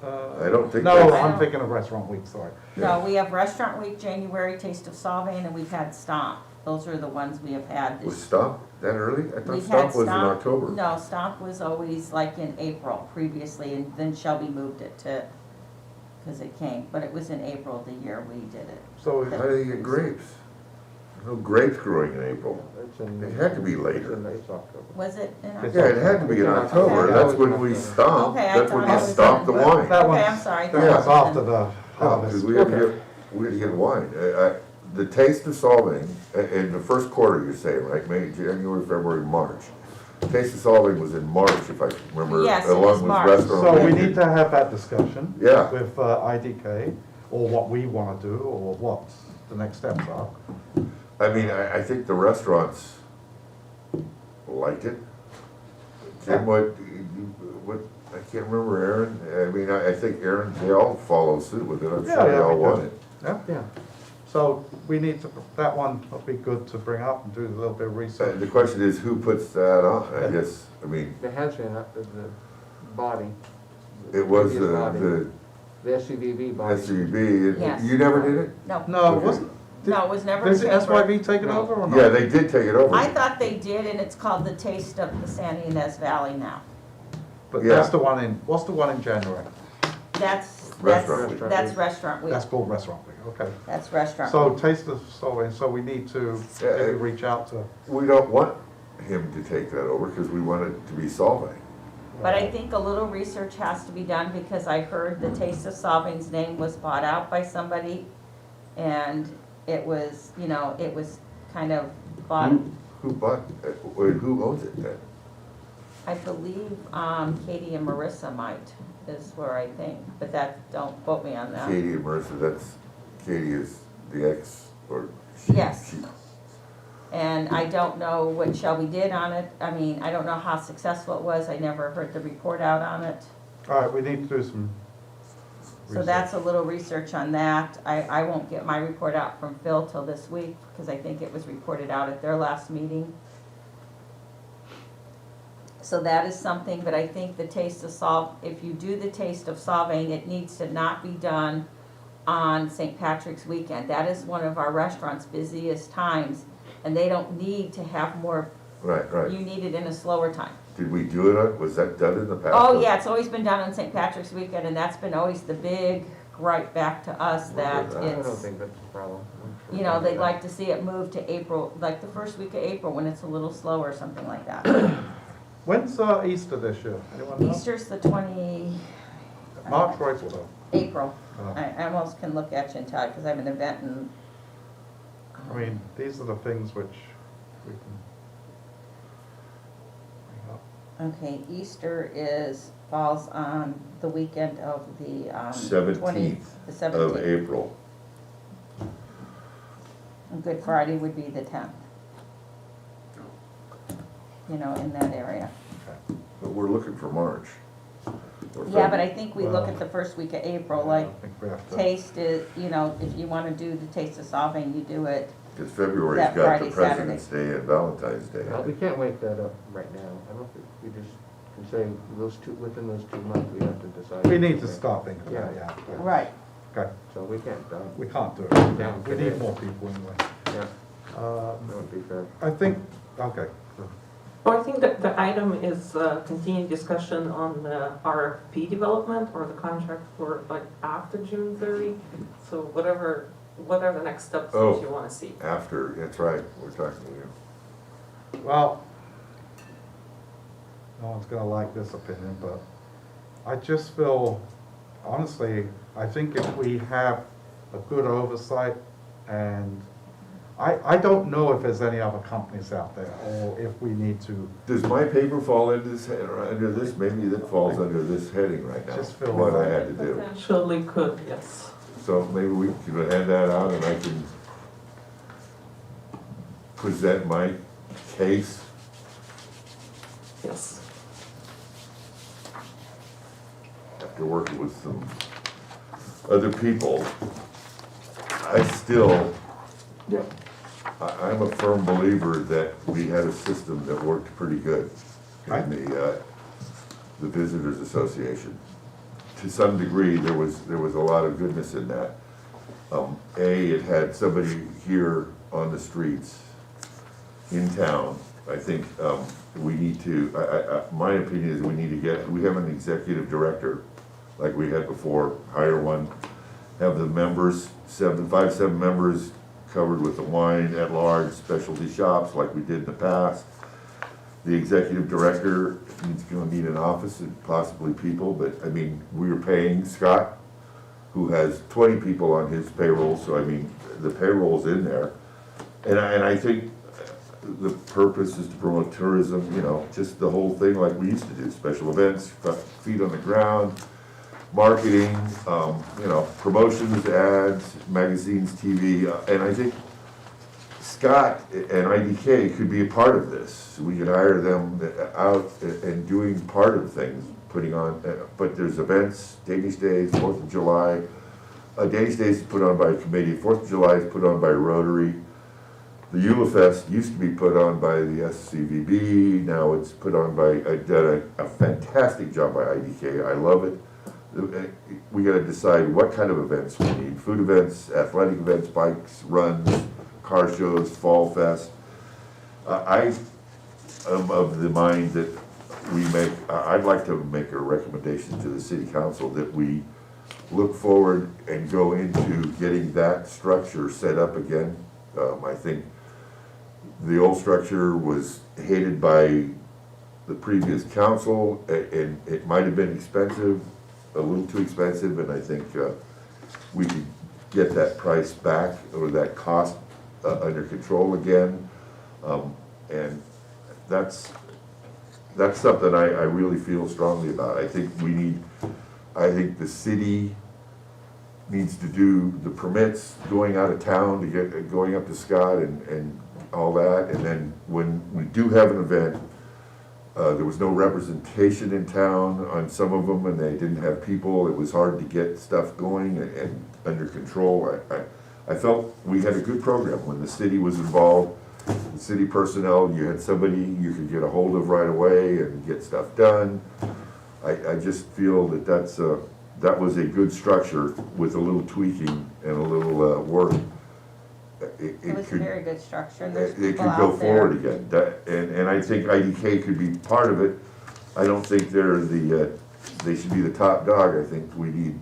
S1: Uh,
S5: I don't think
S1: No,
S5: that's-
S1: I'm thinking of restaurant week, sorry.
S3: No, we have Restaurant Week, January, Taste of Solvang, and we've had Stomp. Those are the ones we have had
S5: Was
S3: this.
S5: Stomp that early? I thought
S3: We've had
S5: Stomp was in
S3: Stomp.
S5: October.
S3: No, Stomp was always like in April previously, and then Shelby moved it to, because it came, but it was in April the year we did it.
S1: So
S5: How do you get grapes? No grapes growing in April.
S6: It's in-
S5: It had to be later.
S6: It's October.
S3: Was it in
S1: It's-
S5: Yeah,
S3: October?
S5: it had to be in October,
S3: Okay.
S5: that's when we stomped,
S3: Okay, I
S5: that's when
S3: thought
S5: you
S3: it was
S5: stomped the
S3: in-
S5: wine.
S1: that
S3: Okay, I'm
S1: one's,
S3: sorry.
S1: that was after the harvest.
S5: Because we had to
S1: Okay.
S5: get wine. The taste of solving, in the first quarter, you're saying, right, May, January, February, March. Taste of solving was in March, if I remember,
S3: Yes, it
S5: along
S3: was
S5: with
S3: March.
S5: restaurant.
S1: So we
S5: Week.
S1: need to have that discussion.
S5: Yeah.
S1: With IDK, or what we want to do, or what the next steps are.
S5: I mean, I think the restaurants liked it. Jim, what, I can't remember Aaron, I mean, I think Aaron, they all follow suit with it, I'm
S1: Yeah,
S5: sure they
S1: yeah,
S5: all
S1: we
S5: want
S1: do.
S5: it.
S1: Yeah. So we need to, that one would be good to bring up and do a little bit of research.
S5: The question is, who puts that on? I guess, I mean,
S6: It has been, the body.
S5: it was
S6: previous body.
S5: the
S6: The SCVB body.
S5: SUV,
S3: Yes.
S5: you never did it?
S3: No.
S1: No,
S5: Okay.
S1: wasn't,
S3: No, it was never a
S1: Does
S3: chamber.
S1: SYV take it over or not?
S5: Yeah, they did take it over.
S3: I thought they did, and it's called the Taste of the San Ynez Valley now.
S1: But
S5: Yeah.
S1: that's the one in, what's the one in January?
S5: Restaurant Week.
S3: That's Restaurant Week.
S1: That's called Restaurant Week, okay.
S3: That's Restaurant
S1: So
S3: Week.
S1: Taste of Solvang, so we need to
S5: Yeah,
S1: maybe reach out to.
S5: We don't want him to take that over because we want it to be Solvang.
S3: But I think a little research has to be done because I heard the Taste of Solvang's name was bought out by somebody. And it was, you know, it was kind of bought,
S5: Who bought, who owns it then?
S3: I believe, Katie and Marissa might, is where I think, but that, don't quote me on that.
S5: Katie and Marissa, Katie is the ex, or
S3: Yes. And I don't know what Shelby did on it. I mean, I don't know how successful it was. I never heard the report out on it.
S1: All right, we need to do some
S3: So that's a little research on that. I won't get my report out from Phil till this week, because I think it was reported out at their last meeting. So that is something, but I think the Taste of if you do the Taste of Solvang, it needs to not be done on St. Patrick's weekend. That is one of our restaurants' busiest times, and they don't need to have more,
S5: Right, right.
S3: you need it in a slower time.
S5: Did we do it on, was that done in the past?
S3: Oh, yeah, it's always been done on St. Patrick's weekend, and that's been always the big gripe back to us that
S5: I
S6: I don't
S3: it's,
S6: think that's a problem.
S3: you know, they'd like to see it move to April, like the first week of April when it's a little slower or something like that.
S1: When's Easter this year? Anyone know?
S3: Easter's the 20,
S1: March or April though?
S3: April.
S1: Oh.
S3: I almost can look at you and tell you, because I have an event in.
S1: I mean, these are the things which we can bring up.
S3: Okay, Easter falls on the weekend of the,
S5: 17th
S3: the
S5: of
S3: 17th.
S5: April.
S3: And Good Friday would be the 10th. You know, in that area.
S5: But we're looking for March.
S3: Yeah, but I think we look at the first week of April,
S1: I
S3: like
S1: don't think we have to.
S3: Taste is, you know, if you wanna do the Taste of Solvang, you do it.
S5: Because February's
S3: That
S5: got
S3: Friday,
S5: the President's Day and Valentine's Day.
S6: Well, we can't wake that up right now. I don't think, we just can say within those 2 months, we have to decide.
S1: We need to start thinking about it, yeah.
S3: Right.
S1: Okay,
S6: So we can't,
S1: we can't do it.
S6: Yeah,
S1: We need more people anyway.
S6: yeah, that would be fair.
S1: I think, okay.
S2: Well, I think that the item is continued discussion on the RFP development or the contract for like after June 30. So what are the next steps
S5: Oh.
S2: that you want to see?
S5: After, that's right, we're talking to you.
S1: Well, no one's gonna like this opinion, but I just feel, honestly, I think if we have a good oversight and I don't know if there's any other companies out there or if we need to,
S5: Does my paper fall into this, or under this? Maybe that falls under this heading right now.
S1: Just fill
S5: What
S1: it
S5: I
S1: out.
S5: had to do.
S2: Potentially could, yes.
S5: So maybe we can hand that out and I can present my case.
S2: Yes.
S5: After working with some other people, I still, I'm a firm believer that we had a system that worked pretty good in the Visitors Association. To some degree, there was a lot of goodness in that. It had somebody here on the streets in town. I think we need to, my opinion is we have an executive director like we had before, hire one, have the members, 7 members covered with the wine at large, specialty shops like we did in the past. The executive director is gonna need an office and possibly people, but I mean, we were paying Scott, who has 20 people on his payroll, so I mean, the payroll's in there. And I think the purpose is to promote tourism, you know, just the whole thing like we used to do, special events, feet on the ground, marketing, you know, promotions, ads, magazines, TV, and I think Scott and IDK could be a part of this. We could hire them out and doing part of things, putting on, but there's events, Danish Days, 4th of July. Danish Days is put on by a committee, 4th of July is put on by Rotary. The Eulafest used to be put on by the SCVB, now it's put on by, done a fantastic job by IDK, I love it. we gotta decide what kind of events we need. Food events, athletic events, bikes, runs, car shows, fall fest. I am of the mind that I'd like to make a recommendation to the city council that we look forward and go into getting that structure set up again. I think the old structure was hated by the previous council, and it might have been expensive, a little too expensive, and I think we could get that price back, or that cost under control again. And that's something I really feel strongly about. I think the city needs to do the permits, going out of town to going up to Scott and all that, and then when we do have an event, there was no representation in town on some of them, and they didn't have people. It was hard to get stuff going and under control. I felt we had a good program when the city was involved. The city personnel, you had somebody you could get a hold of right away and get stuff done. I just feel that was a good structure with a little tweaking and a little work.
S3: It was a very good structure, and there's
S5: It
S3: people
S5: could go
S3: out there.
S5: forward again, and I think IDK could be part of it. I don't think they should be the top dog. I think we need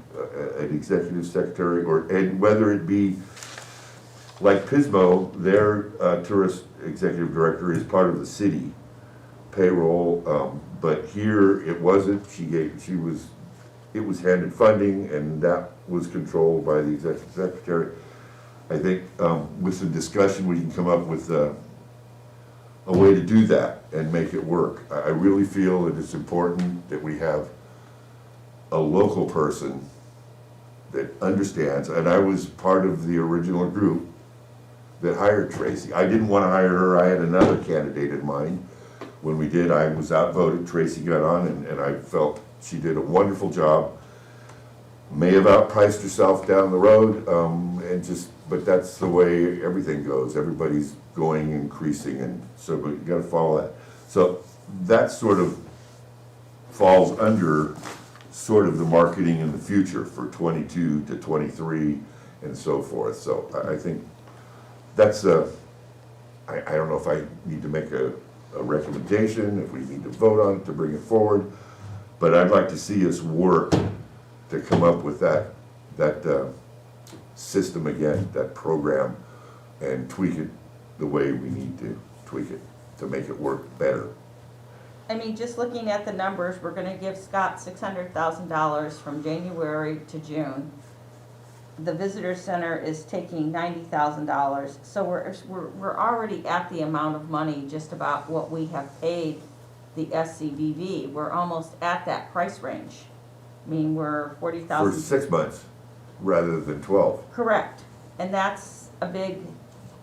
S5: an executive secretary, and whether it be like Pismo, their tourist executive director is part of the city payroll, but here it wasn't. It was handed funding, and that was controlled by the executive secretary. I think with some discussion, we can come up with a way to do that and make it work. I really feel that it's important that we have a local person that understands, and I was part of the original group that hired Tracy. I didn't want to hire her. I had another candidate in mind. When we did, I was outvoted. Tracy got on, and I felt she did a wonderful job. May have outpriced herself down the road, but that's the way everything goes. Everybody's going, increasing, and so, but you gotta follow that. So that sort of falls under sort of the marketing in the future for 22 to 23 and so forth. So I think that's I don't know if I need to make a recommendation, if we need to vote on it to bring it forward, but I'd like to see us work to come up with that system again, that program, and tweak it the way we need to tweak it to make it work better.
S3: I mean, just looking at the numbers, we're gonna give Scott $600,000 from January to June. The visitor center is taking $90,000, so we're already at the amount of money just about what we have paid the SCVV. We're almost at that price range. I mean, we're
S5: For
S3: 40,000.
S5: 6 months rather than 12.
S3: Correct, and that's a big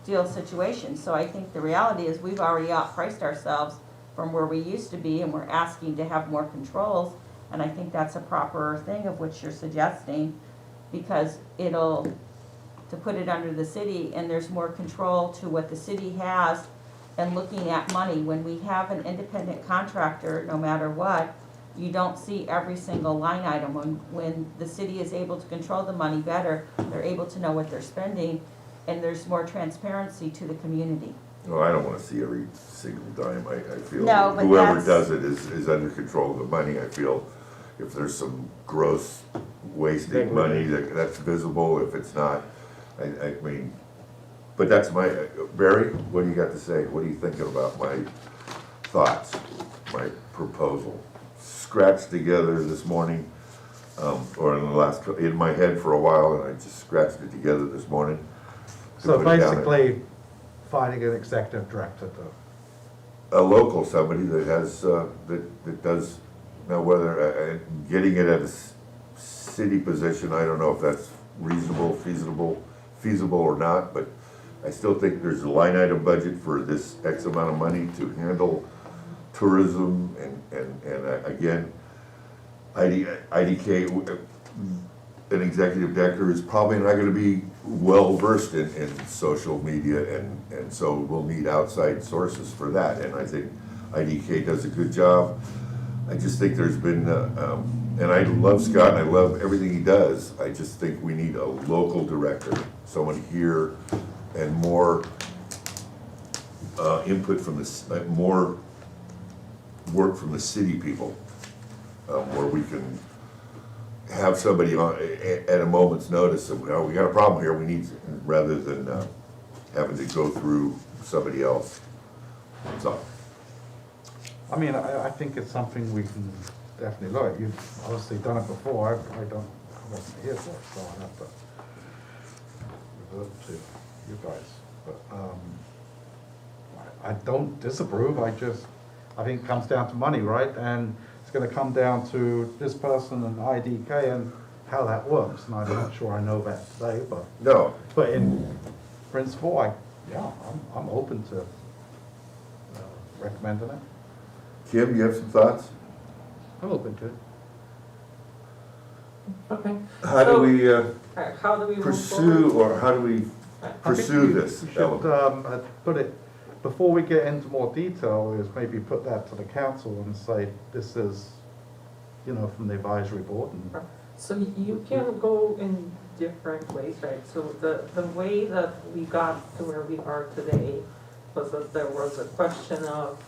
S3: deal situation. So I think the reality is we've already outpriced ourselves from where we used to be, and we're asking to have more controls. And I think that's a proper thing of what you're suggesting, because to put it under the city, and there's more control to what the city has, and looking at money. When we have an independent contractor, no matter what, you don't see every single line item. When the city is able to control the money better, they're able to know what they're spending, and there's more transparency to the community.
S5: Well, I don't want to see every single dime. I feel
S3: No, but
S5: whoever
S3: that's-
S5: does it is under control of the money. I feel if there's some gross wasting money, that's visible. If it's not, I mean, but that's Barry, what do you got to say? What are you thinking about my thoughts, my proposal? Scratched together this morning, or in my head for a while, and I just scratched it together this morning. to
S1: So
S5: put it down.
S1: basically, finding an executive director to,
S5: A local, somebody that has, that does, now whether, getting it at a city position, I don't know if that's reasonable, feasible or not, but I still think there's a line item budget for this X amount of money to handle tourism, and again, IDK, an executive director is probably not gonna be well versed in social media, and so we'll need outside sources for that, and I think IDK does a good job. I just think there's been, and I love Scott, and I love everything he does, I just think we need a local director, someone here, and more input from the, more work from the city people, where we can have somebody on, at a moment's notice, of, oh, we got a problem here, we need, rather than having to go through somebody else. So,
S1: I mean, I think it's something we can definitely look at. You've obviously done it before. I wasn't here for it, so I'll have to revert to you guys. But I don't disapprove. I think it comes down to money, right? And it's going to come down to this person and IDK and how that works. And I'm not sure I know that today, but
S5: no,
S1: in principle, I'm open to recommending it.
S5: Kim, you have some thoughts?
S6: I'm open to it.
S2: Okay.
S5: How do we
S2: Alright, how do we move
S5: pursue,
S2: forward?
S5: or how do we
S1: I think
S5: pursue
S1: we
S5: this
S1: should
S5: element?
S1: put it, before we get into more detail, is maybe put that to the council and say, this is, from the advisory board. And
S2: So you can go in different ways, right? So the way that we got to where we are today was that there was a question of,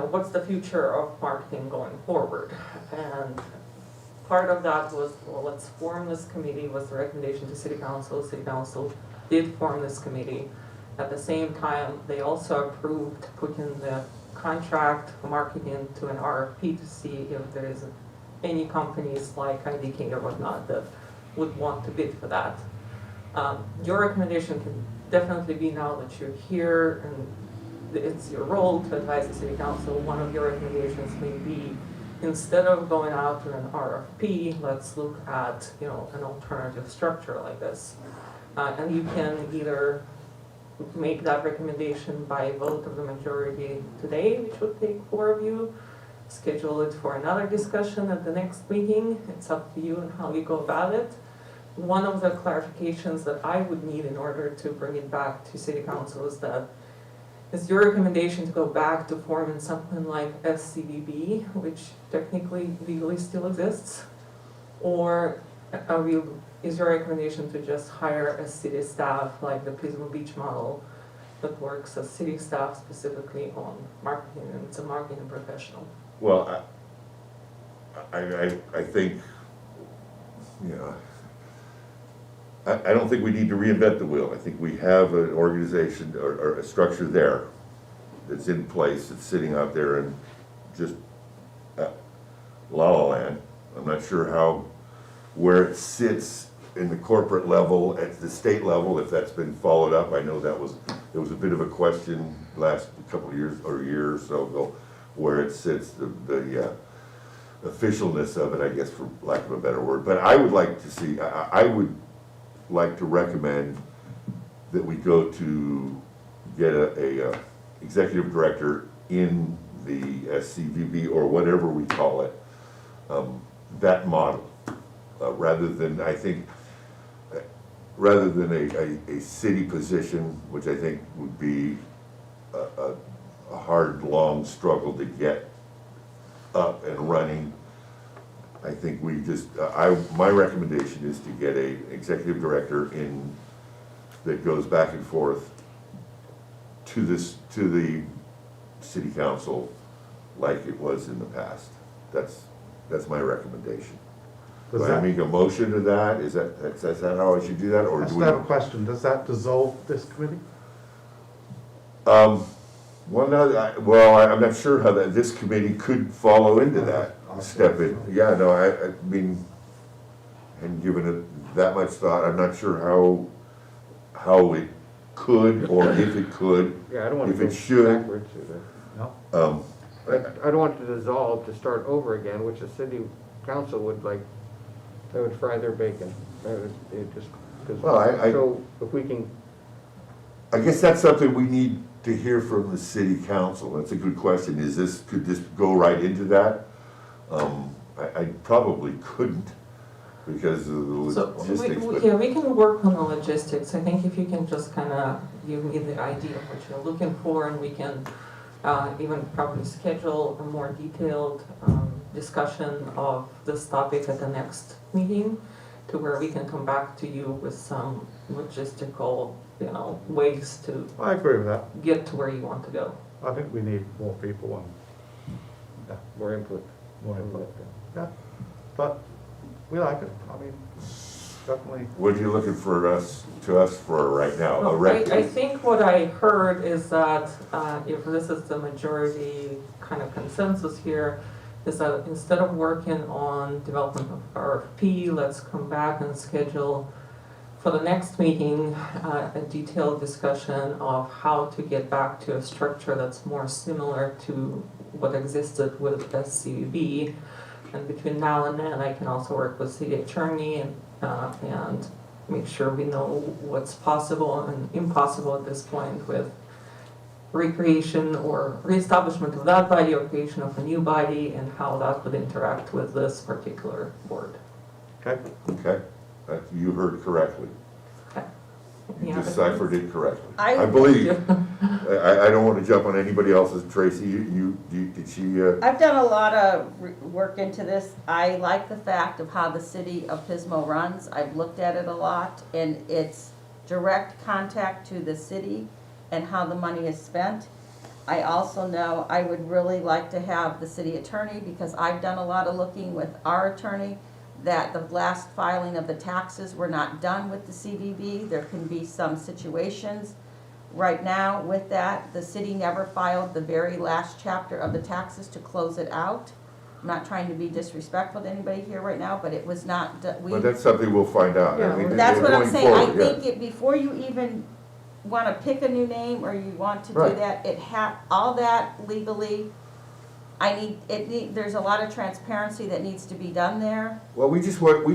S2: what's the future of marketing going forward? And part of that was, well, let's form this committee, was the recommendation to City Council. City Council did form this committee. At the same time, they also approved putting the contract for marketing into an RFP to see if there is any companies like IDK or whatnot that would want to bid for that. Your recommendation can definitely be, now that you're here and it's your role to advise the City Council, one of your recommendations may be, instead of going out to an RFP, let's look at, an alternative structure like this. And you can either make that recommendation by vote of the majority today, which would take 4 of you, schedule it for another discussion at the next meeting. It's up to you and how you go about it. One of the clarifications that I would need in order to bring it back to City Council is that, is your recommendation to go back to forming something like SCVB, which technically legally still exists? Or is your recommendation to just hire a city staff like the Pismo Beach model that works as city staff specifically on marketing, and it's a marketing professional?
S5: Well, I think, I don't think we need to reinvent the wheel. I think we have an organization or a structure there that's in place, that's sitting out there and just la-la land. I'm not sure where it sits in the corporate level, at the state level, if that's been followed up. I know there was a bit of a question last couple of years or a year or so ago, where it sits, the officialness of it, I guess, for lack of a better word. But I would like to see, I would like to recommend that we go to get a executive director in the SCVB or whatever we call it, that model, rather than a city position, which I think would be a hard, long struggle to get up and running. I think we just, my recommendation is to get a executive director in that goes back and forth to the city council like it was in the past. That's my recommendation. Do I make a motion to that? Is that how I should do that, or
S1: I
S5: do
S1: just
S5: we?
S1: have a question. Does that dissolve this committee?
S5: Well, no, I'm not sure how this committee could follow into that, step in. Yeah, no, I mean, hadn't given it that much thought. I'm not sure how it could, or if it could,
S6: Yeah, I don't want
S5: if
S6: to
S5: it
S6: go
S5: should.
S6: backwards either.
S1: No?
S6: I don't want it to dissolve to start over again, which the city council would like, that would fry their bacon. It just, because,
S5: Well,
S6: so if we can,
S5: I guess that's something we need to hear from the city council. That's a good question. Could this go right into that? I probably couldn't, because of the
S2: So,
S5: logistics. but-
S2: we can work on the logistics. I think if you can just kind of give me the idea of what you're looking for, and we can even probably schedule a more detailed discussion of this topic at the next meeting, to where we can come back to you with some logistical, ways to
S1: I agree with that.
S2: get to where you want to go.
S1: I think we need more people and
S6: More input.
S1: more input. Yeah, but we like it. I mean, definitely.
S5: What are you looking for us for right now? A
S2: No,
S5: rec-
S2: I think what I heard is that if this is the majority kind of consensus here, is that instead of working on development of RFP, let's come back and schedule for the next meeting a detailed discussion of how to get back to a structure that's more similar to what existed with SCVB. And between now and then, I can also work with city attorney and make sure we know what's possible and impossible at this point with recreation or reestablishment of that body or creation of a new body, and how that would interact with this particular board.
S1: Okay.
S5: Okay, you heard correctly.
S2: Okay.
S5: You
S2: Yeah.
S5: deciphered it correctly.
S3: I-
S5: I believe. I don't want to jump on anybody else's. Tracy, did she,
S3: I've done a lot of work into this. I like the fact of how the city of Pismo runs. I've looked at it a lot, and it's direct contact to the city and how the money is spent. I also know I would really like to have the city attorney, because I've done a lot of looking with our attorney, that the last filing of the taxes were not done with the CVB. There can be some situations right now with that. The city never filed the very last chapter of the taxes to close it out. I'm not trying to be disrespectful to anybody here right now, but it was not,
S5: but that's something we'll find out. I mean,
S3: that's what I'm
S5: going
S3: saying. I
S5: forward, yeah.
S3: think before you even wanna pick a new name, or you want to do
S5: Right.
S3: that, all that legally, there's a lot of transparency that needs to be done there.
S5: Well, we just want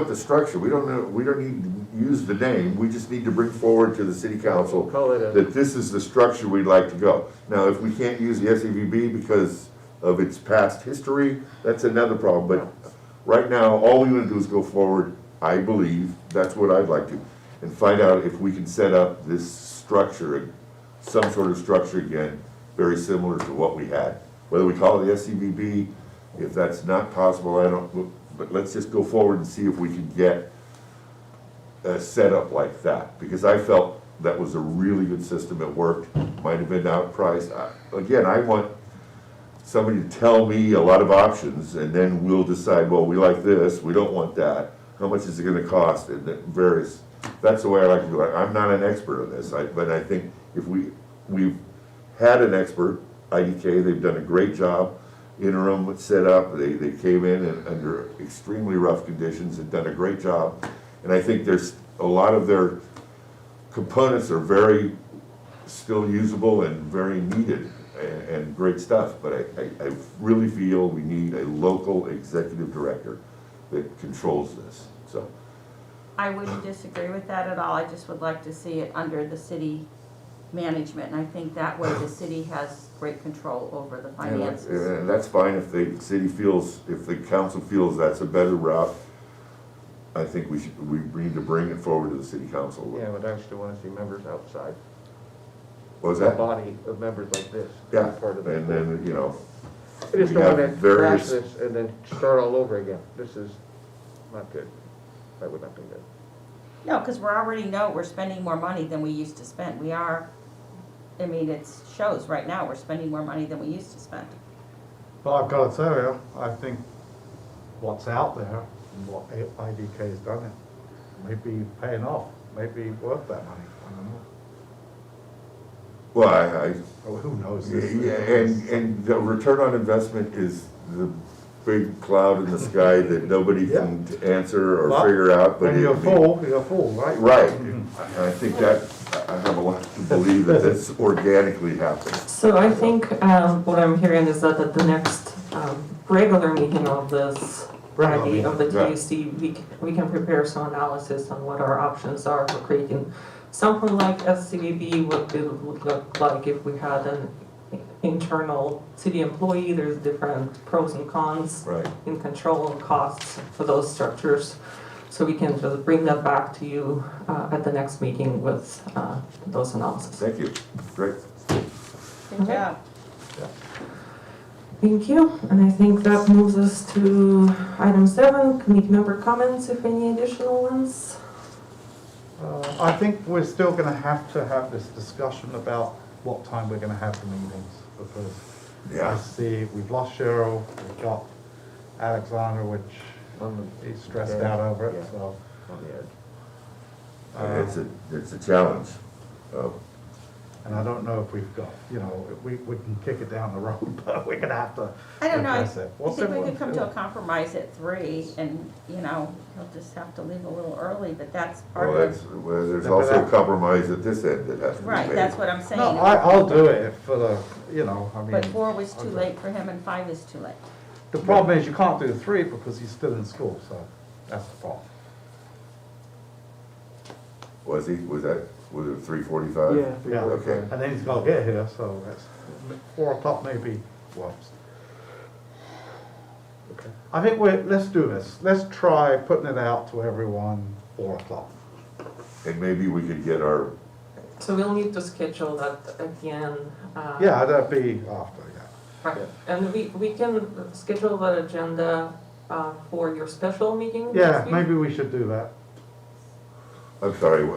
S5: the structure. We don't need to use the name. We just need to bring forward to the city council
S6: Call it a,
S5: that this is the structure we'd like to go. Now, if we can't use the SEVB because of its past history, that's another problem. But right now, all we want to do is go forward, I believe, that's what I'd like to, and find out if we can set up this structure, some sort of structure again, very similar to what we had. Whether we call it the SCVB, if that's not possible, I don't, but let's just go forward and see if we can get a setup like that. Because I felt that was a really good system, it worked, might have been outpriced. Again, I want somebody to tell me a lot of options, and then we'll decide, well, we like this, we don't want that. How much is it gonna cost, and various, that's the way I like to do it. I'm not an expert on this, but I think if we've had an expert, IDK, they've done a great job, interim set up, they came in and under extremely rough conditions and done a great job. And I think there's a lot of their components are very still usable and very needed and great stuff. But I really feel we need a local executive director that controls this, so.
S3: I wouldn't disagree with that at all. I just would like to see it under the city management, and I think that way the city has great control over the finances.
S5: And that's fine if the city feels, if the council feels that's a better route. I think we need to bring it forward to the city council.
S6: yeah, but I still wanna see members outside.
S5: What was
S6: A
S5: that?
S6: body of members like this.
S5: Yeah,
S6: Part of
S5: and
S6: that.
S5: then,
S6: I just
S5: we
S6: don't
S5: have
S6: wanna crash
S5: various-
S6: this and then start all over again. This is not good. That would not be good.
S3: No, because we already know we're spending more money than we used to spend. We are, I mean, it shows right now, we're spending more money than we used to spend.
S1: But I've got to tell you, I think what's out there and what IDK has done, it may be paying off, may be worth that money. I don't know.
S5: well,
S1: Oh, who knows?
S5: yeah, and the return on investment is the big cloud in the sky that nobody can answer or
S1: Well,
S5: figure out, but
S1: When you're
S5: it-
S1: full, right?
S5: Right, I think that, I have a lot to believe that this organically happens.
S2: So I think what I'm hearing is that at the next regular meeting of this
S1: Regular
S2: body of the
S5: meeting, yeah.
S2: TAC, we can prepare some analysis on what our options are for creating something like SCVB, what it would look like if we had an internal city employee. There's different pros and cons
S5: Right.
S2: in control and costs for those structures. So we can just bring that back to you at the next meeting with those analysis.
S5: Thank you, great.
S3: Good job.
S2: Thank you, and I think that moves us to item 7, committee member comments, if any additional ones.
S1: I think we're still gonna have to have this discussion about what time we're gonna have the meetings, because I
S5: Yeah,
S1: see we've lost Cheryl, we've got Alexander, which he's stressed out over it,
S6: Yeah.
S1: so.
S6: On the edge.
S5: it's a challenge.
S1: And I don't know if we've got, we can kick it down the road, but we're gonna have to
S3: I don't know, I
S1: address it. What's
S3: think we
S1: everyone
S3: could come to a
S1: feel?
S3: compromise at 3 and, he'll just have to leave a little early, but that's part
S5: Well,
S3: of,
S5: there's
S1: Yeah, but
S5: also
S1: that-
S5: compromise at this end that has to be made.
S3: right, that's what I'm saying.
S1: No, I'll do it for the, I mean.
S3: But 4 was too
S1: okay.
S3: late for him and 5 is too late.
S1: The problem is you can't do 3 because he's still in school, so that's the problem.
S5: Was it 3:45?
S1: Yeah,
S5: Okay.
S1: and then he's gotta get here, so that's 4 o'clock maybe works.
S6: Okay.
S1: I think let's do this. Let's try putting it out to everyone 4 o'clock.
S5: And maybe we could get our,
S2: So we'll need to schedule that again.
S1: Yeah, that'd be after, yeah.
S2: Right, and we can schedule that agenda for your special meeting
S1: Yeah,
S2: next week?
S1: maybe we should do that.
S5: I'm sorry,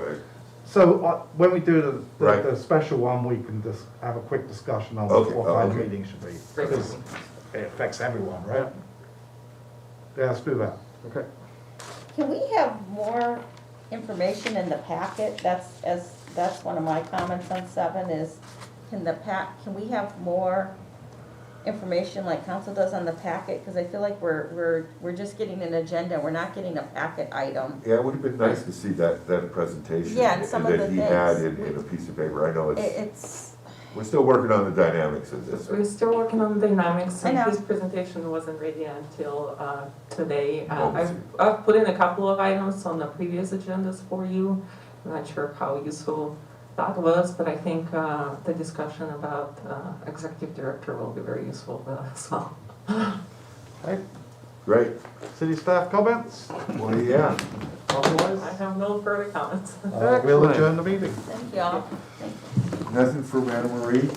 S1: So when we do
S5: Right.
S1: the special one, we can just have a quick discussion on
S5: Okay,
S1: what kind of
S5: okay.
S1: meeting should be.
S2: Great.
S1: Because it affects everyone, right? Yeah, let's do that.
S6: Okay.
S3: Can we have more information in the packet? That's one of my comments on 7 is, can we have more information like council does on the packet? Because I feel like we're just getting an agenda, we're not getting a packet item.
S5: yeah, it would have been nice to see that presentation.
S3: Yeah, and some of the
S5: that he had
S3: things.
S5: in a piece of paper. I know
S3: It's,
S5: we're still working on the dynamics of this.
S2: We're still working on the dynamics,
S3: I
S2: and
S3: know.
S2: his presentation wasn't ready until today.
S5: Oh,
S2: I've put in a couple of items on the previous agendas for you. I'm not sure how useful that was, but I think the discussion about executive director will be very useful as well.
S1: Okay,
S5: Great.
S1: city staff comments?
S5: Well, yeah.
S1: Otherwise,
S2: I have no further comments.
S1: we'll adjourn the meeting.
S3: thank y'all. Thank you.
S5: Nothing for Madam Marie?